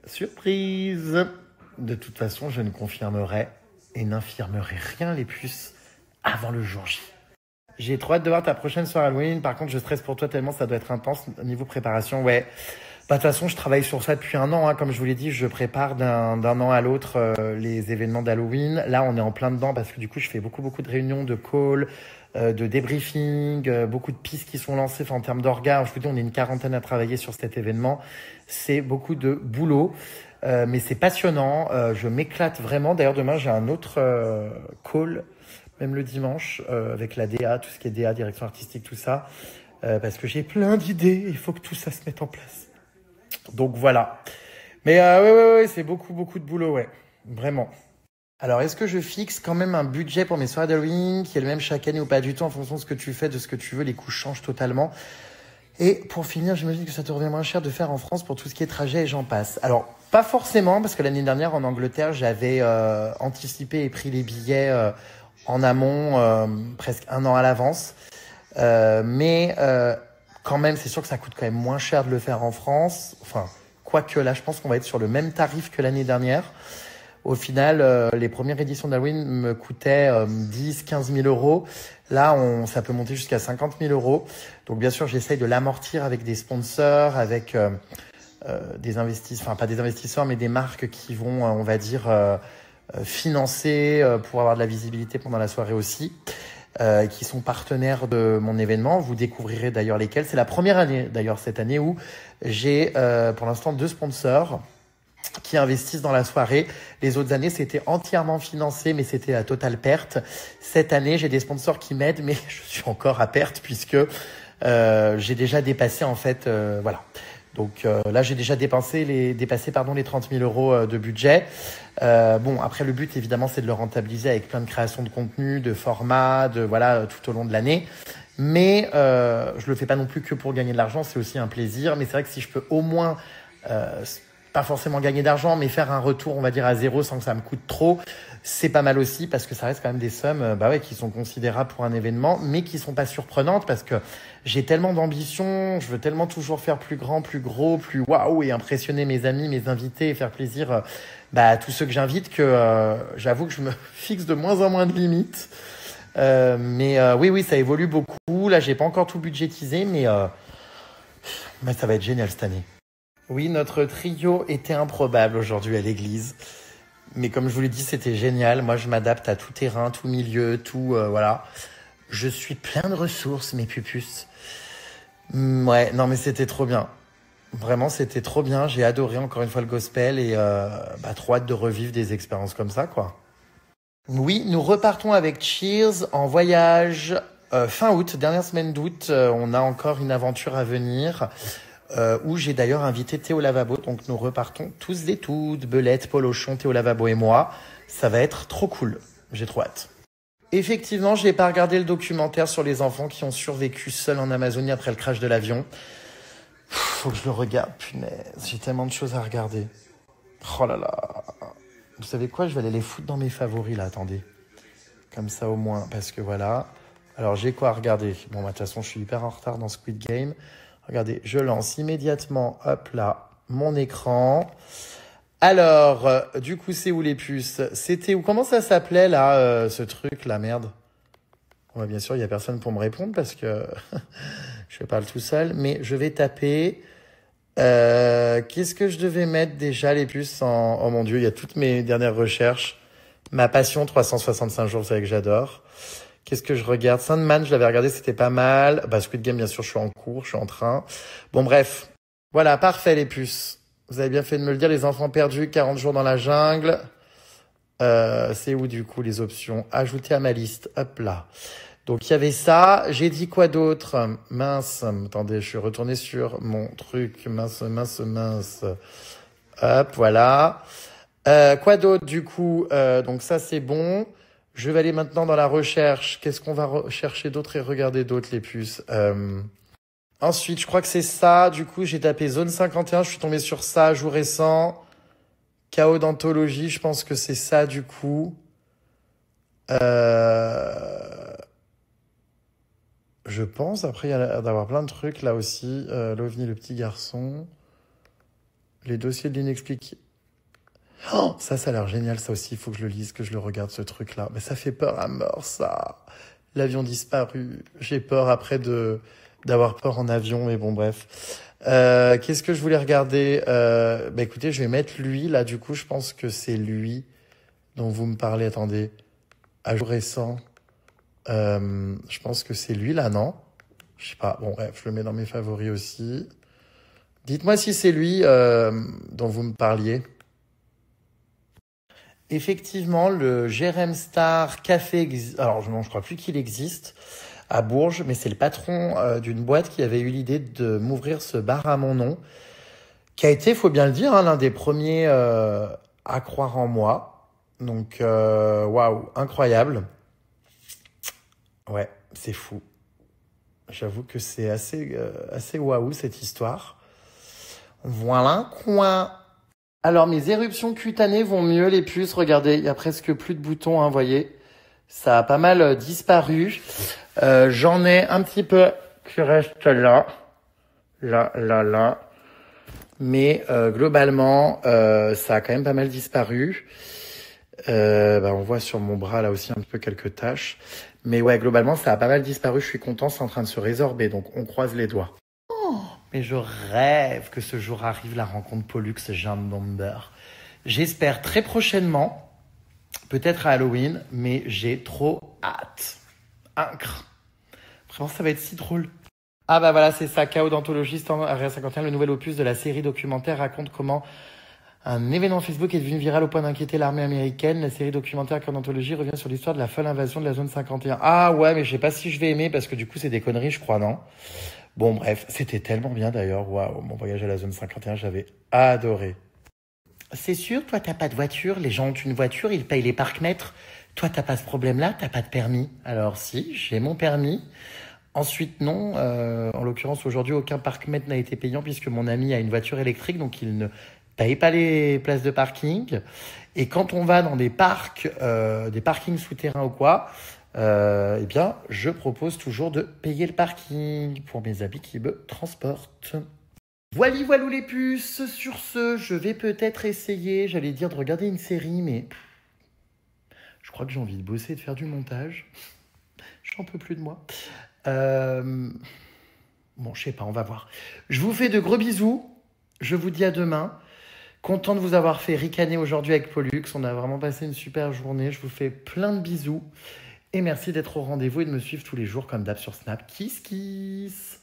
Surprise! De toute façon, je ne confirmerai et n'infirmerai rien les puces avant le jour J. J'ai trop hâte de voir ta prochaine soirée Halloween. Par contre, je stresse pour toi tellement ça doit être intense niveau préparation. Ouais. De toute façon, je travaille sur ça depuis 1 an. Hein. Comme je vous l'ai dit, je prépare d'un an à l'autre les événements d'Halloween. Là, on est en plein dedans parce que du coup, je fais beaucoup de réunions, de calls, de débriefing, beaucoup de pistes qui sont lancées en termes d'orgas. Je vous dis, on est une 40aine à travailler sur cet événement. C'est beaucoup de boulot, mais c'est passionnant. Je m'éclate vraiment. D'ailleurs, demain, j'ai un autre call, même le dimanche, avec la DA, tout ce qui est DA, direction artistique, tout ça, parce que j'ai plein d'idées. Il faut que tout ça se mette en place. Donc voilà. Mais ouais, c'est beaucoup de boulot, ouais. Vraiment. Alors, est-ce que je fixe quand même un budget pour mes soirées d'Halloween qui est le même chaque année ou pas du tout en fonction de ce que tu fais, de ce que tu veux? Les coûts changent totalement. Et pour finir, j'imagine que ça te revient moins cher de faire en France pour tout ce qui est trajet et j'en passe. Alors, pas forcément, parce que l'année dernière en Angleterre, j'avais anticipé et pris les billets en amont presque 1 an à l'avance. Mais quand même, c'est sûr que ça coûte quand même moins cher de le faire en France. Enfin, quoique là, je pense qu'on va être sur le même tarif que l'année dernière. Au final, les premières éditions d'Halloween me coûtaient 10-15 000 euros. Là, ça peut monter jusqu'à 50 000 euros. Donc, bien sûr, j'essaye de l'amortir avec des sponsors, avec des investisseurs, enfin pas des investisseurs, mais des marques qui vont, on va dire, financer pour avoir de la visibilité pendant la soirée aussi, qui sont partenaires de mon événement. Vous découvrirez d'ailleurs lesquels. C'est la première année, d'ailleurs, cette année où j'ai pour l'instant 2 sponsors. qui investissent dans la soirée. Les autres années, c'était entièrement financé, mais c'était à totale perte. Cette année, j'ai des sponsors qui m'aident, mais je suis encore à perte puisque j'ai déjà dépassé en fait, voilà. Donc là, j'ai déjà dépassé les 30 000 euros de budget. Bon, après, le but, évidemment, c'est de le rentabiliser avec plein de créations de contenu, de formats, voilà, tout au long de l'année. Mais je le fais pas non plus que pour gagner de l'argent, c'est aussi un plaisir. Mais c'est vrai que si je peux au moins, pas forcément gagner d'argent, mais faire un retour, on va dire, à zéro sans que ça me coûte trop, c'est pas mal aussi parce que ça reste quand même des sommes qui sont considérables pour un événement, mais qui sont pas surprenantes parce que j'ai tellement d'ambition, je veux tellement toujours faire plus grand, plus gros, plus waouh et impressionner mes amis, mes invités et faire plaisir à tous ceux que j'invite que j'avoue que je me fixe de moins en moins de limites. Mais oui, ça évolue beaucoup. Là, j'ai pas encore tout budgétisé, mais ça va être génial cette année. Oui, notre trio était improbable aujourd'hui à l'église. Mais comme je vous l'ai dit, c'était génial. Moi, je m'adapte à tout terrain, tout milieu, tout, voilà. Je suis plein de ressources, mes pupus. Ouais, non, mais c'était trop bien. Vraiment, c'était trop bien. J'ai adoré encore une fois le gospel et trop hâte de revivre des expériences comme ça, quoi. Oui, nous repartons avec Cheers en voyage fin août, dernière semaine d'août. On a encore une aventure à venir. Où j'ai d'ailleurs invité Théo Lavabo. Donc nous repartons tous et toutes, Belette, Polochon, Théo Lavabo et moi. Ça va être trop cool. J'ai trop hâte. Effectivement, j'ai pas regardé le documentaire sur les enfants qui ont survécu seuls en Amazonie après le crash de l'avion. Faut que je le regarde, punaise. J'ai tellement de choses à regarder. Oh là là. Vous savez quoi? Je vais aller les foutre dans mes favoris là, attendez. Comme ça au moins, parce que voilà. Alors j'ai quoi à regarder? Bon, de toute façon, je suis hyper en retard dans Squid Game. Regardez, je lance immédiatement, hop là, mon écran. Alors, du coup, c'est où les puces? C'était où? Comment ça s'appelait là, ce truc, la merde? Bon, bien sûr, il n'y a personne pour me répondre parce que je parle tout seul. Mais je vais taper. Qu'est-ce que je devais mettre déjà les puces en... Oh mon Dieu, il y a toutes mes dernières recherches. Ma passion, 365 jours, vous savez que j'adore. Qu'est-ce que je regarde? Sandman, je l'avais regardé, c'était pas mal. Squid Game, bien sûr, je suis en cours, je suis en train. Bon, bref. Voilà, parfait, les puces. Vous avez bien fait de me le dire, les enfants perdus, 40 jours dans la jungle. C'est où, du coup, les options? Ajouter à ma liste. Hop là. Donc, il y avait ça. J'ai dit quoi d'autre? Mince. Attendez, je suis retourné sur mon truc. Mince. Hop, voilà. Quoi d'autre, du coup? Donc, ça, c'est bon. Je vais aller maintenant dans la recherche. Qu'est-ce qu'on va rechercher d'autre et regarder d'autres, les puces? Ensuite, je crois que c'est ça. Du coup, j'ai tapé Zone 51. Je suis tombé sur ça, jour récent. Chaos d'anthologie. Je pense que c'est ça, du coup. Je pense. Après, il y a l'air d'avoir plein de trucs, là aussi. L'OVNI, le petit garçon. Les dossiers de l'inexpliqué. Oh, ça a l'air génial, ça aussi, il faut que je le lise, que je le regarde, ce truc-là. Mais ça fait peur à mort, ça. L'avion disparu. J'ai peur après d'avoir peur en avion, mais bon, bref. Qu'est-ce que je voulais regarder? Écoutez, je vais mettre lui, là, du coup, je pense que c'est lui dont vous me parlez. Attendez. À jour récent. Je pense que c'est lui, là, non? Je sais pas. Bon, bref, je le mets dans mes favoris aussi. Dites-moi si c'est lui dont vous me parliez. Effectivement, le Jérém Star Café, alors non, je crois plus qu'il existe à Bourges, mais c'est le patron d'une boîte qui avait eu l'idée de m'ouvrir ce bar à mon nom, qui a été, faut bien le dire, l'un des premiers à croire en moi. Donc, waouh, incroyable. Ouais, c'est fou. J'avoue que c'est assez waouh cette histoire. Voilà quoi. Alors, mes éruptions cutanées vont mieux, les puces. Regardez, il y a presque plus de boutons, hein, voyez. Ça a pas mal disparu. J'en ai un petit peu qui reste là. Là. Mais globalement, ça a quand même pas mal disparu. On voit sur mon bras, là aussi, un peu quelques taches. Mais ouais, globalement, ça a pas mal disparu. Je suis content, c'est en train de se résorber. Donc, on croise les doigts. Mais je rêve que ce jour arrive, la rencontre Pollux Jeanne Bomber. J'espère très prochainement, peut-être à Halloween, mais j'ai trop hâte. Incre. Vraiment, ça va être si drôle. Ah voilà, c'est ça, Chaos d'anthologie, Area 51, le nouvel opus de la série documentaire raconte comment Un événement Facebook est devenu viral au point d'inquiéter l'armée américaine. La série documentaire Anthologie revient sur l'histoire de la folle invasion de la zone 51. Ah ouais, mais je sais pas si je vais aimer parce que du coup c'est des conneries, je crois, non? Bon bref, c'était tellement bien d'ailleurs. Waouh, mon voyage à la zone 51, j'avais adoré. C'est sûr, toi t'as pas de voiture, les gens ont une voiture, ils payent les parcs-mètres. Toi t'as pas ce problème-là, t'as pas de permis. Alors si, j'ai mon permis. Ensuite, non. En l'occurrence, aujourd'hui, aucun parc-mètre n'a été payant puisque mon ami a une voiture électrique, donc il ne paye pas les places de parking. Et quand on va dans des parcs, des parkings souterrains ou quoi, eh bien, je propose toujours de payer le parking pour mes amis qui me transportent. Voili voilou les puces. Sur ce, je vais peut-être essayer, j'allais dire de regarder une série, mais je crois que j'ai envie de bosser et de faire du montage. J'en peux plus de moi. Bon, je sais pas, on va voir. Je vous fais de gros bisous. Je vous dis à demain. Content de vous avoir fait ricaner aujourd'hui avec Pollux. On a vraiment passé une super journée. Je vous fais plein de bisous. Et merci d'être au rendez-vous et de me suivre tous les jours comme d'hab sur Snap. Kiss kiss.